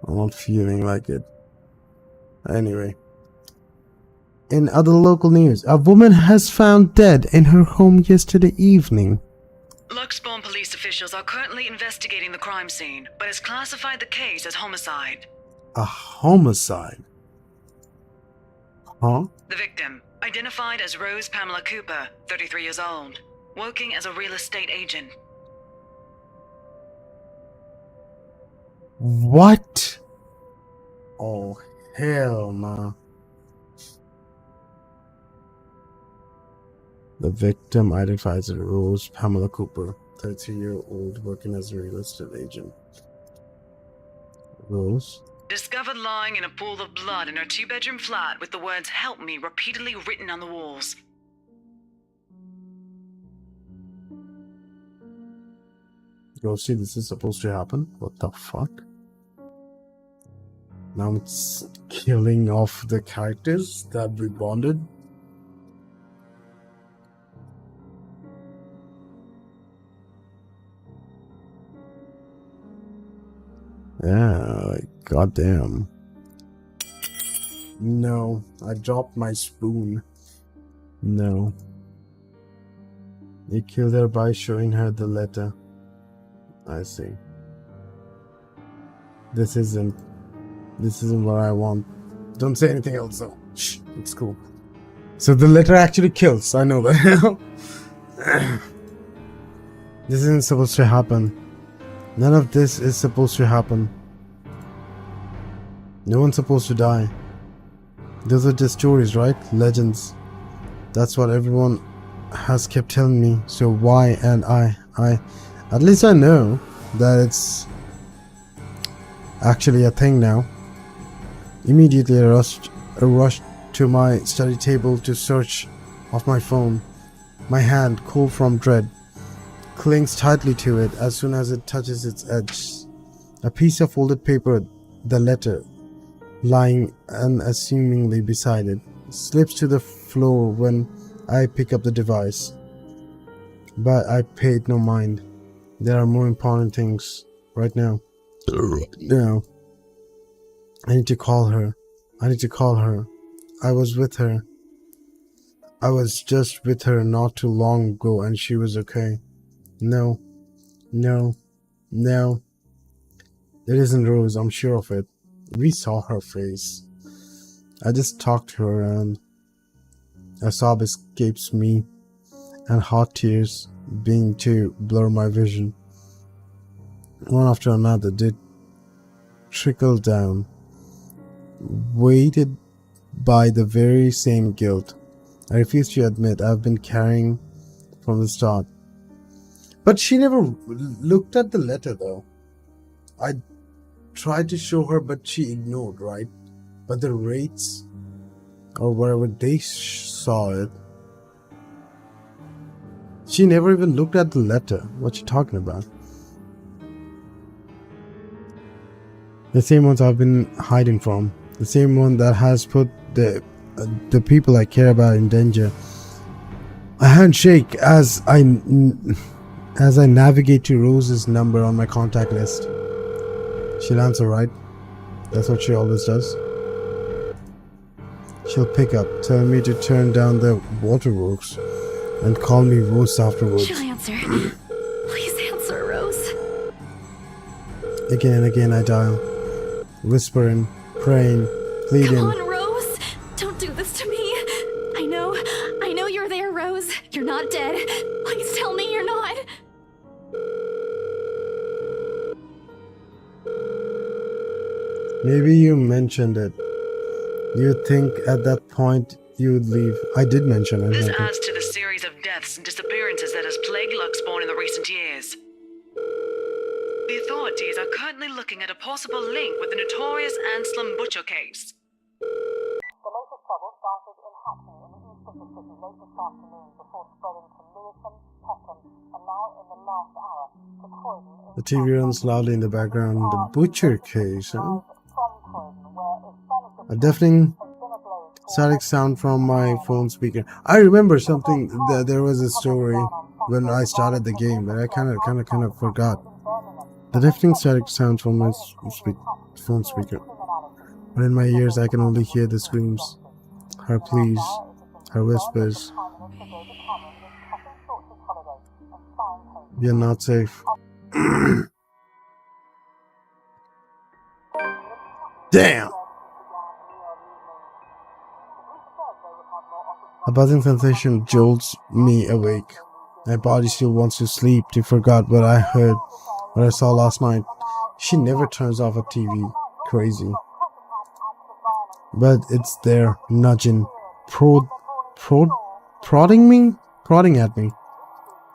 I'm not feeling like it. Anyway. In other local news, a woman has found dead in her home yesterday evening. Luxbourne police officials are currently investigating the crime scene, but has classified the case as homicide. A homicide? Huh? The victim, identified as Rose Pamela Cooper, 33 years old, working as a real estate agent. What? Oh, hell no. The victim identifies as Rose Pamela Cooper, 30-year-old, working as a real estate agent. Rose? Discovered lying in a pool of blood in her two-bedroom flat with the words "Help me" repeatedly written on the walls. Yo, see, this is supposed to happen? What the fuck? Now it's killing off the characters that we bonded. Yeah, like, goddamn. No, I dropped my spoon. No. He killed her by showing her the letter. I see. This isn't what I want. Don't say anything else though. Shh, it's cool. So the letter actually kills. I know that. This isn't supposed to happen. None of this is supposed to happen. No one's supposed to die. Those are just stories, right? Legends. That's what everyone has kept telling me. So why? And I at least I know that it's actually a thing now. Immediately I rushed to my study table to search off my phone. My hand, cold from dread, clings tightly to it as soon as it touches its edge. A piece of folded paper, the letter, lying unassumingly beside it, slips to the floor when I pick up the device. But I paid no mind. There are more important things right now. Now. I need to call her. I was with her. I was just with her not too long ago and she was okay. No. It isn't Rose, I'm sure of it. We saw her face. I just talked to her and a sob escapes me and hot tears being to blur my vision. One after another did trickle down, weighted by the very same guilt I refuse to admit I've been carrying from the start. But she never looked at the letter though. I tried to show her, but she ignored, right? But the rates, or wherever they saw it, she never even looked at the letter. What you talking about? The same ones I've been hiding from. The same one that has put the people I care about in danger. A handshake as I navigate to Rose's number on my contact list. She'll answer, right? That's what she always does. She'll pick up, tell me to turn down the waterworks, and call me Rose afterwards. She'll answer. Please answer, Rose. Again and again I dial, whispering, praying, pleading. Come on, Rose. Don't do this to me. I know you're there, Rose. You're not dead. Please tell me you're not. Maybe you mentioned it. You think at that point you'd leave. I did mention it. This adds to the series of deaths and disappearances that has plagued Luxborn in the recent years. The authorities are currently looking at a possible link with the notorious Anselm Butcher case. The latest trouble started in Hackney in the east of the city late this afternoon before spreading to Lewisham, Peckham, and now in the last hour to Croydon. The TV runs loudly in the background. The Butcher case, huh? A deafening static sound from my phone speaker. I remember something. There was a story when I started the game, but I kind of forgot. The deafening static sound from my phone speaker. But in my ears, I can only hear the screams, her pleas, her whispers. You're not safe. Damn! A buzzing sensation jolts me awake. My body still wants to sleep, to forget what I heard, what I saw last night. She never turns off a TV. Crazy. But it's there, nudging, prodding at me.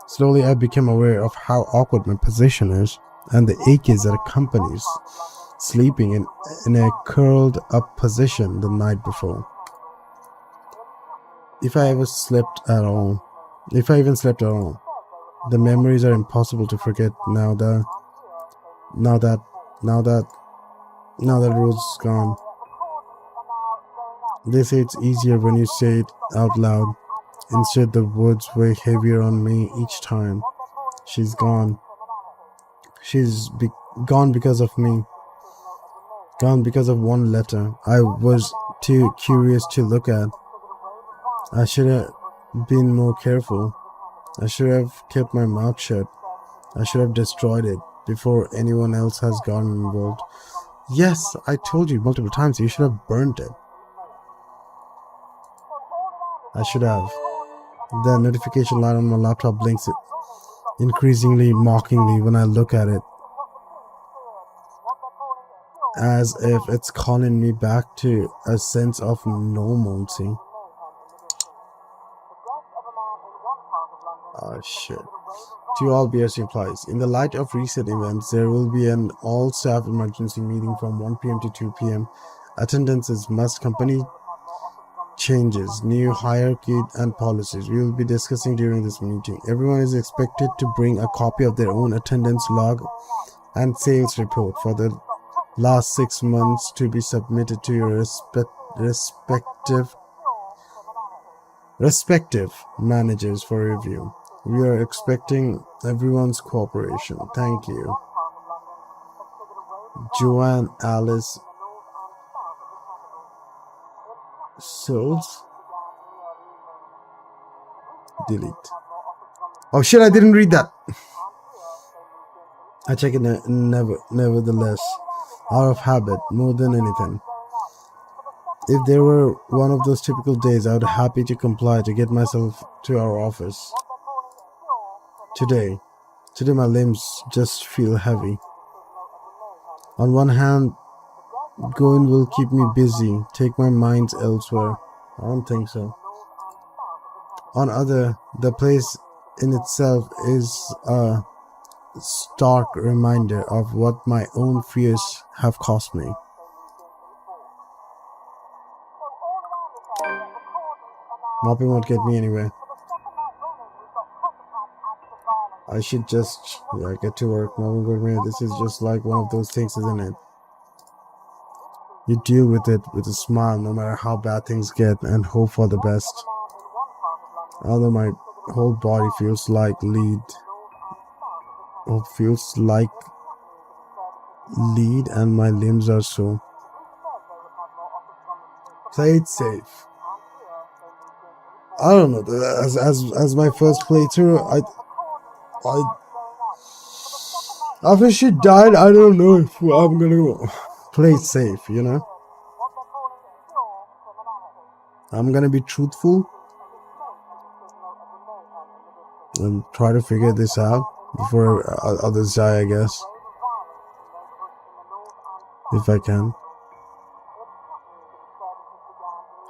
Slowly I became aware of how awkward my position is, and the ache is that accompanies sleeping in a curled up position the night before. If I even slept at all, the memories are impossible to forget now that Rose is gone. They say it's easier when you say it out loud. Instead, the words weigh heavier on me each time. She's gone. She's gone because of me. Gone because of one letter I was too curious to look at. I should have been more careful. I should have kept my mouth shut. I should have destroyed it before anyone else has gotten involved. Yes, I told you multiple times you should have burnt it. I should have. The notification light on my laptop blinks increasingly mockingly when I look at it, as if it's calling me back to a sense of normalcy. Oh shit. To all BSC employees, in the light of recent events, there will be an all-staff emergency meeting from 1 p.m. to 2 p.m. Attendance is must. Company changes, new hierarchy and policies we will be discussing during this meeting. Everyone is expected to bring a copy of their own attendance log and sales report for the last 6 months to be submitted to your respective managers for review. We are expecting everyone's cooperation. Thank you. Joanne Alice Souls. Delete. Oh shit, I didn't read that. I check it nevertheless, out of habit more than anything. If there were one of those typical days, I would be happy to comply to get myself to our office. Today my limbs just feel heavy. On one hand, going will keep me busy, take my mind elsewhere. I don't think so. The place in itself is a stark reminder of what my own fears have cost me. Mopping won't get me anywhere. I should just get to work. This is just like one of those things, isn't it? You deal with it with a smile no matter how bad things get and hope for the best. Although my whole body feels like lead and my limbs are so. Play it safe. I don't know. As my first playthrough, after she died, I don't know if I'm gonna play it safe, you know? I'm gonna be truthful and try to figure this out before others die, I guess. If I can.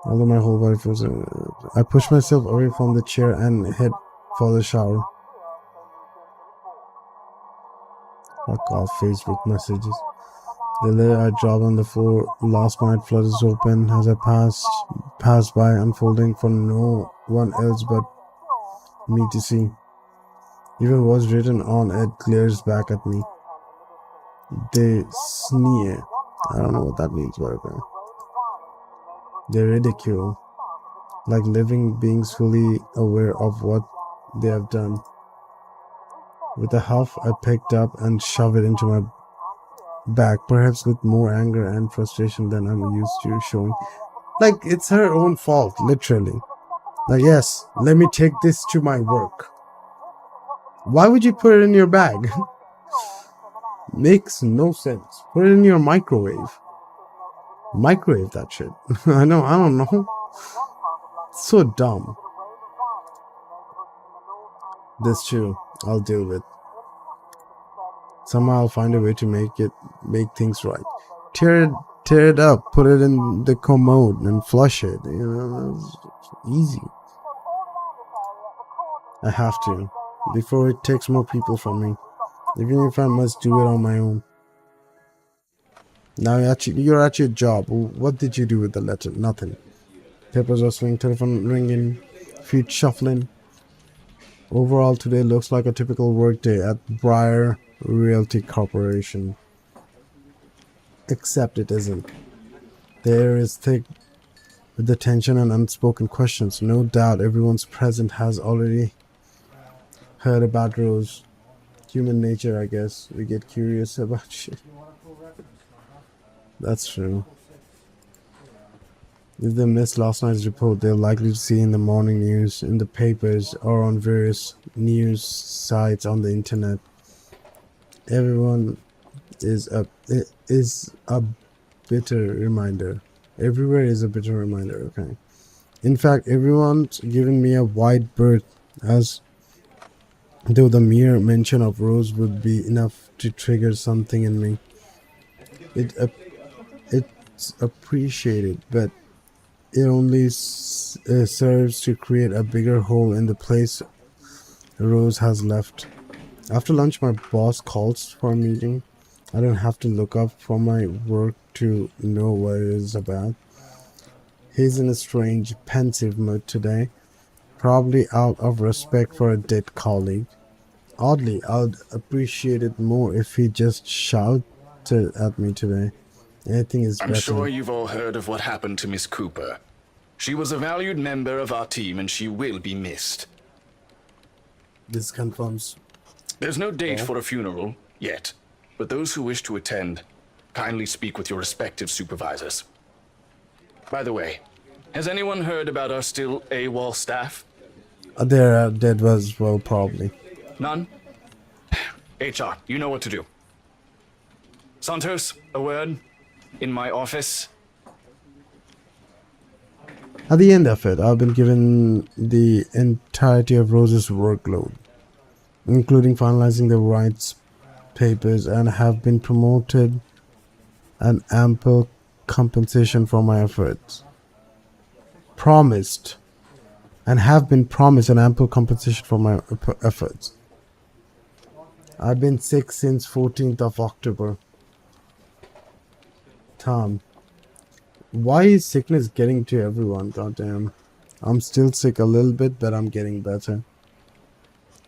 Although my whole body feels... I push myself away from the chair and head for the shower. Fuck off Facebook messages. The letter I dropped on the floor last night flutters open as I pass by, unfolding for no one else but me to see. Even what's written on it glares back at me. They sneer. I don't know what that means, but okay. They ridicule, like living beings fully aware of what they have done. With a huff, I picked up and shoved it into my bag, perhaps with more anger and frustration than I'm used to showing. Like, it's her own fault, literally. Like, yes, let me take this to my work. Why would you put it in your bag? Makes no sense. Put it in your microwave. Microwave that shit. I don't know. It's so dumb. This too, I'll deal with. Somehow I'll find a way to make things right. Tear it up, put it in the commode and flush it. You know, it's easy. I have to, before it takes more people from me. Even if I must do it on my own. Now you're at your job. What did you do with the letter? Nothing. Papers rustling, telephone ringing, feet shuffling. Overall, today looks like a typical workday at Briar Realty Corporation. Except it isn't. The air is thick with the tension and unspoken questions. No doubt everyone's present has already heard about Rose. Human nature, I guess. We get curious about shit. That's true. If they missed last night's report, they're likely to see in the morning news, in the papers, or on various news sites on the internet. Everyone is a bitter reminder. Everywhere is a bitter reminder, okay. In fact, everyone's given me a wide berth, as though the mere mention of Rose would be enough to trigger something in me. It's appreciated, but it only serves to create a bigger hole in the place Rose has left. After lunch, my boss calls for a meeting. I don't have to look up from my work to know what it is about. He's in a strange, pensive mood today, probably out of respect for a dead colleague. Oddly, I'd appreciate it more if he just shouted at me today. Anything is better. I'm sure you've all heard of what happened to Miss Cooper. She was a valued member of our team and she will be missed. This confirms. There's no date for a funeral yet, but those who wish to attend, kindly speak with your respective supervisors. By the way, has anyone heard about our still AWOL staff? They're dead as well, probably. None? HR, you know what to do. Santos, a word? In my office? At the end of it, I've been given the entirety of Rose's workload, including finalizing the rights papers, and have been promoted an ample compensation for my efforts. Promised. And have been promised an ample compensation for my efforts. I've been sick since 14th of October. Tom. Why is sickness getting to everyone? Goddamn. I'm still sick a little bit, but I'm getting better.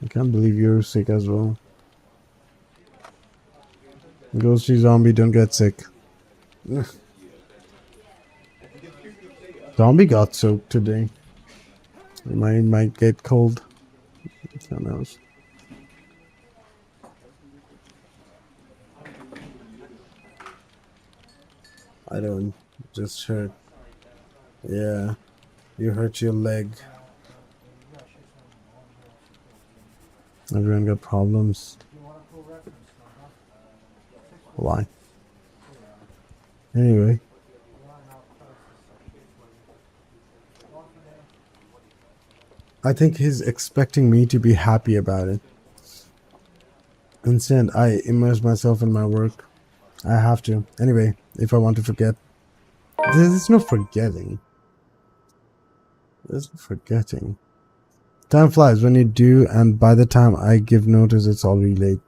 I can't believe you're sick as well. Ghosty zombie, don't get sick. Zombie got soaked today. He might get cold. Who knows? I don't. Just hurt. Yeah. You hurt your leg. Everyone got problems. Why? Anyway. I think he's expecting me to be happy about it. Instead, I immerse myself in my work. I have to. Anyway, if I want to forget. There's no forgetting. There's no forgetting. Time flies when you do, and by the time I give notice, it's already late.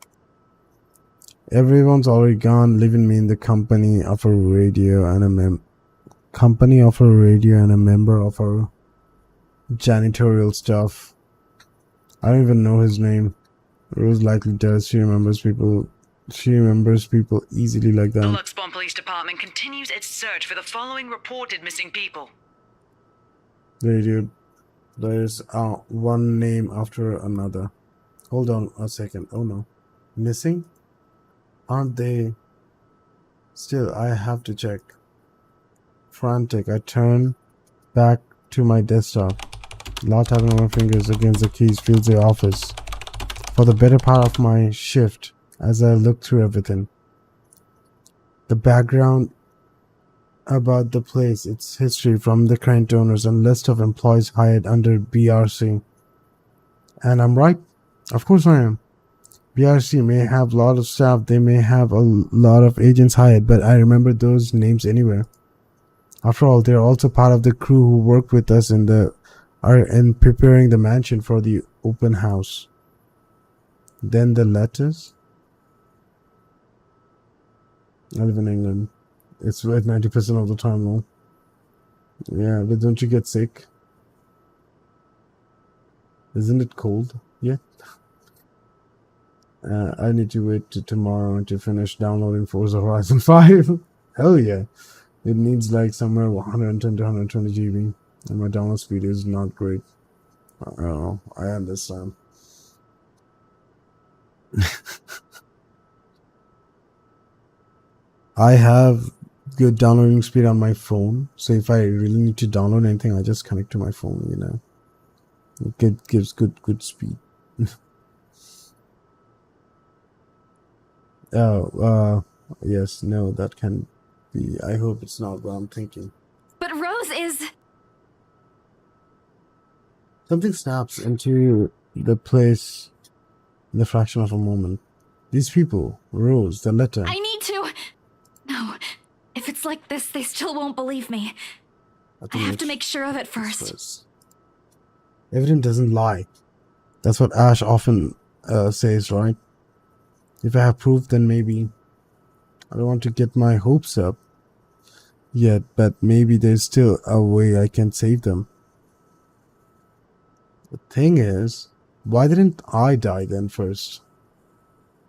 Everyone's already gone, leaving me in the company of a radio and a member of our janitorial staff. I don't even know his name. Rose likely does. She remembers people easily like that. The Luxbourne Police Department continues its search for the following reported missing people. Hey dude, there's one name after another. Hold on a second. Oh no. Missing? Aren't they? Still, I have to check. Frantic, I turn back to my desktop. Lot tapping on my fingers against the keys fills the office. For the better part of my shift, as I look through everything. The background about the place, its history from the current owners, and list of employees hired under BRC. And I'm right? Of course I am. BRC may have a lot of staff, they may have a lot of agents hired, but I remember those names anywhere. After all, they're also part of the crew who worked with us in preparing the mansion for the open house. Then the letters. I live in England. It's wet 90% of the time now. Yeah, but don't you get sick? Isn't it cold? Yeah. I need to wait till tomorrow to finish downloading Forza Horizon 5. Hell yeah. It needs like somewhere 110 to 120 GB. And my download speed is not great. I don't know. I understand. I have good downloading speed on my phone. So if I really need to download anything, I just connect to my phone, you know. It gives good speed. Oh, yes, no, that can be. I hope it's not what I'm thinking. But Rose is... Something snaps into the place in the fraction of a moment. These people, Rose, the letter. I need to... No, if it's like this, they still won't believe me. I have to make sure of it first. Evidence doesn't lie. That's what Ash often says, right? If I have proof, then maybe. I don't want to get my hopes up yet, but maybe there's still a way I can save them. The thing is, why didn't I die then first?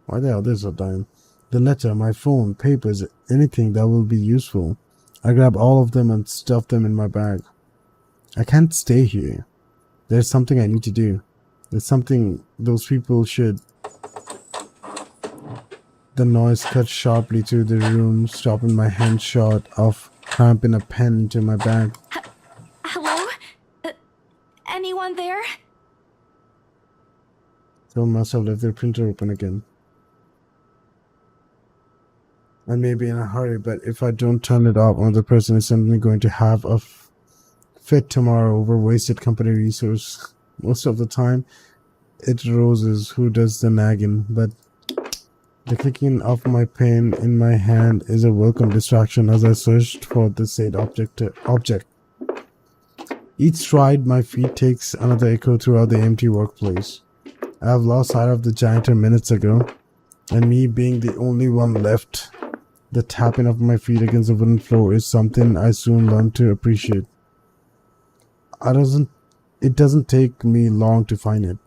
Why the others are dying? The letter, my phone, papers, anything that will be useful. I grab all of them and stuff them in my bag. I can't stay here. There's something I need to do. There's something those people should... The noise cut sharply through the room, stopping my hand short of cramping a pen into my bag. Hello? Anyone there? Someone must have left their printer open again. I may be in a hurry, but if I don't turn it off, another person is suddenly going to have a fit tomorrow over wasted company resource. Most of the time, it's Roses who does the nagging, but The clicking of my pen in my hand is a welcome distraction as I searched for the said object. Each stride my feet takes another echo throughout the empty workplace. I have lost sight of the janitor minutes ago, and me being the only one left, the tapping of my feet against the wooden floor is something I soon learned to appreciate. It doesn't take me long to find it.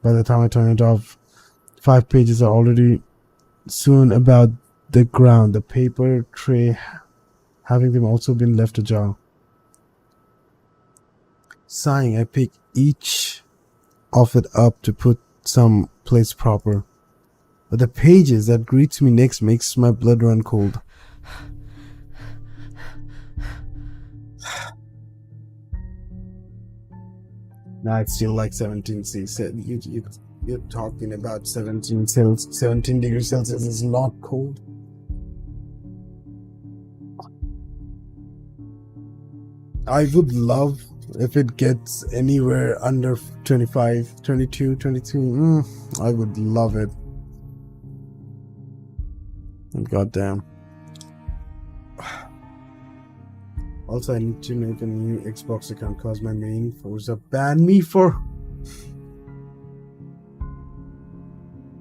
By the time I turn it off, 5 pages are already soon about the ground, the paper tray having them also been left ajar. Sighing, I pick each of it up to put some place proper. But the pages that greets me next makes my blood run cold. Now it's still like 17 Celsius. You're talking about 17 degrees Celsius is not cold. I would love if it gets anywhere under 25, 22, 23. I would love it. Goddamn. Also, I need to make a new Xbox account because my main Forza banned me for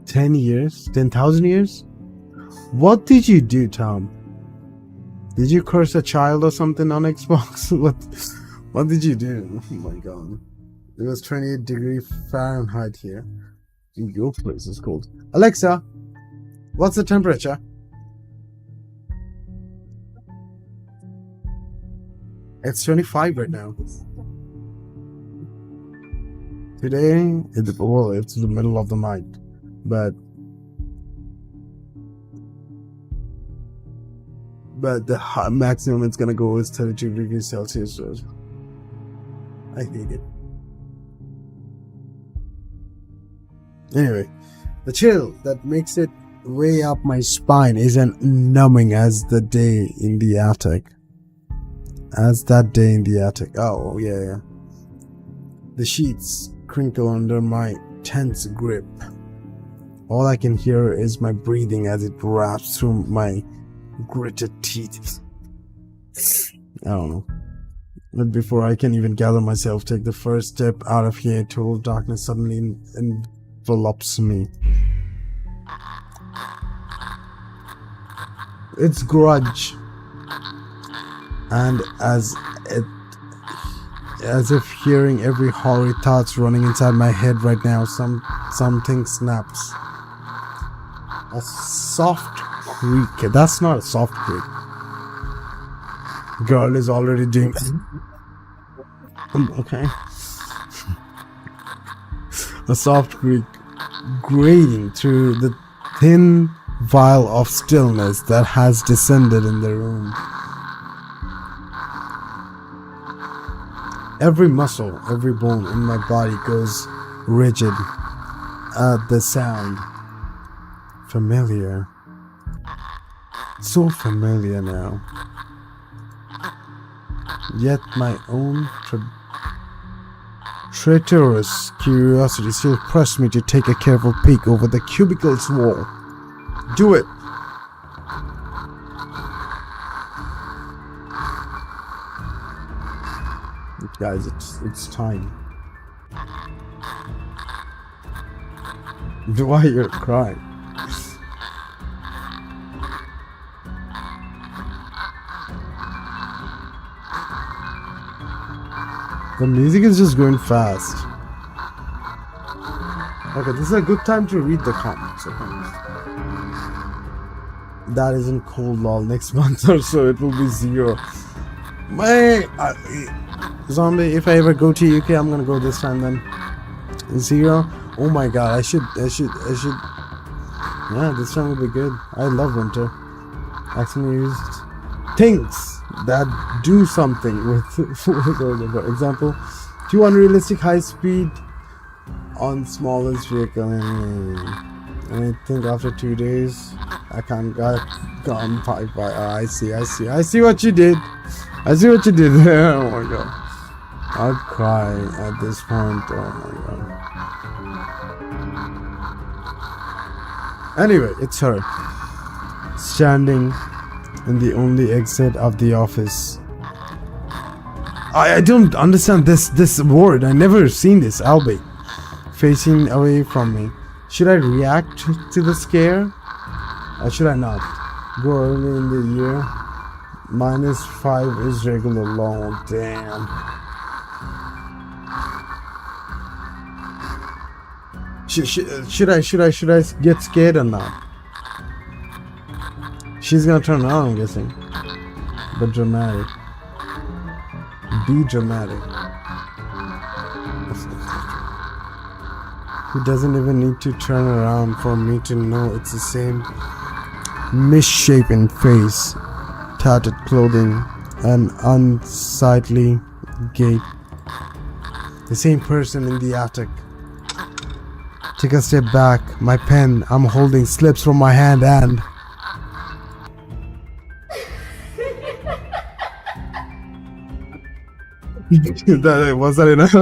10 years? 10,000 years? What did you do, Tom? Did you curse a child or something on Xbox? What did you do? Oh my god. It was 28 degrees Fahrenheit here. Your place is cold. Alexa, what's the temperature? It's 25 right now. Today, it's the middle of the night, but the maximum it's gonna go is 32 degrees Celsius. So I hate it. Anyway, the chill that makes it way up my spine isn't numbing as that day in the attic. Oh, yeah. The sheets crinkle under my tense grip. All I can hear is my breathing as it wraps through my gritted teeth. I don't know. But before I can even gather myself, take the first step out of here, total darkness suddenly envelops me. It's Grudge. And as if hearing every horrid thoughts running inside my head right now, something snaps. A soft creak. That's not a soft creak. Girl is already doing. Okay. A soft creak grating through the thin veil of stillness that has descended in the room. Every muscle, every bone in my body goes rigid at the sound. Familiar. So familiar now. Yet my own traitorous curiosity still pressed me to take a careful peek over the cubicle's wall. Do it! Guys, it's time. Why you're crying? The music is just going fast. Okay, this is a good time to read the comments. That isn't cold, lol. Next month or so it will be 0. Zombie, if I ever go to UK, I'm gonna go this time then. 0? Oh my god, I should. Yeah, this time will be good. I love winter. Actually used things that do something with, for example, too unrealistic high speed on smallest vehicle. And I think after 2 days, I can't get gone by. I see what you did. I see what you did there. Oh my god. I'll cry at this point. Oh my god. Anyway, it's her. Standing in the only exit of the office. I don't understand this word. I never seen this. Albeit facing away from me. Should I react to the scare? Or should I not? Go early in the year. -5 is regular long. Damn. Should I get scared or not? She's gonna turn around, I'm guessing. But dramatic. Be dramatic. He doesn't even need to turn around for me to know it's the same misshapen face, tattered clothing, and unsightly gait. The same person in the attic. Take a step back. My pen I'm holding slips from my hand and... was that enough?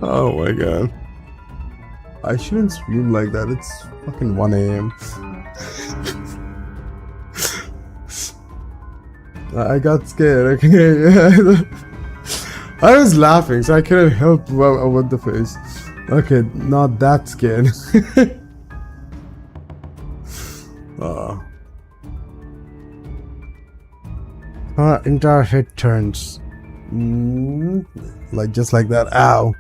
Oh my god. I shouldn't scream like that. It's fucking 1 a.m. I got scared, okay? I was laughing, so I couldn't help with the face. Okay, not that scared. Her entire head turns. Like just like that. Ow.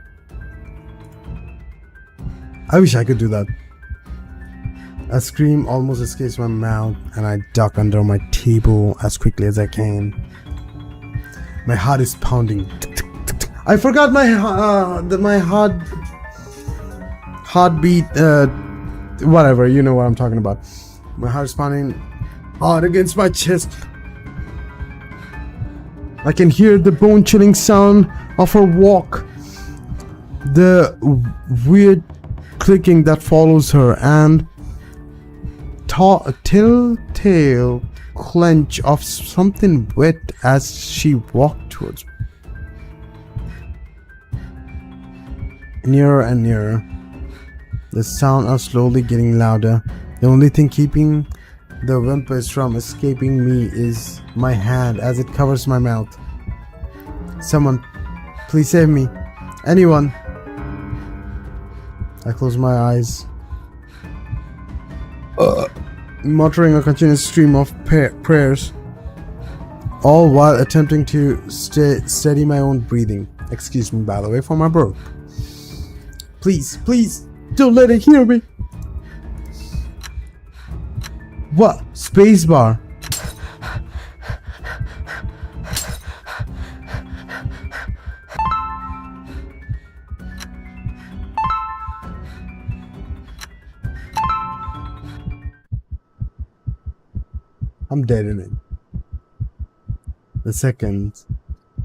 I wish I could do that. A scream almost escapes my mouth and I duck under my table as quickly as I can. My heart is pounding. I forgot my heartbeat. Whatever, you know what I'm talking about. My heart is pounding hard against my chest. I can hear the bone-chilling sound of her walk, the weird clicking that follows her, and telltale clench of something wet as she walked towards me. Nearer and nearer. The sound is slowly getting louder. The only thing keeping the whimpers from escaping me is my hand as it covers my mouth. Someone, please save me. Anyone. I close my eyes, muttering a continuous stream of prayers, all while attempting to steady my own breathing. Excuse me, by the way, for my bro. Please, please, don't let it hear me. What? Spacebar. I'm dead in it. The seconds,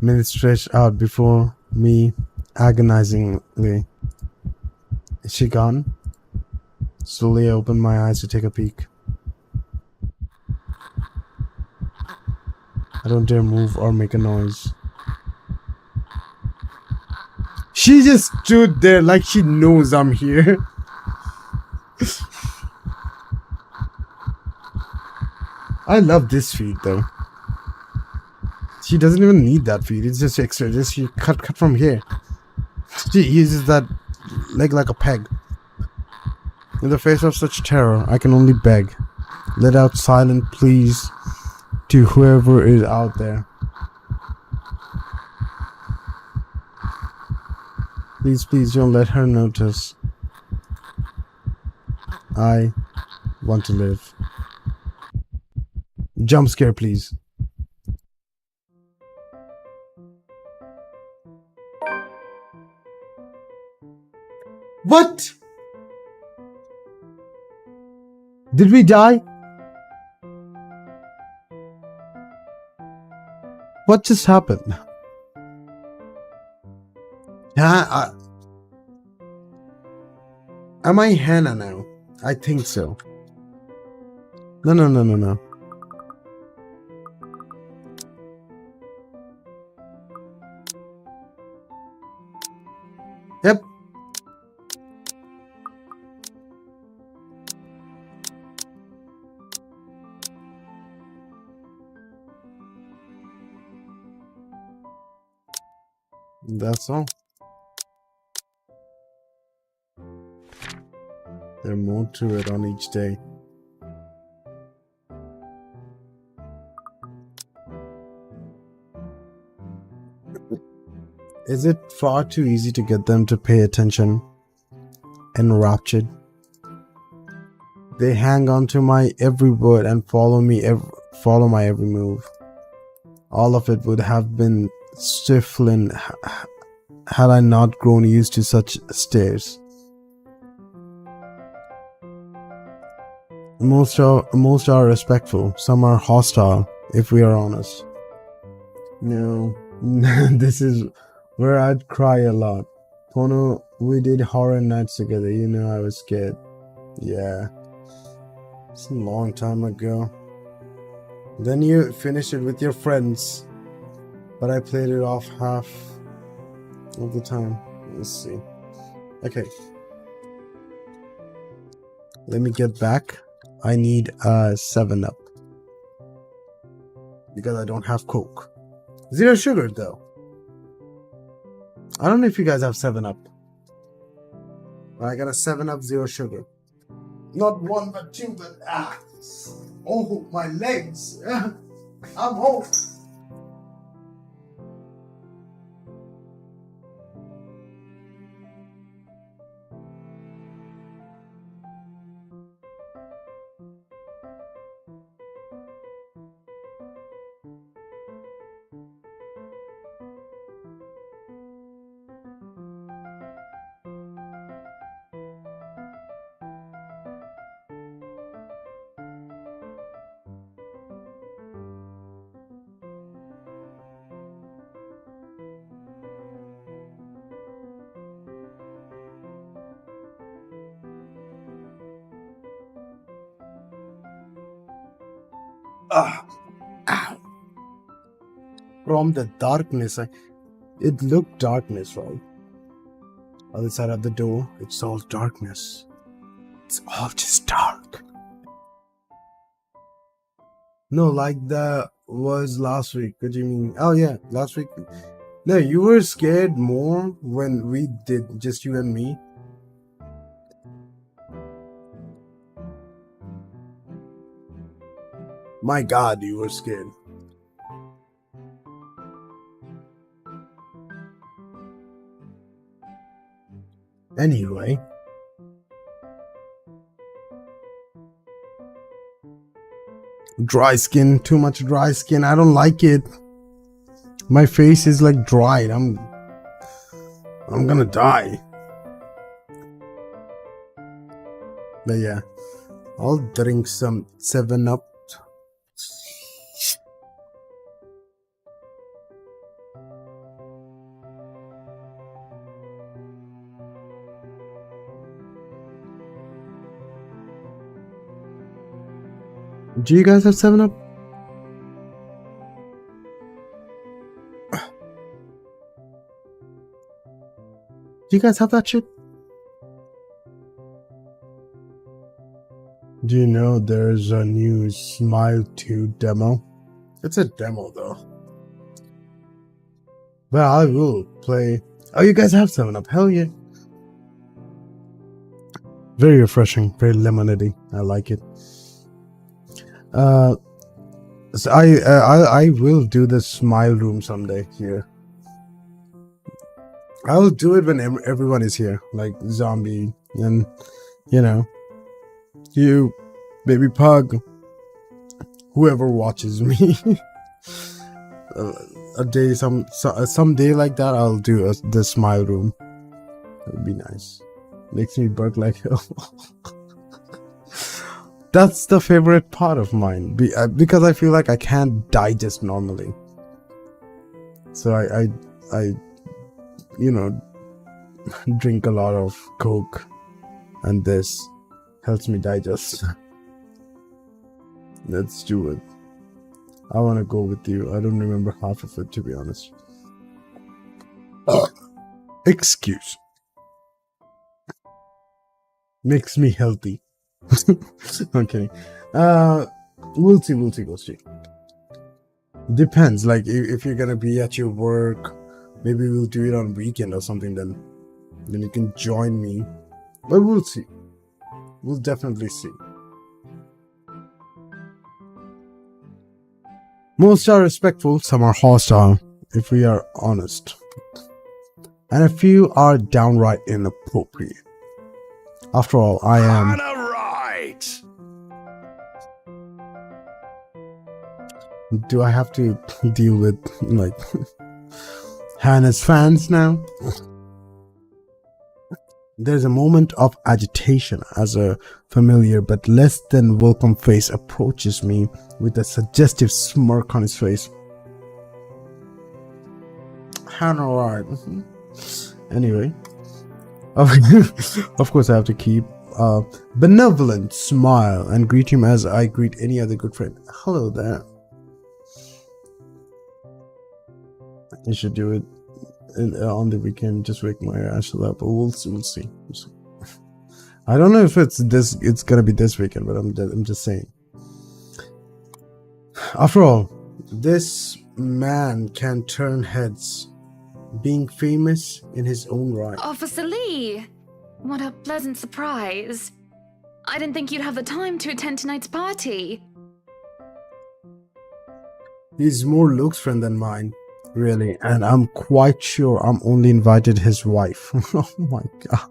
minutes stretched out before me agonizingly. Is she gone? Slowly I open my eyes to take a peek. I don't dare move or make a noise. She just stood there like she knows I'm here. I love this feed though. She doesn't even need that feed. It's just extra. Just she cut from here. She uses that leg like a peg. In the face of such terror, I can only beg. Let out silent pleas to whoever is out there. Please, please don't let her notice. I want to live. Jump scare, please. What? Did we die? What just happened? Yeah, am I Hannah now? I think so. No. Yep. That's all. There's more to it on each day. Is it far too easy to get them to pay attention? Enraptured. They hang on to my every word and follow my every move. All of it would have been stifling had I not grown used to such stares. Most are respectful, some are hostile, if we are honest. No, this is where I'd cry a lot. Pono, we did horror nights together, you know I was scared. Yeah. It's a long time ago. Then you finished it with your friends. But I played it off half of the time. Let's see. Okay. Let me get back. I need a 7-Up. Because I don't have Coke. Zero sugar though. I don't know if you guys have 7-Up. I got a 7-Up, zero sugar. Not one, but two, but oh, my legs. I'm home. From the darkness, it looked darkness, right? Other side of the door, it's all darkness. It's all just dark. No, like that was last week. What do you mean? Oh yeah, last week. No, you were scared more when we did just you and me. My God, you were scared. Anyway. Dry skin, too much dry skin. I don't like it. My face is like dried. I'm gonna die. But yeah, I'll drink some 7-Up. Do you guys have 7-Up? Do you guys have that shit? Do you know there's a new Smile 2 demo? It's a demo though. Well, I will play. Oh, you guys have 7-Up? Hell yeah. Very refreshing, very lemonade. I like it. So I will do the smile room someday here. I'll do it when everyone is here, like Zombie and you, Baby Pug, whoever watches me. A day, some day like that, I'll do the smile room. It would be nice. Makes me bark like hell. That's the favorite part of mine because I feel like I can't digest normally. So I drink a lot of Coke, and this helps me digest. Let's do it. I want to go with you. I don't remember half of it, to be honest. Excuse. Makes me healthy. I'm kidding. We'll see, Ghosty. Depends. Like if you're gonna be at your work, maybe we'll do it on weekend or something. Then you can join me. But we'll see. We'll definitely see. Most are respectful, some are hostile, if we are honest. And a few are downright inappropriate. After all, I am... Kinda right. Do I have to deal with, like, Hannah's fans now? There's a moment of agitation as a familiar but less than welcome face approaches me with a suggestive smirk on his face. Hannah, right? Anyway, of course I have to keep a benevolent smile and greet him as I greet any other good friend. Hello there. You should do it on the weekend. Just wake my ass up. But we'll see. I don't know if it's gonna be this weekend, but I'm just saying. After all, this man can turn heads, being famous in his own right. Officer Lee! What a pleasant surprise. I didn't think you'd have the time to attend tonight's party. He's more Luke's friend than mine, really, and I'm quite sure I'm only invited his wife. Oh my god.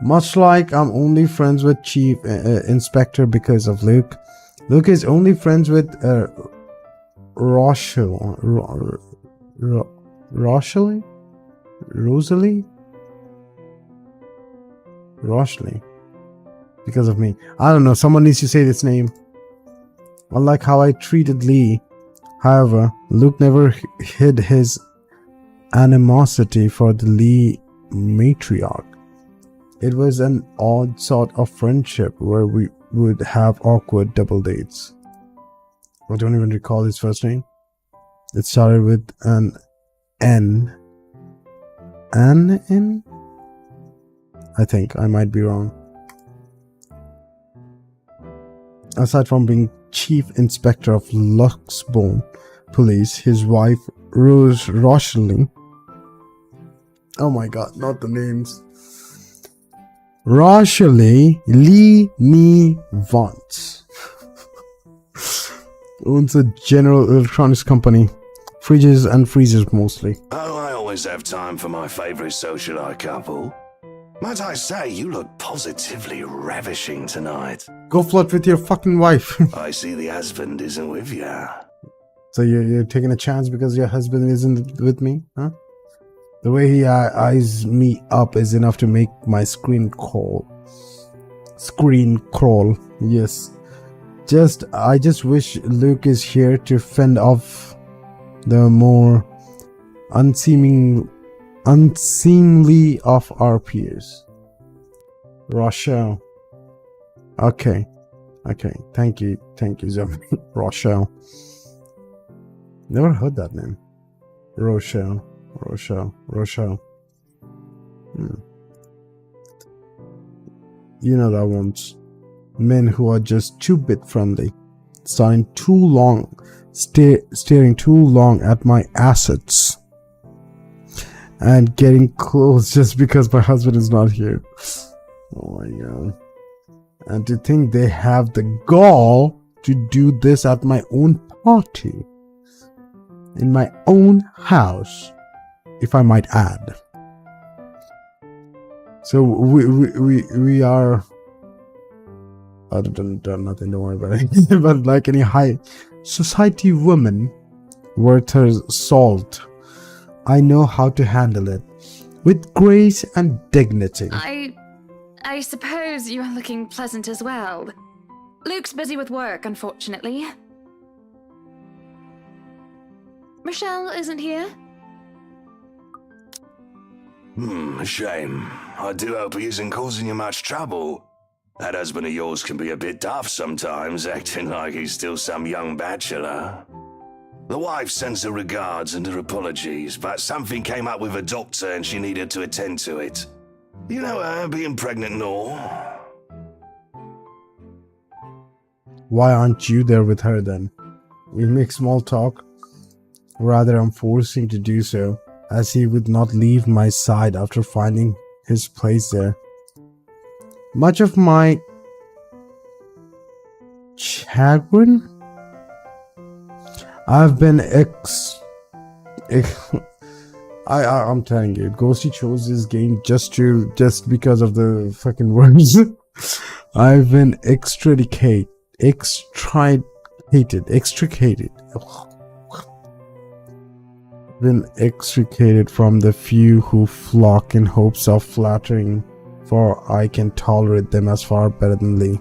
Much like I'm only friends with Chief Inspector because of Luke. Luke is only friends with Rosalie? Because of me. I don't know, someone needs to say this name. Unlike how I treated Lee, however, Luke never hid his animosity for the Lee matriarch. It was an odd sort of friendship where we would have awkward double dates. I don't even recall his first name. It started with an N. N? I think. I might be wrong. Aside from being Chief Inspector of Luxbourne Police, his wife, Rosalie. Oh my god, not the names. Rosalie Lee Me Vance owns a General Electronics company. Fridges and freezers mostly. Oh, I always have time for my favorite socialite couple. Might I say, you look positively ravishing tonight. Go flirt with your fucking wife. I see the husband isn't with you. So you're taking a chance because your husband isn't with me, huh? The way he eyes me up is enough to make my screen crawl. Yes. I just wish Luke is here to fend off the more unseemly of our peers. Rochelle. Okay. Thank you, Zombie. Rochelle. Never heard that name. Rochelle. You know that ones. Men who are just too bit friendly, staring too long at my assets, and getting close just because my husband is not here. Oh my god. And to think they have the gall to do this at my own party, in my own house, if I might add. So we are other than nothing, don't worry about it. But like any high society woman worth her salt, I know how to handle it with grace and dignity. I suppose you are looking pleasant as well. Luke's busy with work, unfortunately. Michelle isn't here? A shame. I do hope he isn't causing you much trouble. That husband of yours can be a bit daft sometimes, acting like he's still some young bachelor. The wife sends her regards and her apologies, but something came up with a doctor and she needed to attend to it. You know her being pregnant and all. Why aren't you there with her then? We make small talk. Rather, I'm forcing to do so, as he would not leave my side after finding his place there. Much of my chagrin, I've been I'm telling you, Ghosty chose this game just because of the fucking words. I've been extricated from the few who flock in hopes of flattering, for I can tolerate them as far better than Lee.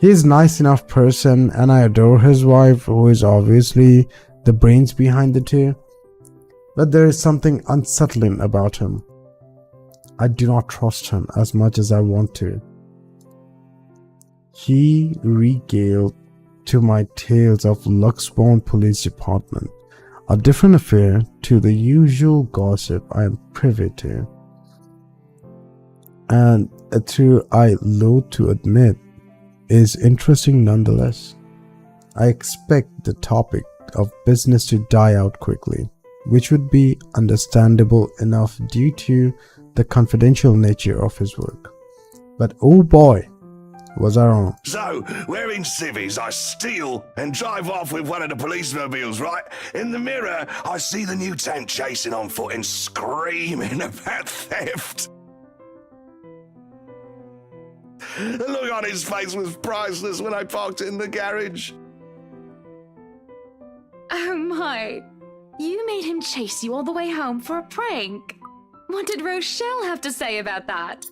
He's a nice enough person, and I adore his wife, who is obviously the brains behind the two. But there is something unsettling about him. I do not trust him as much as I want to. He regaled to my tales of Luxbourne Police Department, a different affair to the usual gossip I am privy to, and a truth I loathe to admit is interesting nonetheless. I expect the topic of business to die out quickly, which would be understandable enough due to the confidential nature of his work. But oh boy, was I wrong. So, we're in civvies, I steal and drive off with one of the police mobiles, right? In the mirror, I see the mutant chasing on foot and screaming about theft. The look on his face was priceless when I parked it in the garage. Oh my. You made him chase you all the way home for a prank. What did Rochelle have to say about that?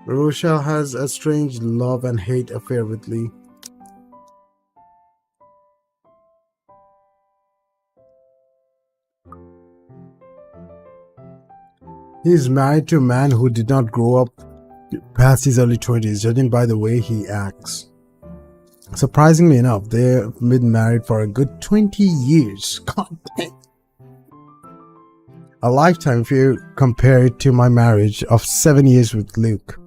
Rochelle has a strange love and hate affair with Lee. He's married to a man who did not grow up past his early 20s, judging by the way he acts. Surprisingly enough, they've been married for a good 20 years. God damn. A lifetime if you compare it to my marriage of 7 years with Luke.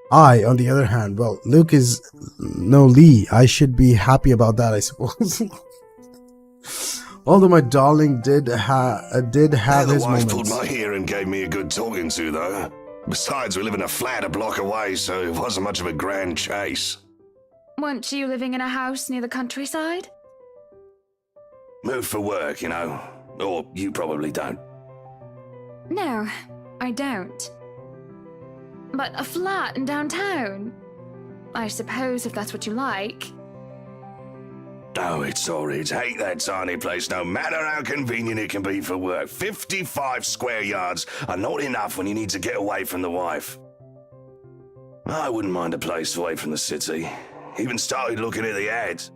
I, on the other hand, well, Luke is no Lee. I should be happy about that, I suppose. Although my darling did have his wife moments. pulled my ear and gave me a good talking to, though. Besides, we live in a flat a block away, so it wasn't much of a grand chase. Weren't you living in a house near the countryside? Moved for work, you know. Or you probably don't. No, I don't. But a flat in downtown? I suppose if that's what you like. Oh, it's horrid. Hate that tiny place, no matter how convenient it can be for work. 55 square yards are not enough when you need to get away from the wife. I wouldn't mind a place away from the city. Even started looking at the ads.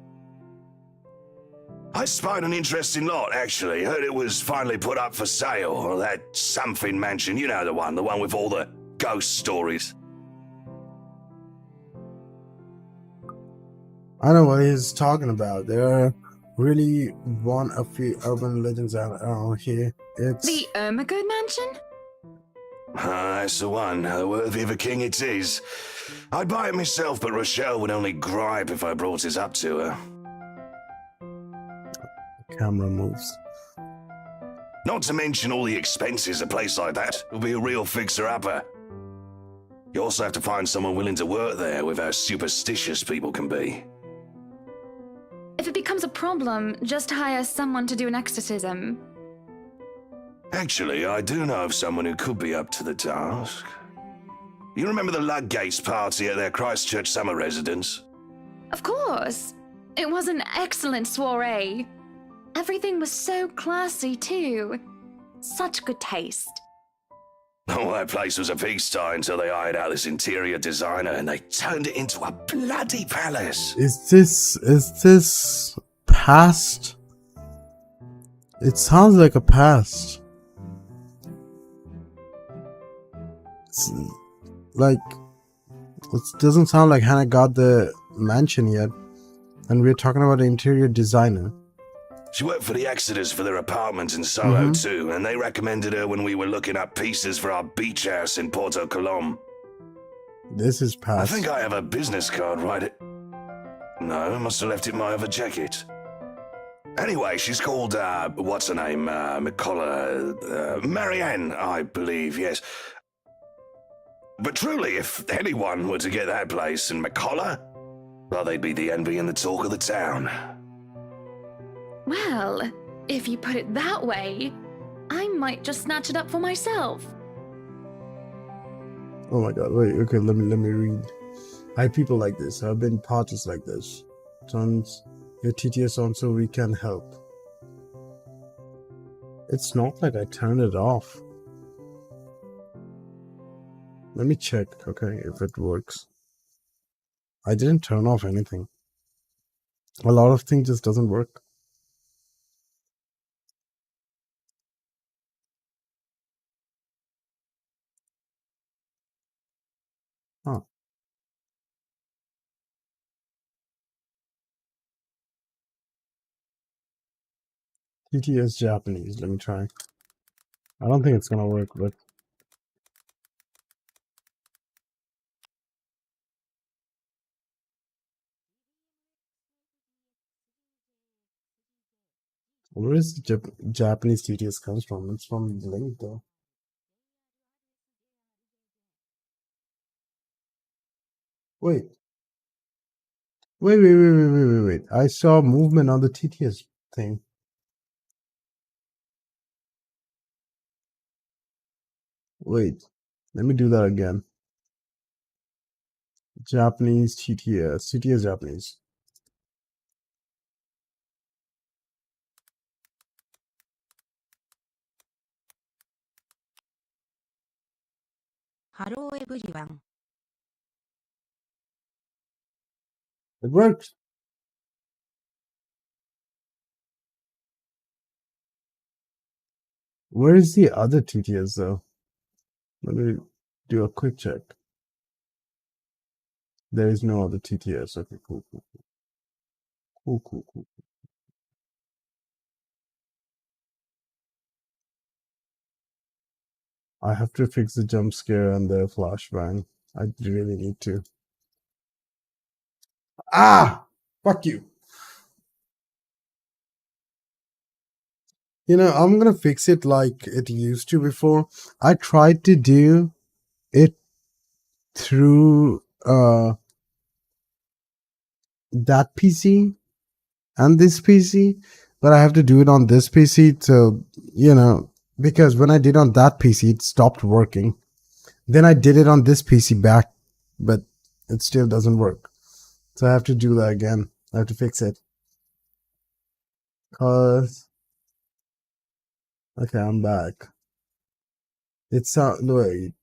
I spied an interesting lot, actually. Heard it was finally put up for sale. Or that something mansion, you know the one with all the ghost stories. I know what he's talking about. There are really a few urban legends out around here. It's The Ermagood Mansion? That's the one. Worthy of a king it is. I'd buy it myself, but Rochelle would only gripe if I brought it up to her. camera moves. Not to mention all the expenses a place like that will be a real fixer-upper. You also have to find someone willing to work there with how superstitious people can be. If it becomes a problem, just hire someone to do an exorcism. Actually, I do know of someone who could be up to the task. You remember the Ludgates party at their Christchurch summer residence? Of course. It was an excellent soiree. Everything was so classy, too. Such good taste. Oh, that place was a pigsty until they hired out this interior designer and they turned it into a bloody palace. Is this past? It sounds like a past. It's like, it doesn't sound like Hannah got the mansion yet. And we're talking about the interior designer. She worked for the Exodus for their apartment in Soho too, and they recommended her when we were looking up pieces for our beach house in Porto Colom. This is I past. think I have a business card right. No, I must have left it in my other jacket. Anyway, she's called, what's her name? McCullough, Marianne, I believe, yes. But truly, if anyone were to get that place in McCullough, well, they'd be the envy and the talk of the town. Well, if you put it that way, I might just snatch it up for myself. Oh my god, wait, okay, let me read. I have people like this. I've been parties like this. Turns your TTS on so we can help. It's not like I turned it off. Let me check, okay, if it works. I didn't turn off anything. A lot of things just doesn't work. Huh. TTS Japanese, let me try. I don't think it's gonna work, but where is the Japanese TTS comes from? It's from the link though. Wait. Wait. I saw movement on the TTS thing. Wait. Let me do that again. Japanese TTS. TTS Japanese. Hello everyone. It worked. Where is the other TTS though? Let me do a quick check. There is no other TTS. Okay, cool. Cool. I have to fix the jump scare and the flashbang. I really need to. Ah! Fuck you. You know, I'm gonna fix it like it used to before. I tried to do it through that PC and this PC, but I have to do it on this PC. So, you know, because when I did on that PC, it stopped working. Then I did it on this PC back, but it still doesn't work. So I have to do that again. I have to fix it. Cause okay, I'm back. It's wait,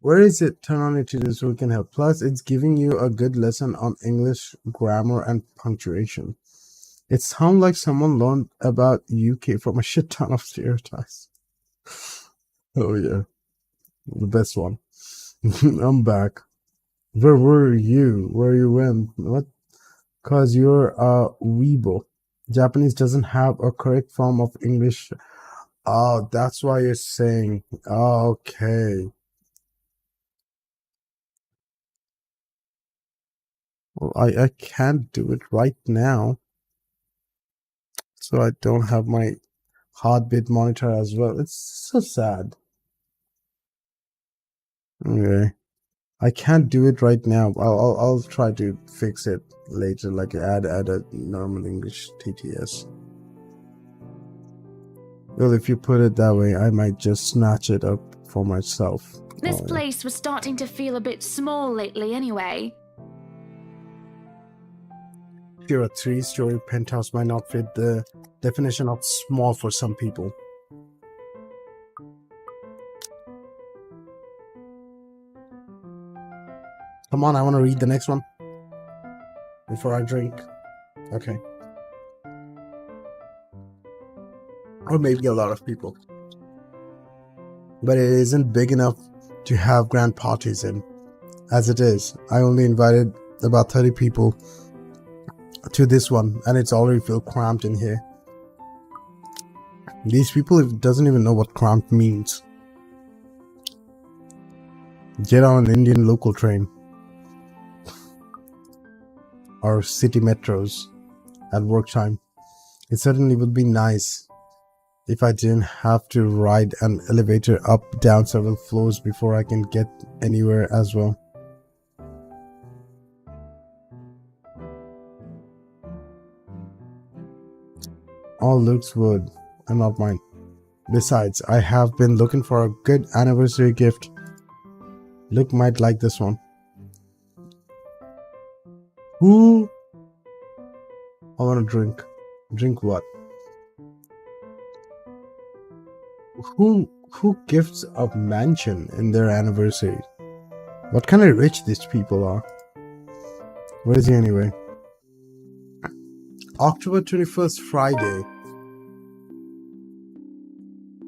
where is it? Turn on it to so we can help. Plus, it's giving you a good lesson on English grammar and punctuation. It sounds like someone learned about UK from a shit ton of stereotypes. Oh yeah, the best one. I'm back. Where were you? Where you went? What? Cause you're a Weibo. Japanese doesn't have a correct form of English. Oh, that's why you're saying. Oh, okay. Well, I can't do it right now. So I don't have my heartbeat monitor as well. It's so sad. Okay. I can't do it right now. I'll try to fix it later, like add a normal English TTS. Well, if you put it that way, I might just snatch it up for myself. This place was starting to feel a bit small lately anyway. Sure, a 3-story penthouse might not fit the definition of small for some people. Come on, I want to read the next one before I drink. Okay. Or maybe a lot of people. But it isn't big enough to have grand parties in. As it is, I only invited about 30 people to this one, and it's already feel cramped in here. These people doesn't even know what cramped means. Get on an Indian local train or city metros at work time. It certainly would be nice if I didn't have to ride an elevator up down several floors before I can get anywhere as well. All looks would and not mine. Besides, I have been looking for a good anniversary gift. Luke might like this one. Who? I want to drink. Drink what? Who gifts a mansion in their anniversary? What kind of rich these people are? Where is he anyway? October 21st, Friday.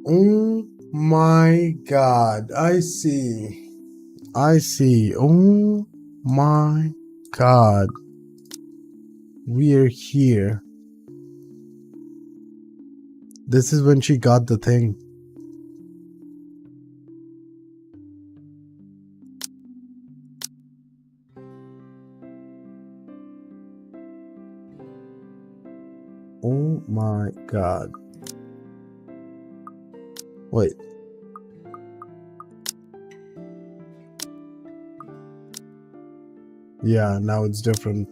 Oh my god, I see. Oh my god. We're here. This is when she got the thing. Oh my god. Wait. Yeah, now it's different.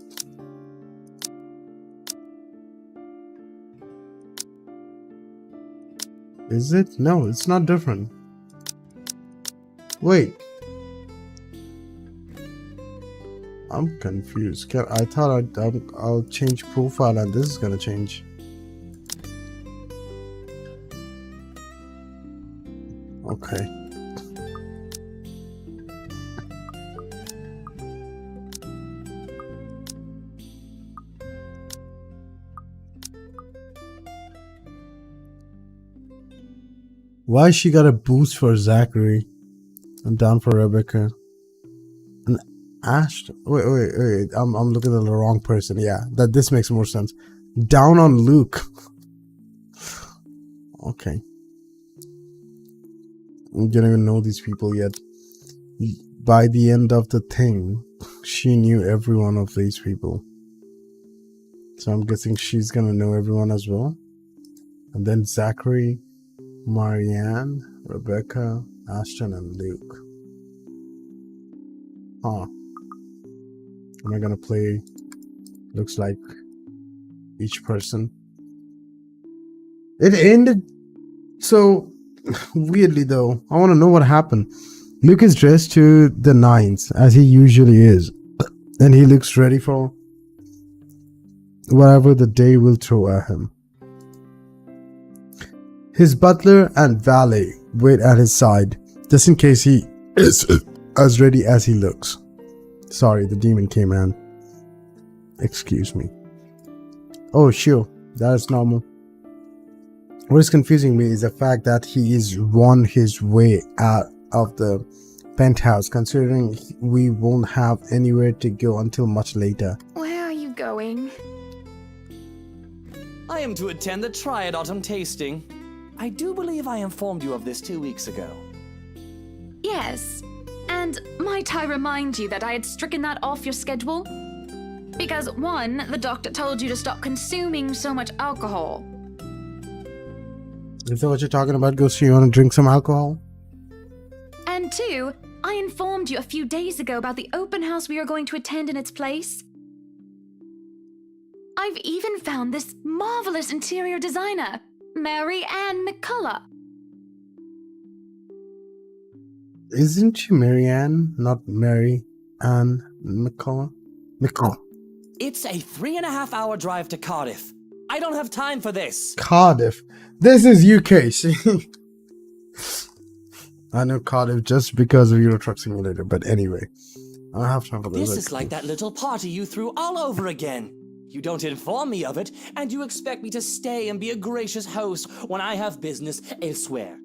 Is it? No, it's not different. Wait. I'm confused. I thought I'll change profile and this is gonna change. Okay. Why she got a boost for Zachary and down for Rebecca? And Ashton. Wait. I'm looking at the wrong person. Yeah, this makes more sense. Down on Luke. Okay. We don't even know these people yet. By the end of the thing, she knew every one of these people. So I'm guessing she's gonna know everyone as well. And then Zachary, Marianne, Rebecca, Ashton, and Luke. Huh. Am I gonna play? Looks like each person. It ended so weirdly though. I want to know what happened. Luke is dressed to the nines as he usually is, and he looks ready for whatever the day will throw at him. His butler and valet wait at his side, just in case he is as ready as he looks. Sorry, the demon came in. Excuse me. Oh, sure, that is normal. What is confusing me is the fact that he is won his way out of the penthouse, considering we won't have anywhere to go until much later. Where are you going? I am to attend the Triad Autumn Tasting. I do believe I informed you of this 2 weeks ago. Yes. And might I remind you that I had stricken that off your schedule? Because 1, the doctor told you to stop consuming so much alcohol. Is that what you're talking about, Ghost? You want to drink some alcohol? And 2, I informed you a few days ago about the open house we are going to attend in its place. I've even found this marvelous interior designer, Mary Ann McCullough. Isn't she Marianne, not Mary Ann McCullough? It's a 3.5-hour drive to Cardiff. I don't have time for this. Cardiff. This is UK. See? I know Cardiff just because of Euro Truck Simulator, but anyway. I don't have time for this. This is like that little party you threw all over again. You don't inform me of it, and you expect me to stay and be a gracious host when I have business elsewhere.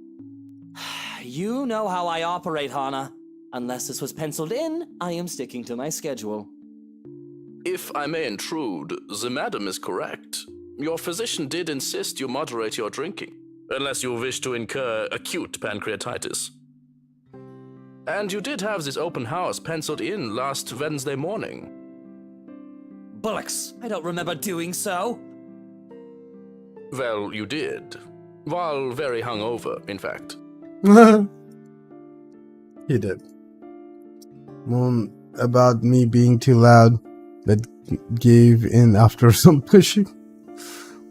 You know how I operate, Hana. Unless this was penciled in, I am sticking to my schedule. If I may intrude, the madam is correct. Your physician did insist you moderate your drinking, unless you wish to incur acute pancreatitis. And you did have this open house penciled in last Wednesday morning. Bullocks, I don't remember doing so. Well, you did. While very hungover, in fact. He did. About me being too loud, but gave in after some pushing.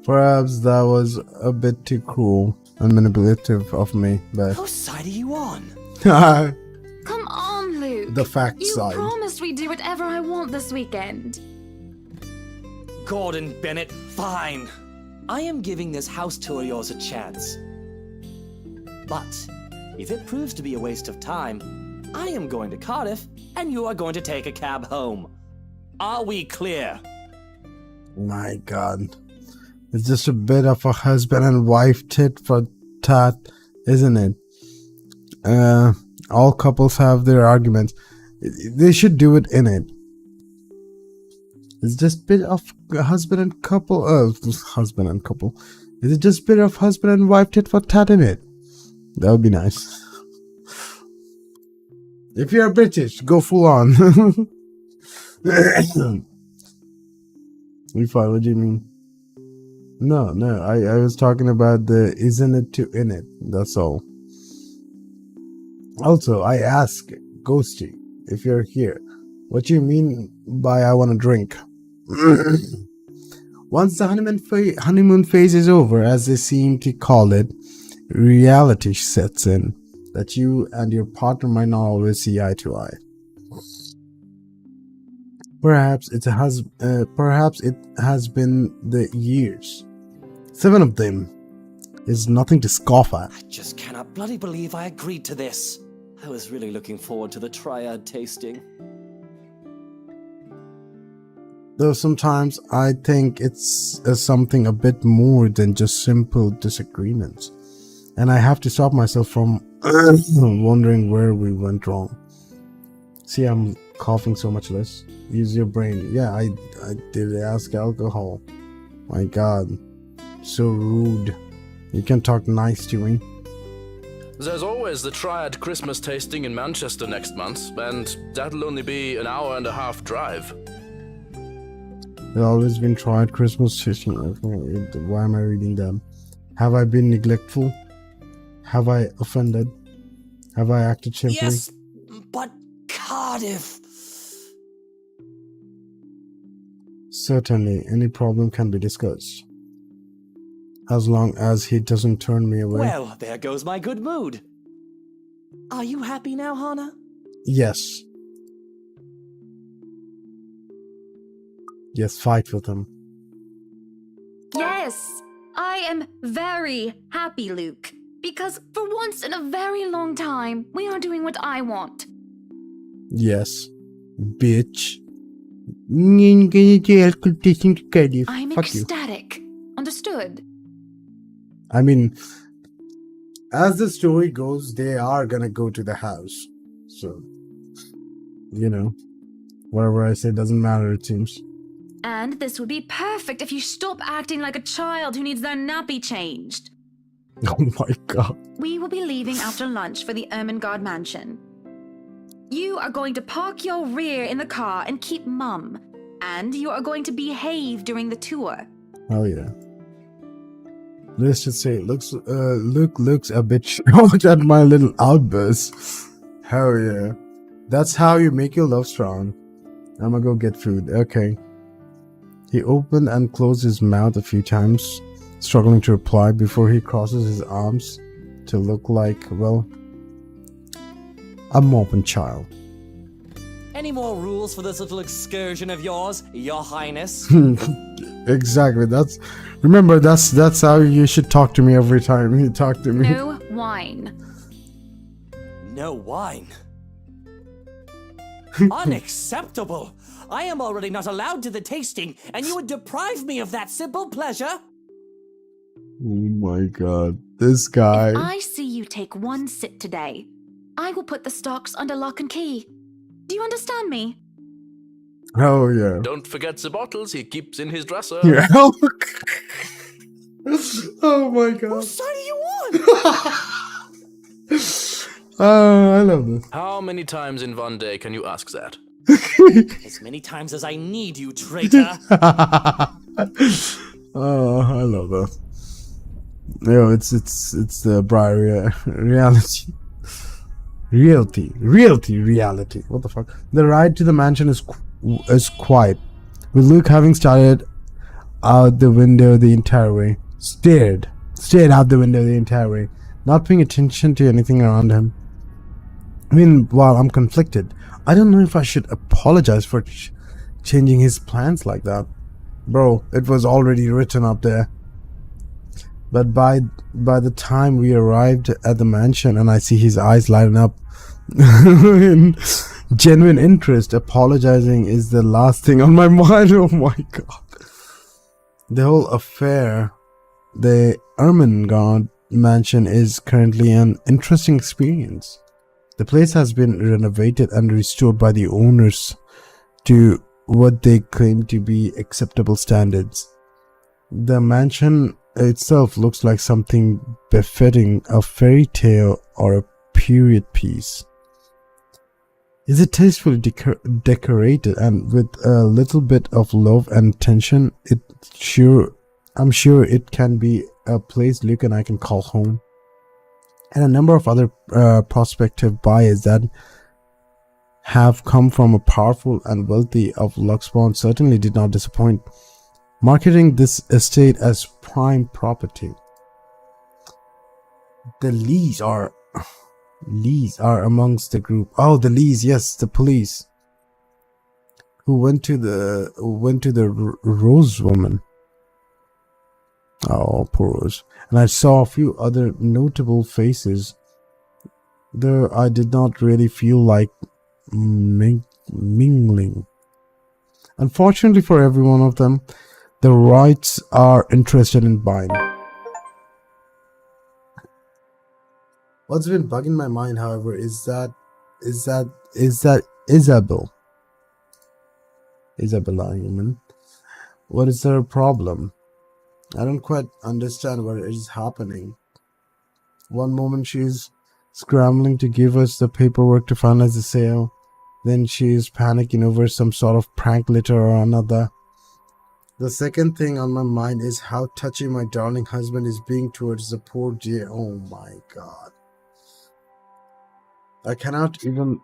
Perhaps that was a bit too cruel and manipulative of me, but... Whose side are you on? Come on, Luke. The fact you side. You promised we'd do whatever I want this weekend. Gordon Bennett, fine. I am giving this house tour of yours a chance. But if it proves to be a waste of time, I am going to Cardiff and you are going to take a cab home. Are we clear? My God. It's just a bit of a husband and wife tit for tat, isn't it? All couples have their arguments. They should do it in it. It's just a bit of husband and couple. Husband and couple. Is it just a bit of husband and wife tit for tat in it? That would be nice. If you're British, go full on. We fine. What do you mean? No, I was talking about the isn't it to in it. That's all. Also, I ask Ghosty, if you're here, what do you mean by I want to drink? Once the honeymoon phase is over, as they seem to call it, reality sets in that you and your partner might not always see eye to eye. Perhaps it has been the years. 7 of them is nothing to scoff at. I just cannot bloody believe I agreed to this. I was really looking forward to the triad tasting. Though sometimes I think it's something a bit more than just simple disagreements. And I have to stop myself from wondering where we went wrong. See, I'm coughing so much less. Use your brain. Yeah, I did ask alcohol. My God. So rude. You can talk nice to me. There's always the Triad Christmas tasting in Manchester next month, and that'll only be an hour-and-a-half drive. There's always been Triad Christmas tasting. Why am I reading them? Have I been neglectful? Have I offended? Have I acted shamefully? Yes, but Cardiff. Certainly, any problem can be discussed. As long as he doesn't turn me away. Well, there goes my good mood. Are you happy now, Hannah? Yes. Yes, fight with him. Yes, I am very happy, Luke. Because for once in a very long time, we are doing what I want. Yes, bitch. I'm ecstatic. Understood? I mean, as the story goes, they are gonna go to the house. So, you know, whatever I say doesn't matter, it seems. And this would be perfect if you stop acting like a child who needs their nappy changed. Oh my God. We will be leaving after lunch for the Ermengarde mansion. You are going to park your rear in the car and keep mum. And you are going to behave during the tour. Oh yeah. Let's just say, Luke looks a bit shocked at my little outburst. Hell yeah. That's how you make your love strong. I'm gonna go get food. Okay. He opened and closed his mouth a few times, struggling to reply before he crosses his arms to look like, well, a moping child. Any more rules for this little excursion of yours, Your Highness? Exactly. Remember, that's how you should talk to me every time you talk to me. No wine. No wine? Unacceptable! I am already not allowed to the tasting, and you would deprive me of that simple pleasure? Oh my God, this guy. If I see you take one sip today, I will put the stocks under lock and key. Do you understand me? Oh yeah. Don't forget the bottles he keeps in his dresser. Yeah. Oh my god. Whose side are you on? I love this. How many times in one day can you ask that? As many times as I need you, traitor. Oh, I love that. No, it's the Briar reality. Reality. What the fuck? The ride to the mansion is quiet, with Luke having started out the window the entire way. Stared out the window the entire way, not paying attention to anything around him. Meanwhile, I'm conflicted. I don't know if I should apologize for changing his plans like that. Bro, it was already written up there. But by the time we arrived at the mansion and I see his eyes lighten up in genuine interest, apologizing is the last thing on my mind. Oh my god. The whole affair, the Ermengarde mansion, is currently an interesting experience. The place has been renovated and restored by the owners to what they claim to be acceptable standards. The mansion itself looks like something befitting a fairy tale or a period piece. Is it tastefully decorated and with a little bit of love and attention? I'm sure it can be a place Luke and I can call home. And a number of other prospective buyers that have come from a powerful and wealthy of Luxbourne certainly did not disappoint, marketing this estate as prime property. The Lees are amongst the group. Oh, the Lees, yes, the police who went to the Rose woman. Oh, poor Rose. And I saw a few other notable faces, though I did not really feel like mingling. Unfortunately for every one of them, the Wrights are interested in buying. What's been bugging my mind, however, is that Isabella human. What is her problem? I don't quite understand what is happening. One moment she's scrambling to give us the paperwork to finalize the sale, then she's panicking over some sort of prank letter or another. The second thing on my mind is how touchy my darling husband is being towards the poor dear. Oh my god. I cannot even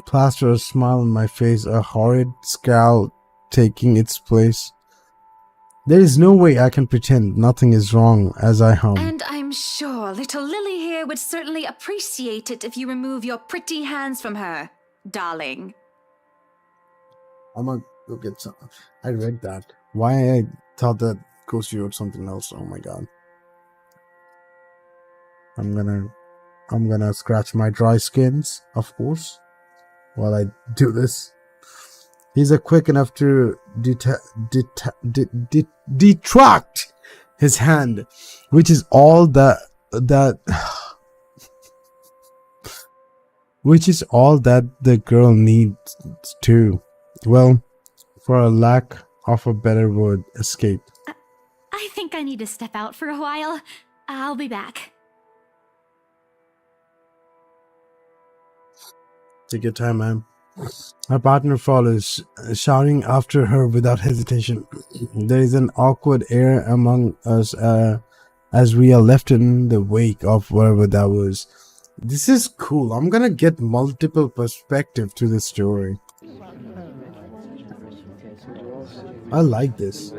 plaster a smile on my face, a horrid scowl taking its place. There is no way I can pretend nothing is wrong as I hum. And I'm sure little Lily here would certainly appreciate it if you remove your pretty hands from her, darling. I'm gonna go get some. I read that. Why I thought that Ghosty wrote something else. Oh my god. I'm gonna scratch my dry skins, of course, while I do this. He's quick enough to detract his hand, which is all that the girl needs to, well, for a lack of a better word, escape. I think I need to step out for a while. I'll be back. Take your time, ma'am. Her partner follows, shouting after her without hesitation. There is an awkward air among us as we are left in the wake of whatever that was. This is cool. I'm gonna get multiple perspective to this story. I like this.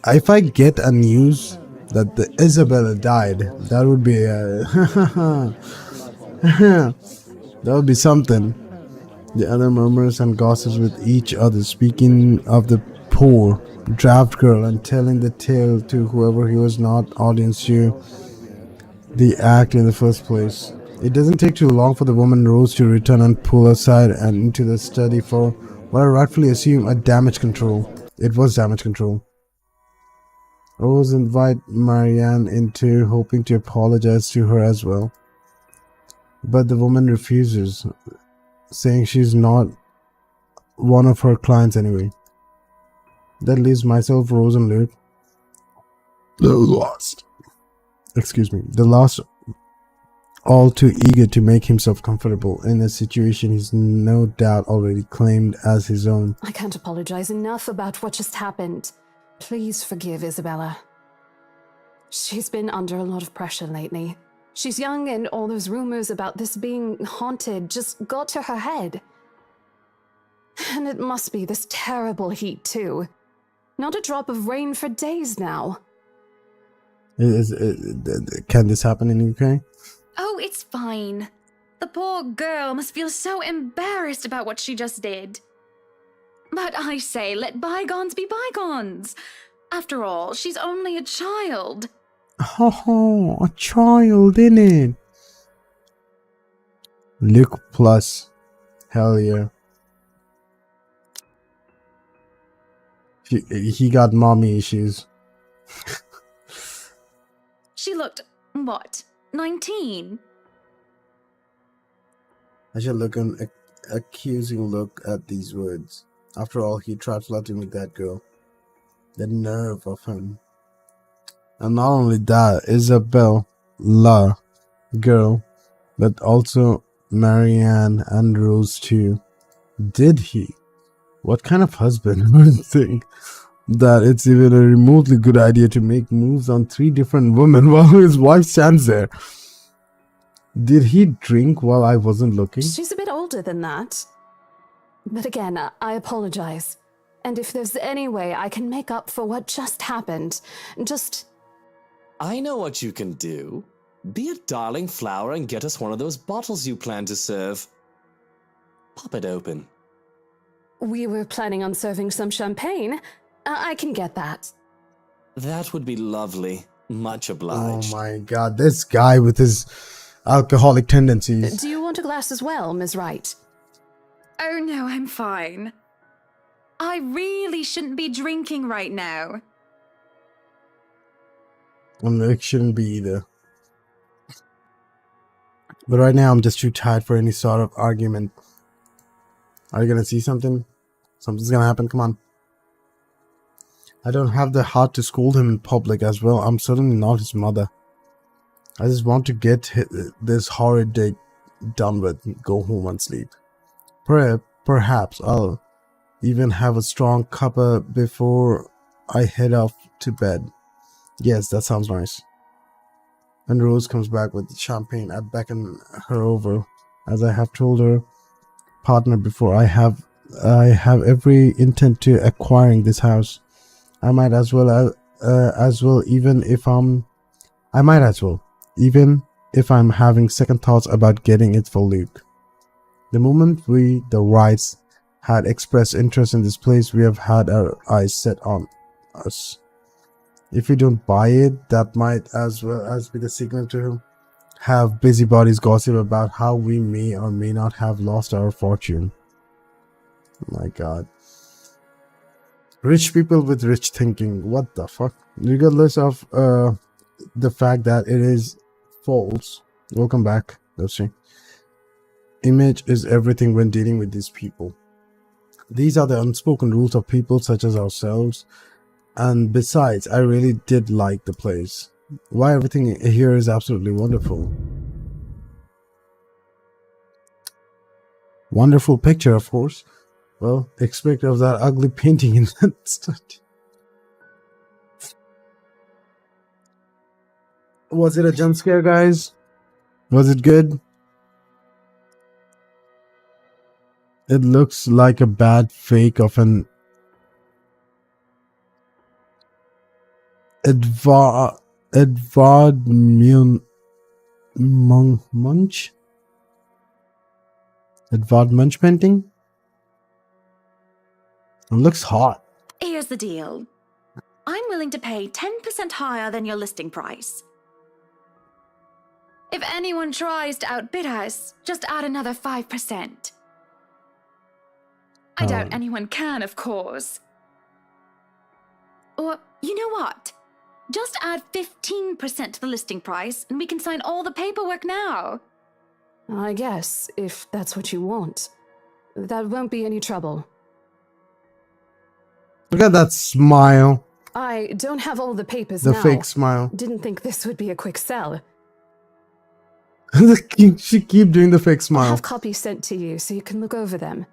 If I get a news that the Isabella died, that would be that would be something. The other murmurs and gossips with each other, speaking of the poor draft girl and telling the tale to whoever he was not audience to the act in the first place. It doesn't take too long for the woman Rose to return and pull aside and into the study for what I rightfully assume a damage control. It was damage control. Rose invite Marianne into, hoping to apologize to her as well. But the woman refuses, saying she's not one of her clients anyway. That leaves myself, Rose, and Luke. The last. Excuse me. The last, all too eager to make himself comfortable in a situation he's no doubt already claimed as his own. I can't apologize enough about what just happened. Please forgive Isabella. She's been under a lot of pressure lately. She's young, and all those rumors about this being haunted just got to her head. And it must be this terrible heat, too. Not a drop of rain for days now. Can this happen in UK? Oh, it's fine. The poor girl must feel so embarrassed about what she just did. But I say, let bygones be bygones. After all, she's only a child. Oh, a child, innit? Luke plus. Hell yeah. He got mommy issues. She looked, what, 19? I should look an accusing look at these words. After all, he tried flirting with that girl. The nerve of him. And not only that, Isabella, girl, but also Marianne and Rose too. Did he? What kind of husband would think that it's even a remotely good idea to make moves on 3 different women while his wife stands there? Did he drink while I wasn't looking? She's a bit older than that. But again, I apologize. And if there's any way I can make up for what just happened, just... I know what you can do. Be a darling flower and get us one of those bottles you plan to serve. Pop it open. We were planning on serving some champagne. I can get that. That would be lovely. Much obliged. Oh my god, this guy with his alcoholic tendencies. Do you want a glass as well, Ms. Wright? Oh no, I'm fine. I really shouldn't be drinking right now. And it shouldn't be either. But right now I'm just too tired for any sort of argument. Are you gonna see something? Something's gonna happen, come on. I don't have the heart to scold him in public as well. I'm certainly not his mother. I just want to get this horrid day done with, go home and sleep. Perhaps I'll even have a strong cuppa before I head off to bed. Yes, that sounds nice. And Rose comes back with champagne. I beckon her over, as I have told her partner before. I have every intent to acquiring this house. I might as well even if I'm having second thoughts about getting it for Luke. The moment the Wrights had expressed interest in this place, we have had our eyes set on us. If we don't buy it, that might as well as be the signal to have busybodies gossip about how we may or may not have lost our fortune. Oh my god. Rich people with rich thinking. What the fuck? Regardless of the fact that it is false. Welcome back, Lucy. Image is everything when dealing with these people. These are the unspoken rules of people such as ourselves. And besides, I really did like the place. Why everything here is absolutely wonderful. Wonderful picture, of course. Well, expect of that ugly painting in that study. Was it a jump scare, guys? Was it good? It looks like a bad fake of an Edvard Munch? Edvard Munch painting? It looks hot. Here's the deal. I'm willing to pay 10% higher than your listing price. If anyone tries to outbid us, just add another 5%. I doubt anyone can, of course. Or, you know what? Just add 15% to the listing price, and we can sign all the paperwork now. I guess, if that's what you want. That won't be any trouble. Look at that smile. I don't have all the papers The now. fake smile. Didn't think this would be a quick sell. She keep doing the fake I'll smile. have copies sent to you so you can look over them.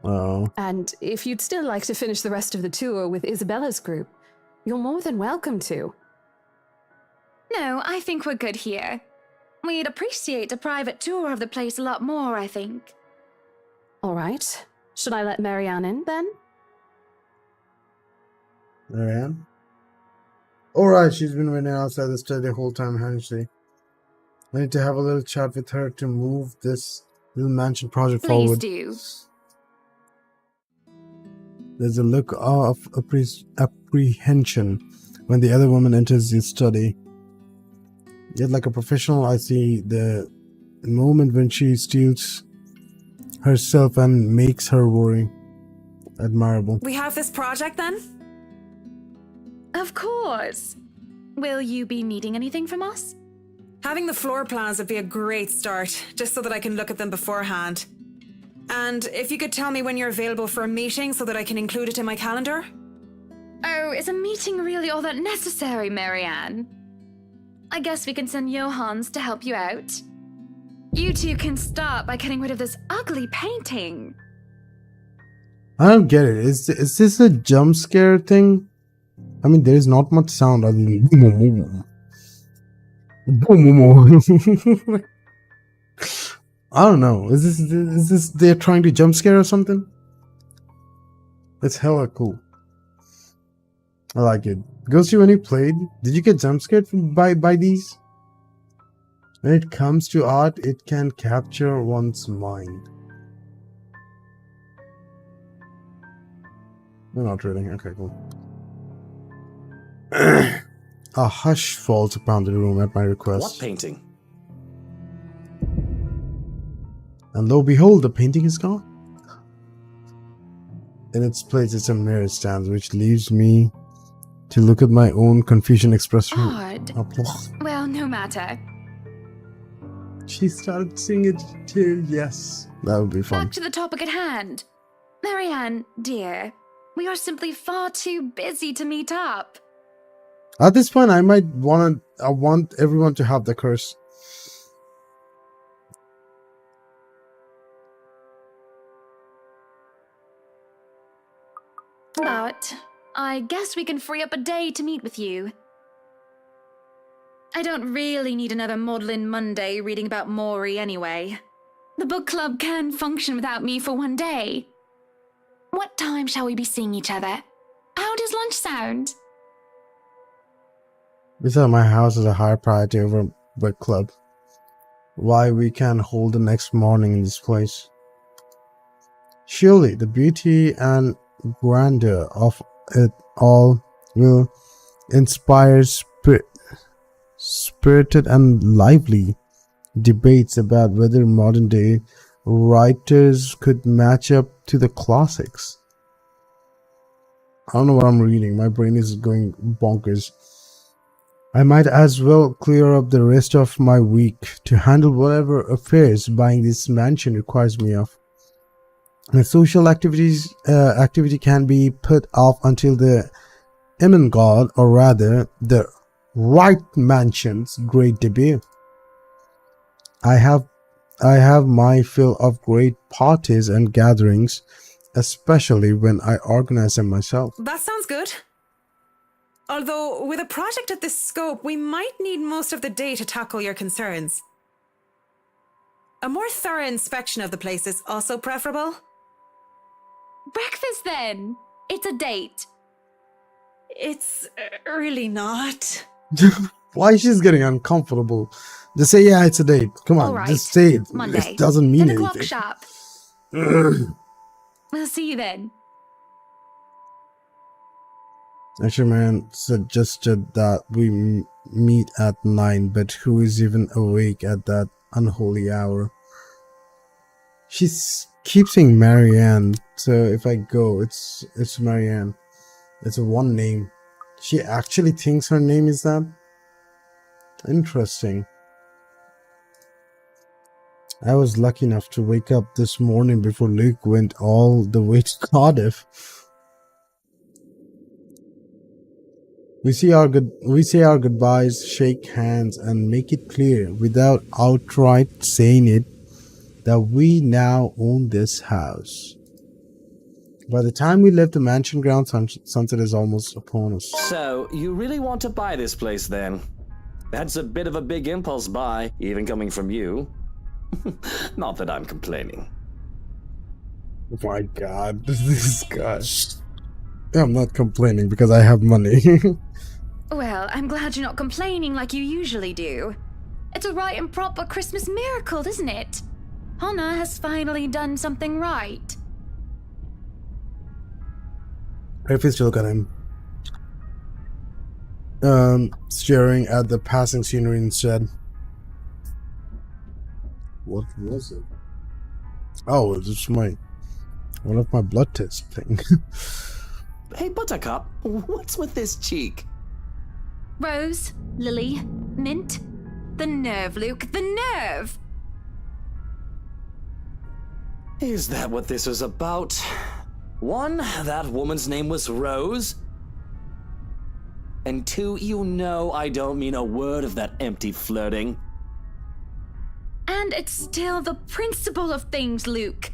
Oh. And if you'd still like to finish the rest of the tour with Isabella's group, you're more than welcome to. No, I think we're good here. We'd appreciate a private tour of the place a lot more, I think. All right. Should I let Marianne in then? Marianne? Alright, she's been waiting outside the study the whole time, hasn't she? I need to have a little chat with her to move this little mansion project Please forward. do. There's a look of apprehension when the other woman enters the study. Yet like a professional, I see the moment when she steals herself and makes her worry. Admirable. We have this project then? Of course. Will you be needing anything from us? Having the floor plans would be a great start, just so that I can look at them beforehand. And if you could tell me when you're available for a meeting so that I can include it in my calendar? Oh, is a meeting really all that necessary, Marianne? I guess we can send Johans to help you out. You two can start by getting rid of this ugly painting. I don't get it. Is this a jump scare thing? I mean, there is not much sound other than boom, boom, boom, boom, boom. I don't know. Is this they're trying to jump scare or something? It's hella cool. I like it. Ghosty, when you played, did you get jump scared by these? When it comes to art, it can capture one's mind. We're not really. Okay, cool. A hush falls upon the room at my request. What painting? And lo behold, the painting is gone. In its place is a mirror stand, which leaves me to look at my own confusion expression. Odd. Well, no matter. She started seeing it too. Yes, that would be fun. Back to the topic at hand. Marianne, dear, we are simply far too busy to meet up. At this point, I want everyone to have the curse. But I guess we can free up a day to meet with you. I don't really need another Maudlin Monday reading about Maury anyway. The book club can function without me for one day. What time shall we be seeing each other? How does lunch sound? Besides, my house is a higher priority over book club. Why we can hold the next morning in this place? Surely the beauty and grandeur of it all will inspire spirited and lively debates about whether modern day writers could match up to the classics. I don't know what I'm reading. My brain is going bonkers. I might as well clear up the rest of my week to handle whatever affairs buying this mansion requires me of. The social activity can be put off until the imminent god, or rather the right mansion's great debut. I have my fill of great parties and gatherings, especially when I organize them myself. That sounds good. Although, with a project of this scope, we might need most of the day to tackle your concerns. A more thorough inspection of the place is also preferable. Breakfast then! It's a date. It's really not. Why she's getting uncomfortable? Just say, yeah, it's a date. Come on, right. just say it. Monday. It doesn't mean 10 o'clock anything. sharp. We'll see you then. Actually, man suggested that we meet at 9, but who is even awake at that unholy hour? She keeps saying Marianne, so if I go, it's Marianne. It's a one name. She actually thinks her name is that? Interesting. I was lucky enough to wake up this morning before Luke went all the way to Cardiff. We say our goodbyes, shake hands, and make it clear without outright saying it that we now own this house. By the time we left the mansion ground, sunset is almost upon us. So, you really want to buy this place then? That's a bit of a big impulse buy, even coming from you. Not that I'm complaining. Oh my god, this guy. I'm not complaining because I have money. Well, I'm glad you're not complaining like you usually do. It's a right and proper Christmas miracle, isn't it? Hannah has finally done something right. I refuse to look at him. Staring at the passing scenery instead. What was it? Oh, it's just one of my blood test thing. Hey, Buttercup, what's with this cheek? Rose, Lily, Mint. The nerve, Luke, the nerve! Is that what this is about? One, that woman's name was Rose. And two, you know I don't mean a word of that empty flirting. And it's still the principle of things, Luke.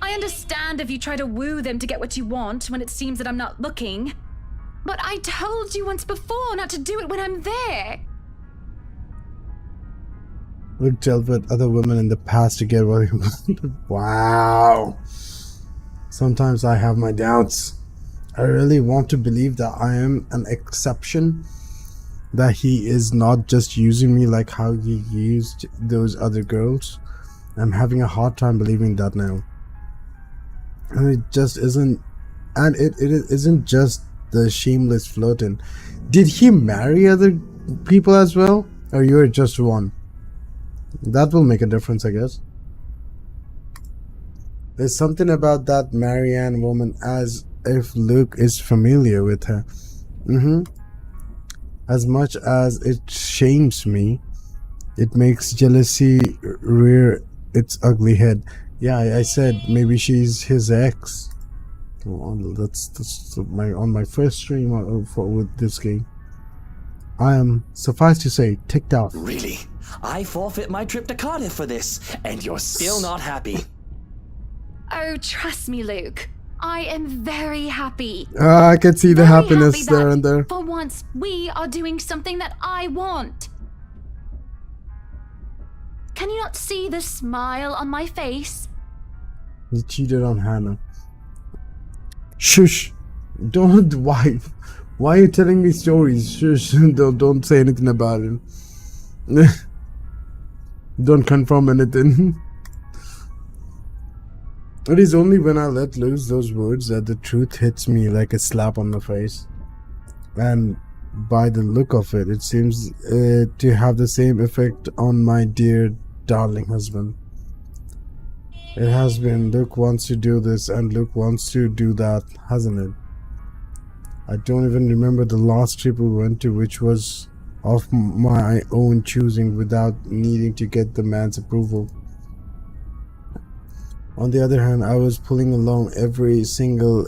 I understand if you try to woo them to get what you want when it seems that I'm not looking. But I told you once before not to do it when I'm there. Luke dealt with other women in the past to get what he wanted. Wow. Sometimes I have my doubts. I really want to believe that I am an exception. That he is not just using me like how he used those other girls. I'm having a hard time believing that now. And it just isn't. And it isn't just the shameless flirting. Did he marry other people as well? Or you're just one? That will make a difference, I guess. There's something about that Marianne woman as if Luke is familiar with her. As much as it shames me, it makes jealousy rear its ugly head. Yeah, I said maybe she's his ex. That's on my first stream with this game. I am, suffice to say, ticked off. Really? I forfeit my trip to Cardiff for this, and you're still not happy. Oh, trust me, Luke. I am very happy. I can see the Very happiness happy there that and there. For once, we are doing something that I want. Can you not see the smile on my face? He cheated on Hannah. Shush! Don't. Why are you telling me stories? Shush! Don't say anything about it. Don't confirm anything. It is only when I let loose those words that the truth hits me like a slap on the face. And by the look of it, it seems to have the same effect on my dear, darling husband. It has been. Luke wants to do this and Luke wants to do that, hasn't it? I don't even remember the last trip we went to, which was of my own choosing without needing to get the man's approval. On the other hand, I was pulling along every single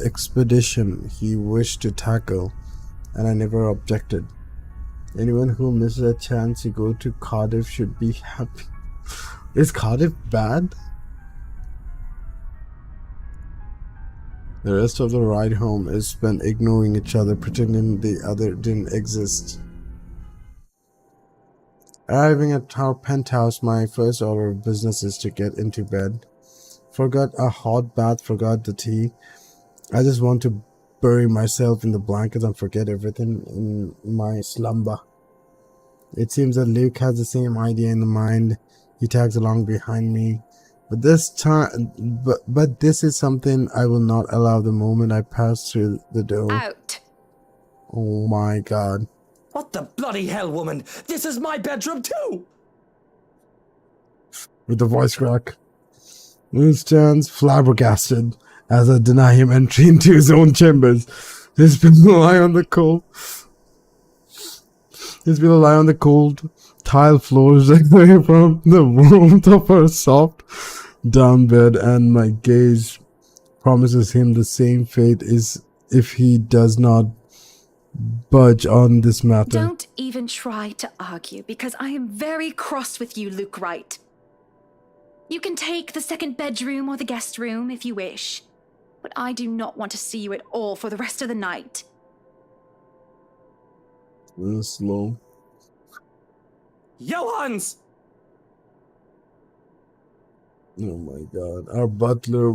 expedition he wished to tackle, and I never objected. Anyone who misses a chance to go to Cardiff should be happy. Is Cardiff bad? The rest of the ride home is spent ignoring each other, pretending the other didn't exist. Arriving at our penthouse, my first order of business is to get into bed. Forgot a hot bath, forgot the tea. I just want to bury myself in the blankets and forget everything in my slumber. It seems that Luke has the same idea in mind. He tags along behind me. But this is something I will not allow the moment I pass through the door. Out. Oh my god. What the bloody hell, woman? This is my bedroom too! With the voice crack. Luke stands flabbergasted as I deny him entry into his own chambers. He's been lying on the cold. Tile floors away from the warmth of her soft down bed, and my gaze promises him the same fate if he does not budge on this matter. Don't even try to argue, because I am very cross with you, Luke Wright. You can take the second bedroom or the guest room if you wish, but I do not want to see you at all for the rest of the night. Slow. Johans! Oh my god. Our butler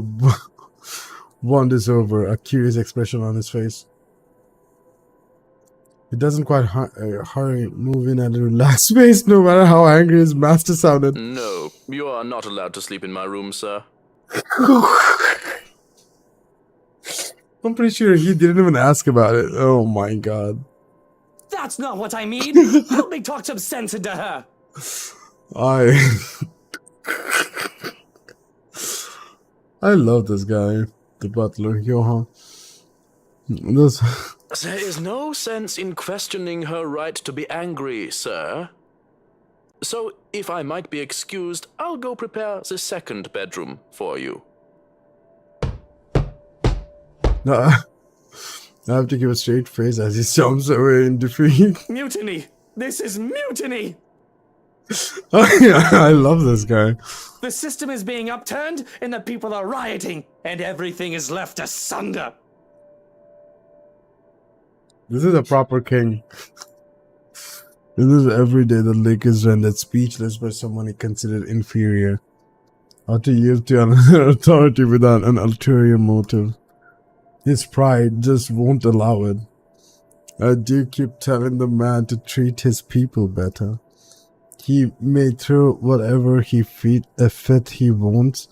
wanders over, a curious expression on his face. He doesn't quite hurry, move in at a relaxed pace, no matter how angry his master sounded. No, you are not allowed to sleep in my room, sir. I'm pretty sure he didn't even ask about it. Oh my god. That's not what I mean! Help me talk some sense into her! I love this guy, the butler, Johan. This... There is no sense in questioning her right to be angry, sir. So, if I might be excused, I'll go prepare the second bedroom for you. I have to give a straight face as he stomps away in defeat. Mutiny! This is mutiny! Oh, yeah, I love this guy. The system is being upturned, and the people are rioting, and everything is left asunder. This is a proper king. This is every day the lake is rendered speechless by someone he considered inferior, or to yield to another authority without an ulterior motive. His pride just won't allow it. I do keep telling the man to treat his people better. He may throw whatever fit he wants,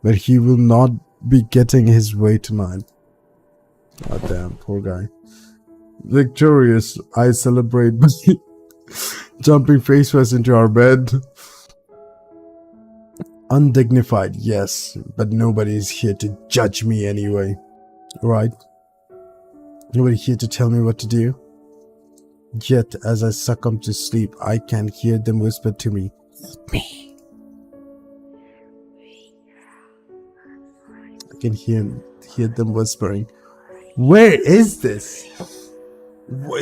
but he will not be getting his way tonight. God damn, poor guy. Victorious, I celebrate by jumping face first into our bed. Undignified, yes, but nobody is here to judge me anyway. Right? Nobody here to tell me what to do. Yet, as I succumb to sleep, I can hear them whisper to me, "Help me." I can hear them whispering. Where is this?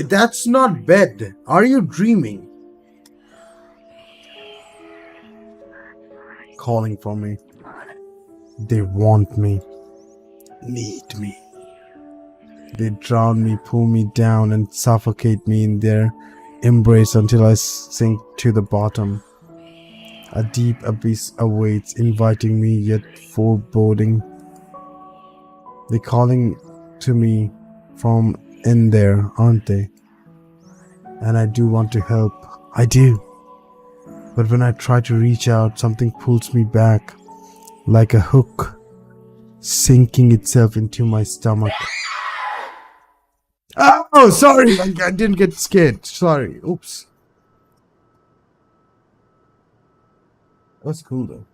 That's not bed. Are you dreaming? Calling for me. They want me. Need me. They drown me, pull me down, and suffocate me in their embrace until I sink to the bottom. A deep abyss awaits, inviting me yet foreboding. They're calling to me from in there, aren't they? And I do want to help. I do. But when I try to reach out, something pulls me back like a hook, sinking itself into my stomach. Oh, sorry. I didn't get scared. Sorry. Oops. That's cool though.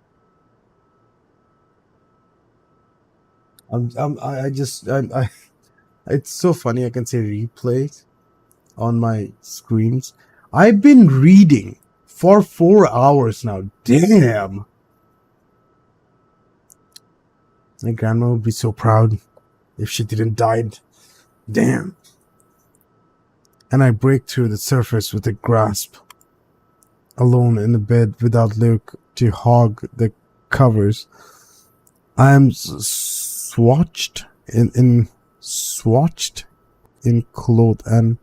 It's so funny. I can say replay on my screens. I've been reading for 4 hours now. Damn. My grandma would be so proud if she didn't die. Damn. And I break through the surface with a grasp. Alone in the bed without Luke to hog the covers. I am swatched in cloth and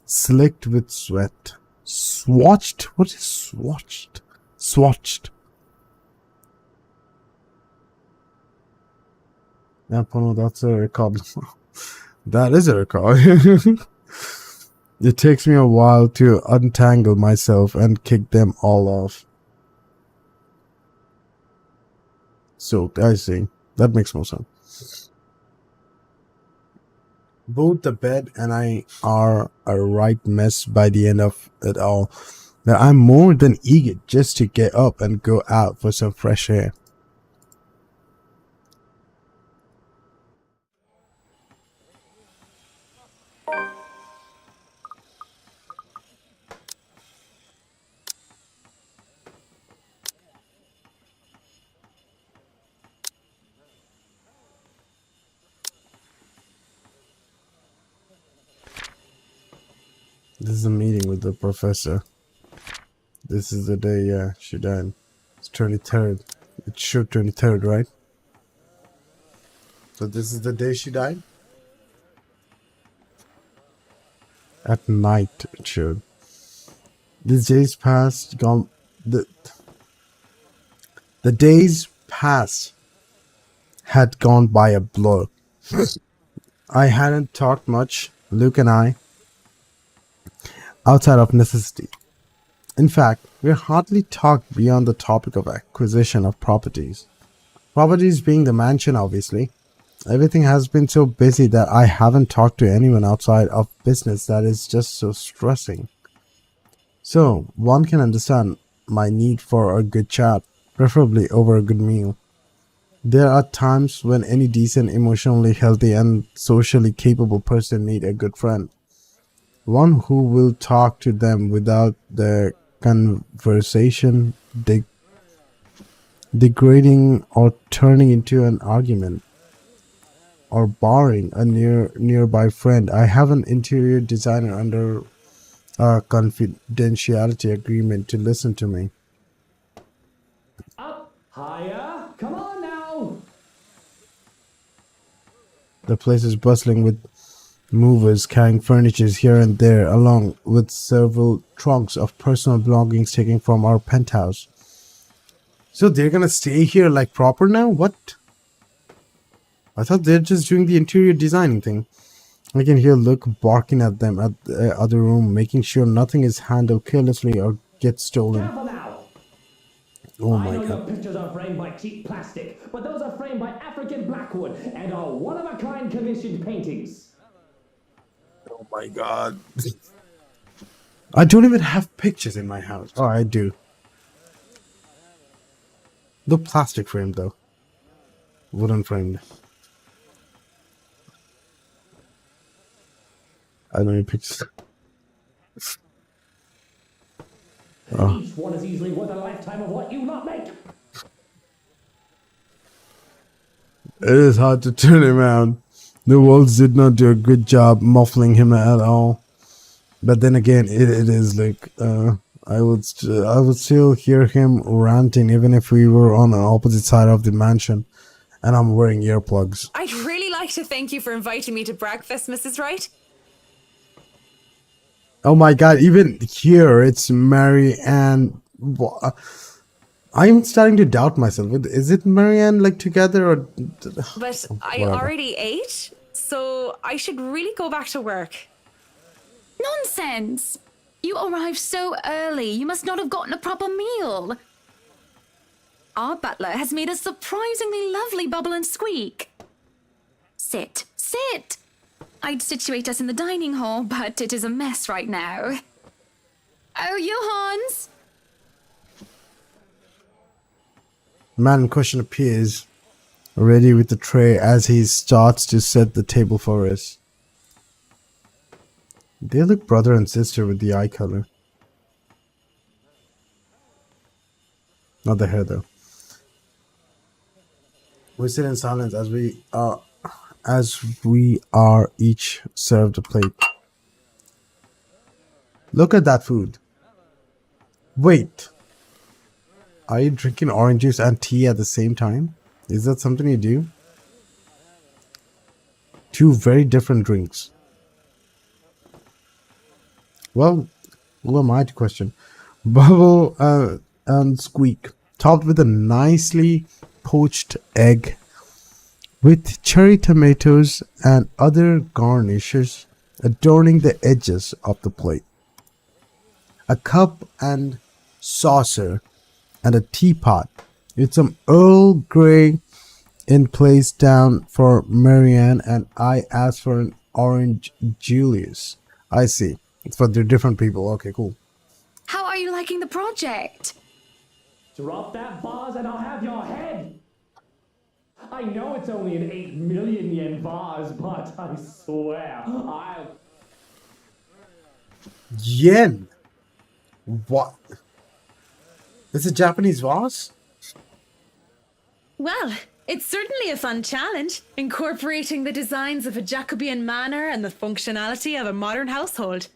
slicked with sweat. Swatched? What is swatched? Swatched. Yeah, Pono, that's a record. That is a record. It takes me a while to untangle myself and kick them all off. So, I see. That makes more sense. Both the bed and I are a right mess by the end of it all. But I'm more than eager just to get up and go out for some fresh air. This is a meeting with the professor. This is the day, yeah, she died. It's 23rd. It showed 23rd, right? So this is the day she died? At night, it showed. These days past, gone. The days past had gone by a blur. I hadn't talked much, Luke and I, outside of necessity. In fact, we hardly talked beyond the topic of acquisition of properties. Properties being the mansion, obviously. Everything has been so busy that I haven't talked to anyone outside of business. That is just so stressing. So, one can understand my need for a good chat, preferably over a good meal. There are times when any decent, emotionally healthy and socially capable person need a good friend. One who will talk to them without the conversation degrading or turning into an argument, or barring a nearby friend. I have an interior designer under a confidentiality agreement to listen to me. Up, higher, come on now! The place is bustling with movers carrying furniture here and there, along with several trunks of personal belongings taken from our penthouse. So they're gonna stay here like proper now? What? I thought they're just doing the interior designing thing. I can hear Luke barking at them at the other room, making sure nothing is handled carelessly or gets stolen. Careful now! Oh I my know your god. pictures are framed by cheap plastic, but those are framed by African blackwood and are one-of-a-kind commissioned paintings. Oh my god. I don't even have pictures in my house. Oh, I do. No plastic frame though. Wooden framed. I don't need pictures. Oh. Each one is easily worth a lifetime of what you not make. It is hard to turn him out. The walls did not do a good job muffling him at all. But then again, it is like I would still hear him ranting even if we were on the opposite side of the mansion, and I'm wearing earplugs. I'd really like to thank you for inviting me to breakfast, Mrs. Wright. Oh my god! Even here, it's Mary Ann. I'm starting to doubt myself. Is it Mary Ann like together or? But I Whatever. already ate, so I should really go back to work. Nonsense! You arrived so early, you must not have gotten a proper meal. Our butler has made a surprisingly lovely bubble and squeak. Sit, sit! I'd situate us in the dining hall, but it is a mess right now. Oh, Johans! Man in question appears, ready with the tray as he starts to set the table for us. They look brother and sister with the eye color. Not the hair though. We sit in silence as we are each served a plate. Look at that food. Wait. Are you drinking orange juice and tea at the same time? Is that something you do? Two very different drinks. Well, who am I to question? Bubble and squeak, topped with a nicely poached egg with cherry tomatoes and other garnishes adorning the edges of the plate. A cup and saucer and a teapot with some Earl Grey in place down for Marianne, and I asked for an orange Julius. I see. It's for the different people. Okay, cool. How are you liking the project? Drop that vase and I'll have your head! I know it's only an 8 million yen vase, but I swear, I'll... Yen? What? It's a Japanese vase? Well, it's certainly a fun challenge, incorporating the designs of a Jacobean manor and the functionality of a modern household.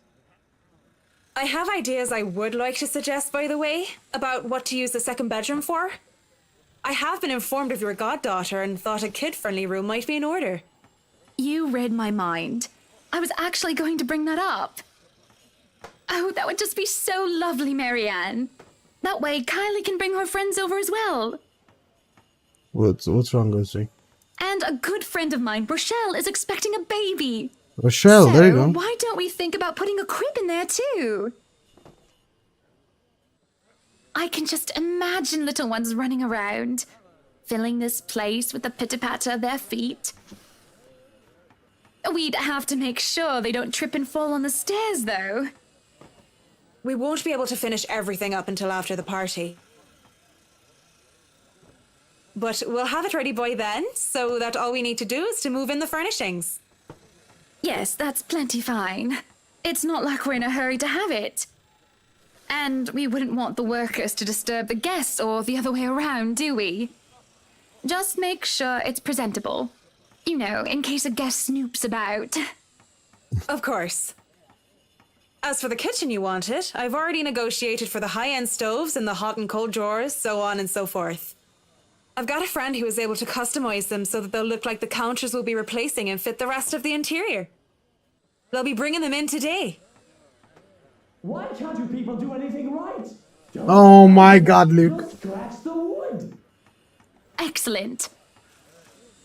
I have ideas I would like to suggest, by the way, about what to use the second bedroom for. I have been informed of your goddaughter and thought a kid-friendly room might be in order. You read my mind. I was actually going to bring that up. Oh, that would just be so lovely, Marianne. That way, Kylie can bring her friends over as well. What's wrong, Lucy? And a good friend of mine, Rochelle, is expecting a baby. Rochelle, So, there you go. why don't we think about putting a crib in there too? I can just imagine little ones running around, filling this place with the pitter-patter of their feet. We'd have to make sure they don't trip and fall on the stairs, though. We won't be able to finish everything up until after the party. But we'll have it ready by then, so that all we need to do is to move in the furnishings. Yes, that's plenty fine. It's not like we're in a hurry to have it. And we wouldn't want the workers to disturb the guests or the other way around, do we? Just make sure it's presentable. You know, in case a guest snoops about. Of course. As for the kitchen you wanted, I've already negotiated for the high-end stoves and the hot and cold drawers, so on and so forth. I've got a friend who is able to customize them so that they'll look like the counters we'll be replacing and fit the rest of the interior. They'll be bringing them in today. Why can't you people do anything right? Oh my God, Luke. Scratch the wood. Excellent.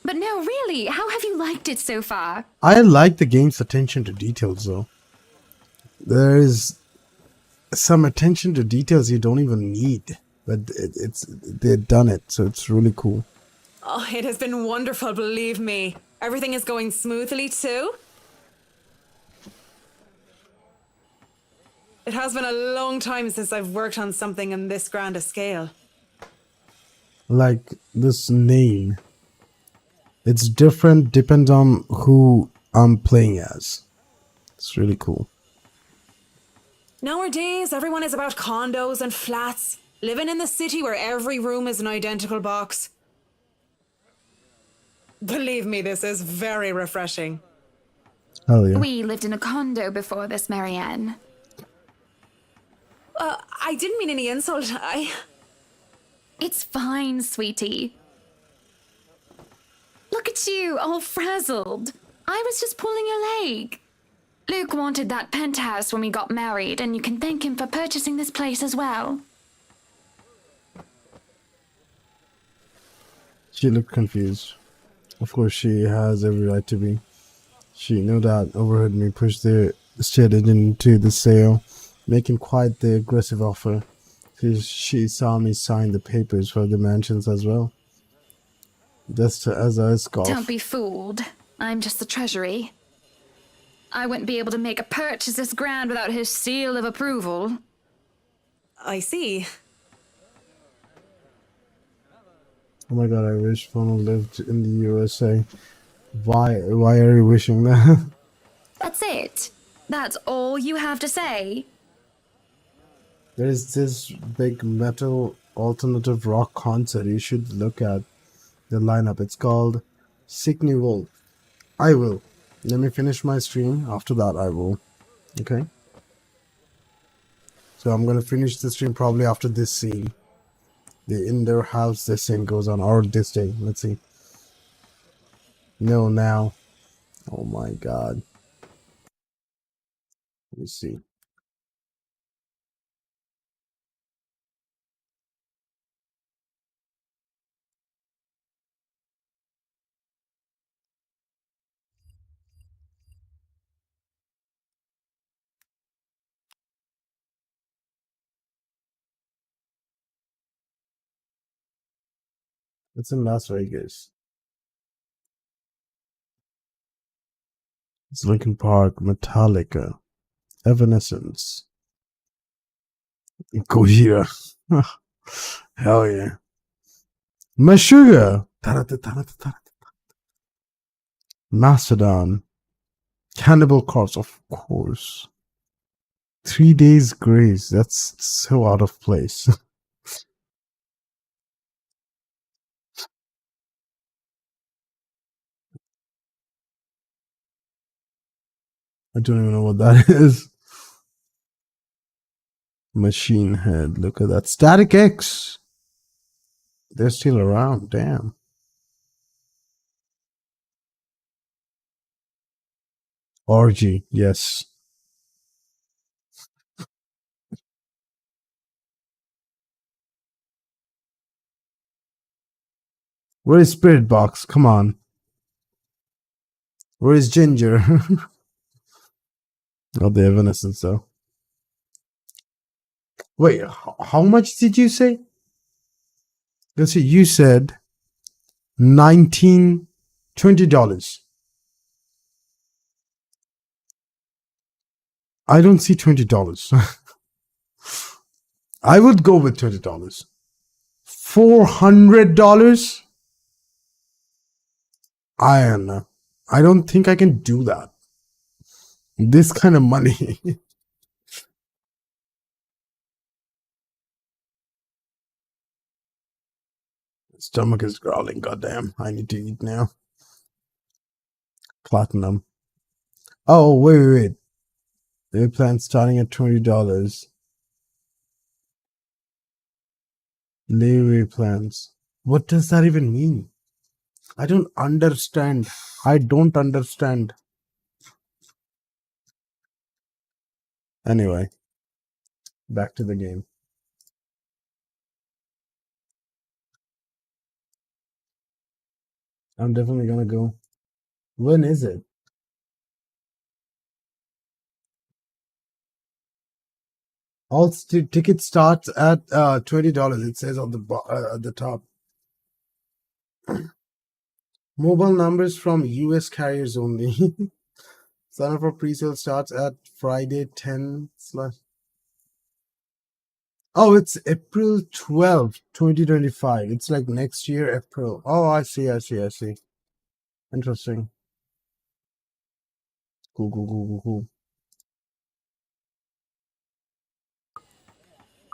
But no, really, how have you liked it so far? I like the game's attention to details, though. There is some attention to details you don't even need, but they've done it, so it's really cool. Oh, it has been wonderful, believe me. Everything is going smoothly, too. It has been a long time since I've worked on something on this grand a scale. Like this name. It's different, depends on who I'm playing as. It's really cool. Nowadays, everyone is about condos and flats, living in the city where every room is an identical box. Believe me, this is very refreshing. Hell yeah. We lived in a condo before this, Marianne. I didn't mean any insult. It's fine, sweetie. Look at you, all frazzled. I was just pulling your leg. Luke wanted that penthouse when we got married, and you can thank him for purchasing this place as well. She looked confused. Of course, she has every right to be. She no doubt overheard me push the estate agent into the sale, making quite the aggressive offer. She saw me sign the papers for the mansions as well. Just as I scoffed. Don't be fooled. I'm just the treasury. I wouldn't be able to make a purchase this grand without his seal of approval. I see. Oh my God, I wish Fono lived in the USA. Why are you wishing that? That's it. That's all you have to say. There's this big metal alternative rock concert. You should look at the lineup. It's called Sickney Wolf. I will. Let me finish my stream. After that, I will. Okay? So I'm going to finish the stream probably after this scene. The in their house, this scene goes on. Or this day. Let's see. No, now. Oh my God. Let me see. It's in Las Vegas. It's Linkin Park, Metallica, Evanescence, Gojira. Hell yeah. Meshuggah. Mastodon. Cannibal Corpse, of course. 3 Days Grace. That's so out of place. I don't even know what that is. Machine Head. Look at that. Static X. They're still around. Damn. Orgy. Yes. Where is Spirit Box? Come on. Where is Ginger? Not the Evanescence though. Wait, how much did you say? Let's see, you said $20. I don't see $20. I would go with $20. $400? I don't know. I don't think I can do that. This kind of money. Stomach is growling. Goddamn. I need to eat now. Platinum. Oh, wait. Their plan starting at $20. Layaway plans. What does that even mean? I don't understand. I don't understand. Anyway, back to the game. I'm definitely gonna go. When is it? All ticket starts at $20. It says on the at the top. Mobile numbers from U.S. carriers only. Sign up for pre-sale starts at Friday 10 slash. Oh, it's April 12th, 2025. It's like next year, April. Oh, I see. Interesting. Cool.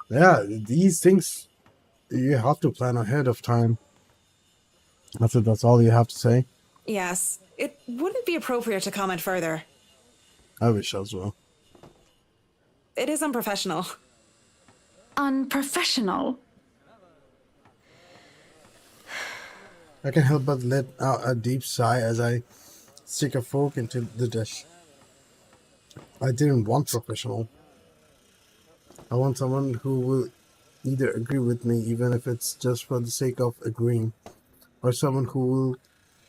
Yeah, these things, you have to plan ahead of time. That's all you have to say. Yes, it wouldn't be appropriate to comment further. I wish as well. It is unprofessional. Unprofessional? I can help but let out a deep sigh as I stick a fork into the dish. I didn't want professional. I want someone who will either agree with me, even if it's just for the sake of agreeing, or someone who will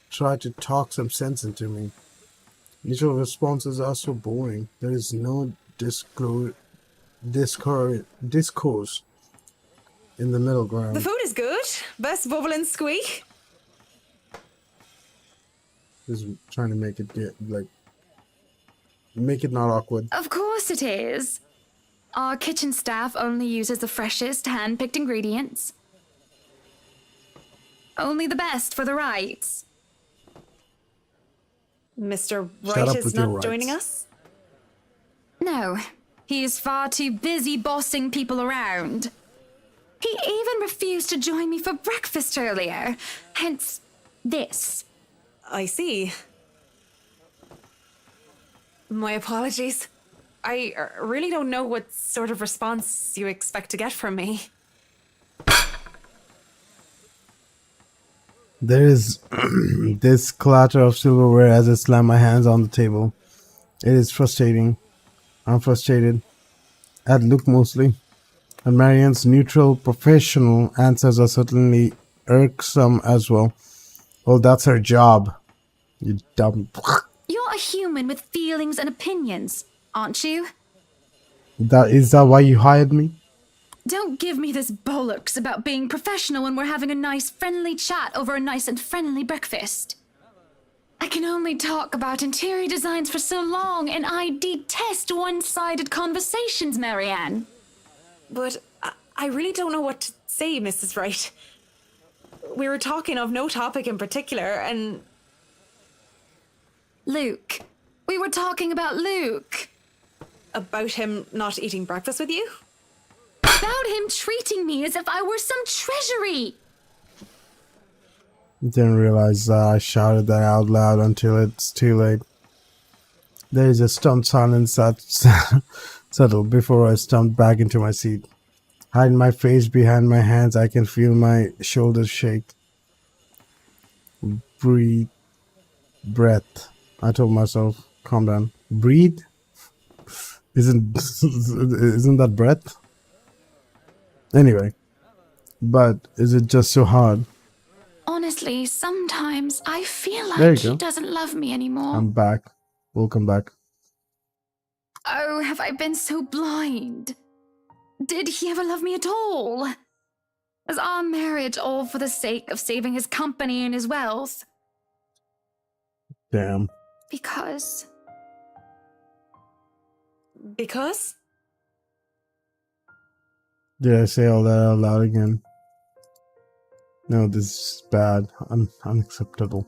try to talk some sense into me. Usual responses are so boring. There is no discourse in the middle ground. The food is good. Best bubble and squeak. Just trying to make it make it not awkward. Of course it is. Our kitchen staff only uses the freshest hand-picked ingredients. Only the best for the rights. Mr. Shut Wright up is with your not rights. joining us? No, he is far too busy bossing people around. He even refused to join me for breakfast earlier, hence this. I see. My apologies. I really don't know what sort of response you expect to get from me. There is this clatter of silverware as I slam my hands on the table. It is frustrating. I'm frustrated. At Luke mostly. And Marianne's neutral, professional answers are certainly irksome as well. Well, that's her job. You dumb. You're a human with feelings and opinions, aren't you? Is that why you hired me? Don't give me this bollocks about being professional when we're having a nice friendly chat over a nice and friendly breakfast. I can only talk about interior designs for so long, and I detest one-sided conversations, Marianne. But I really don't know what to say, Mrs. Wright. We were talking of no topic in particular, and... Luke. We were talking about Luke. About him not eating breakfast with you? About him treating me as if I were some treasury. Didn't realize I shouted that out loud until it's too late. There is a stunned silence that settle before I slumped back into my seat. Hiding my face behind my hands, I can feel my shoulders shake. Breathe. Breath. I told myself, calm down. Breathe? Isn't that breath? Anyway, but is it just so hard? Honestly, sometimes I feel There like you he go. doesn't love me anymore. I'm back. Welcome back. Oh, have I been so blind? Did he ever love me at all? Was our marriage all for the sake of saving his company and his wealth? Damn. Because Because? Did I say all that out loud again? No, this is bad. Unacceptable.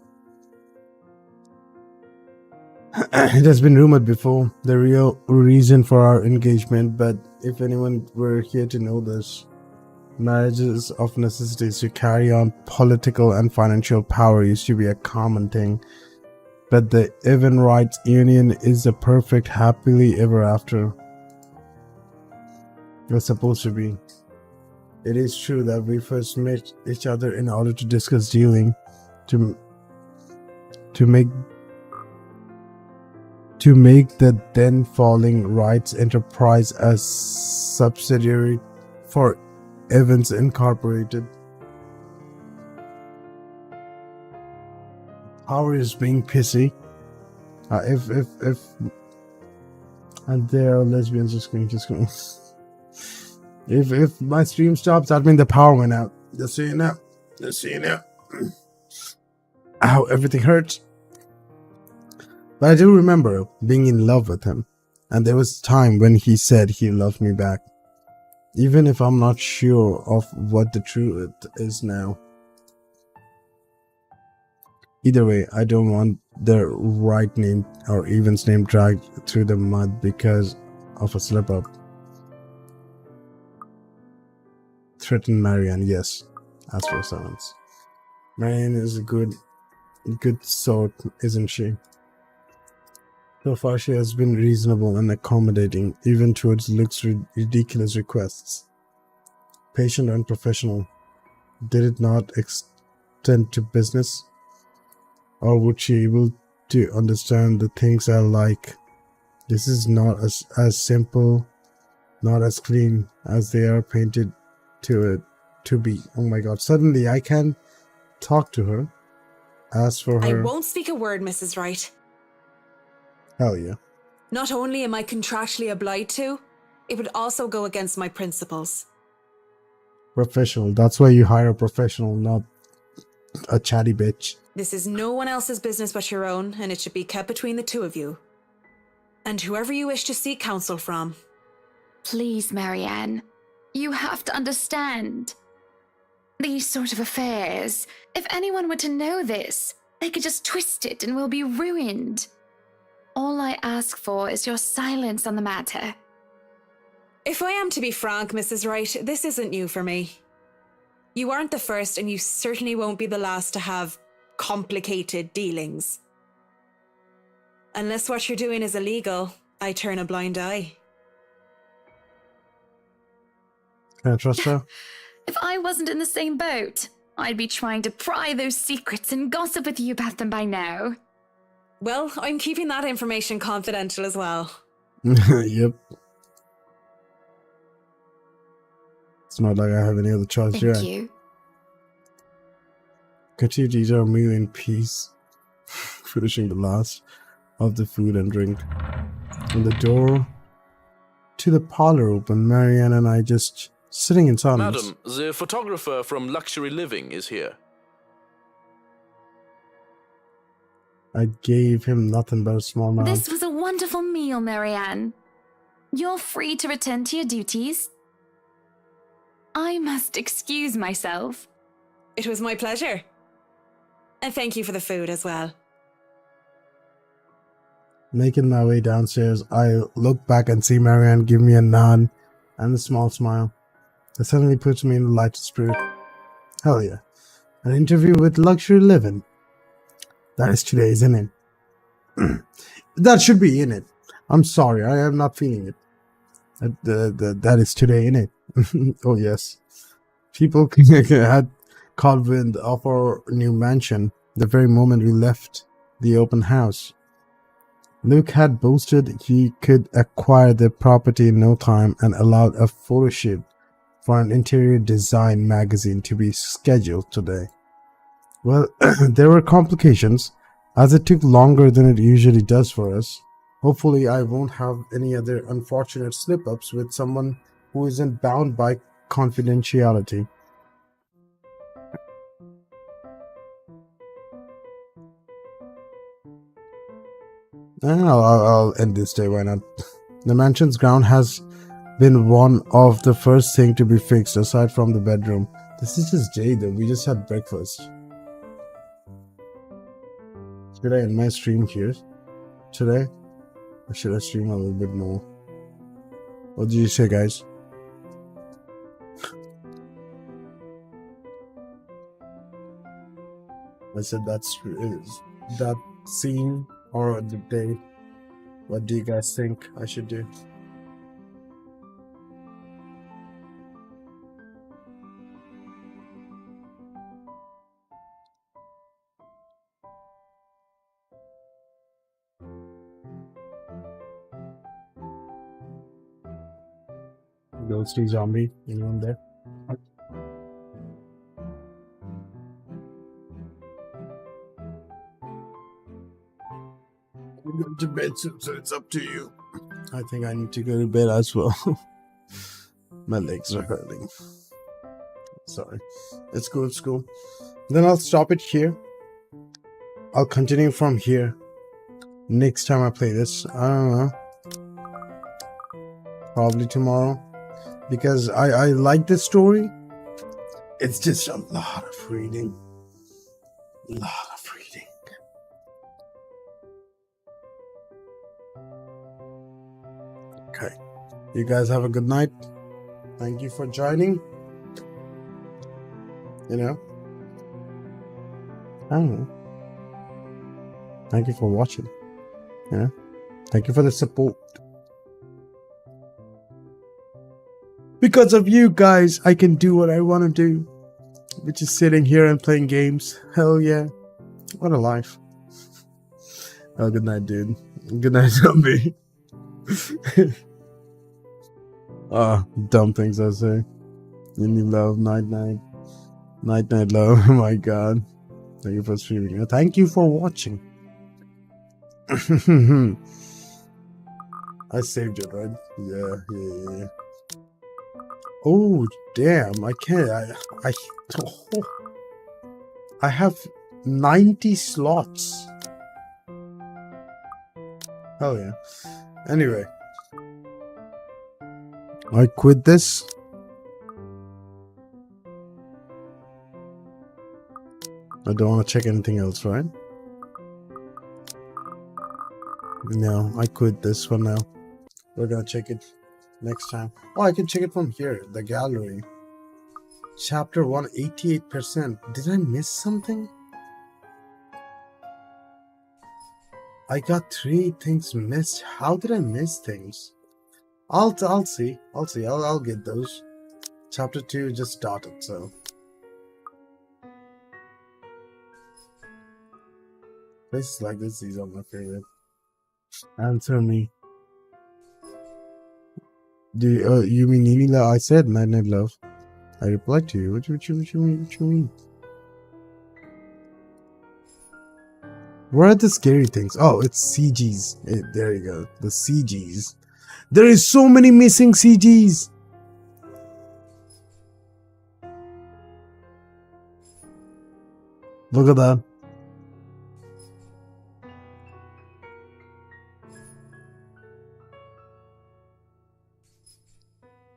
It has been rumored before, the real reason for our engagement, but if anyone were here to know this, marriages of necessities to carry on political and financial power used to be a common thing, but the even rights union is the perfect happily ever after. It was supposed to be. It is true that we first met each other in order to discuss dealing, to make the then falling Rights Enterprise as subsidiary for Evans Incorporated. Power is being pissy. If and there are lesbians just going. If my stream stops, that means the power went out. Just so you know. Just so you know. Ow, everything hurts. But I do remember being in love with him, and there was time when he said he loved me back, even if I'm not sure of what the truth is now. Either way, I don't want the right name or Evan's name dragged through the mud because of a slip up. Threaten Marianne, yes. Ask for silence. Marianne is a good sort, isn't she? So far, she has been reasonable and accommodating, even towards Luke's ridiculous requests. Patient and professional. Did it not extend to business? Or would she able to understand the things I like? This is not as simple, not as clean as they are painted to be. Oh my god, suddenly I can talk to her. Ask for I her. won't speak a word, Mrs. Wright. Hell yeah. Not only am I contractually obliged to, it would also go against my principles. Professional. That's why you hire a professional, not a chatty bitch. This is no one else's business but your own, and it should be kept between the two of you. And whoever you wish to seek counsel from. please, Marianne, you have to understand. These sort of affairs, if anyone were to know this, they could just twist it and we'll be ruined. All I ask for is your silence on the matter. If I am to be frank, Mrs. Wright, this isn't new for me. You aren't the first, and you certainly won't be the last to have complicated dealings. Unless what you're doing is illegal, I turn a blind eye. Can I trust her? If I wasn't in the same boat, I'd be trying to pry those secrets and gossip with you about them by now. Well, I'm keeping that information confidential as well. Yep. It's not like I have any other choice, Thank yeah. you. Continue to eat our meal in peace, finishing the last of the food and drink. And the door to the parlor opened, Marianne and I just sitting in silence. Madam, the photographer from Luxury Living is here. I gave him nothing but a small nod. This was a wonderful meal, Marianne. You're free to return to your duties. I must excuse myself. It was my pleasure. And thank you for the food as well. Making my way downstairs, I look back and see Marianne give me a nod and a small smile. That suddenly puts me in the lightest spirit. Hell yeah. An interview with Luxury Living. That is today, isn't it? That should be in it. I'm sorry, I am not feeling it. That is today, innit? Oh yes. People had caught wind of our new mansion the very moment we left the open house. Luke had boasted he could acquire the property in no time and allowed a photo shoot for an interior design magazine to be scheduled today. Well, there were complications, as it took longer than it usually does for us. Hopefully, I won't have any other unfortunate slip-ups with someone who isn't bound by confidentiality. I'll end this day, why not? The mansion's ground has been one of the first thing to be fixed aside from the bedroom. This is just Jay though, we just had breakfast. Should I end my stream here today? Or should I stream a little bit more? What do you say, guys? I said that scene or the day. What do you guys think I should do? Ghosty zombie, anyone there? I'm going to bed soon, so it's up to you. I think I need to go to bed as well. My legs are hurting. Sorry. It's cool, it's cool. Then I'll stop it here. I'll continue from here. Next time I play this, I don't know. Probably tomorrow. Because I like this story. It's just a lot of reading. Okay. You guys have a good night. Thank you for joining. You know. I don't know. Thank you for watching. Yeah. Thank you for the support. Because of you guys, I can do what I want to do, which is sitting here and playing games. Hell yeah. What a life. Oh, good night, dude. Good night, zombie. Dumb things I say. Indie love, night night. Night night love. Oh my god. Thank you for streaming. Thank you for watching. I saved it, right? Yeah. Oh damn! I can't. I have 90 slots. Hell yeah. Anyway, I quit this. I don't want to check anything else, right? No, I quit this for now. We're gonna check it next time. Oh, I can check it from here, the gallery. Chapter 1, 88%. Did I miss something? I got 3 things missed. How did I miss things? I'll see. I'll get those. Chapter 2 just started, so. Places like this, these are my favorite. Answer me. Do you mean Nila? I said night night love. I replied to you. What you mean? Where are the scary things? Oh, it's CGs. There you go. The CGs. There is so many missing CGs. Look at that.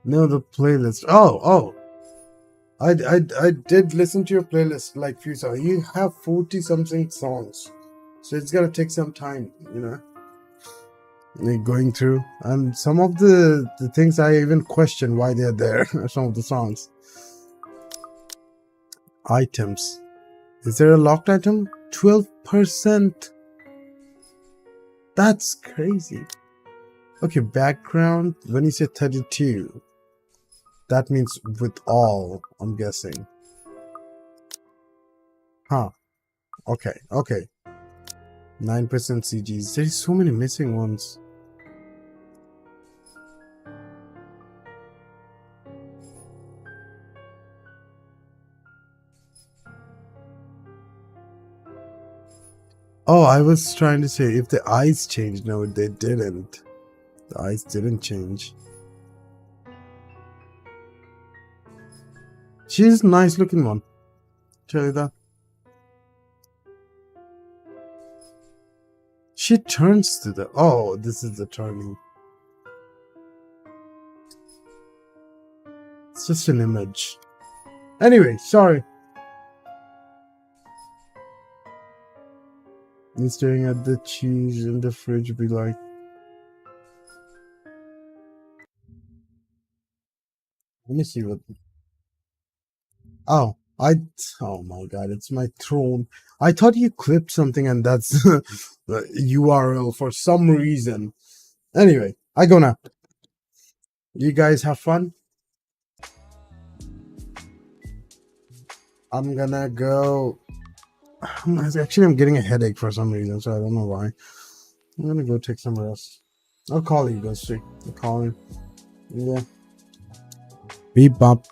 No, the playlist. Oh. I did listen to your playlist like few songs. You have 40 something songs. So it's gonna take some time, you know. Like going through. And some of the things I even question why they're there. Some of the songs. Items. Is there a locked item? 12%. That's crazy. Okay, background. When you say 32, that means with all, I'm guessing. Huh. Okay, okay. 9% CGs. There's so many missing ones. Oh, I was trying to say if the eyes changed. No, they didn't. The eyes didn't change. She's a nice looking one. Tell you that. She turns to the... Oh, this is the turning. It's just an image. Anyway, sorry. Me staring at the cheese in the fridge be like... Let me see what... Oh, oh my god, it's my throne. I thought you clipped something and that's the URL for some reason. Anyway, I go now. You guys have fun? I'm gonna go... Actually, I'm getting a headache for some reason, so I don't know why. I'm gonna go take some rest. I'll call you, Ghosty. I'll call you. Yeah. Beep bop.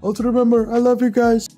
Also remember, I love you guys.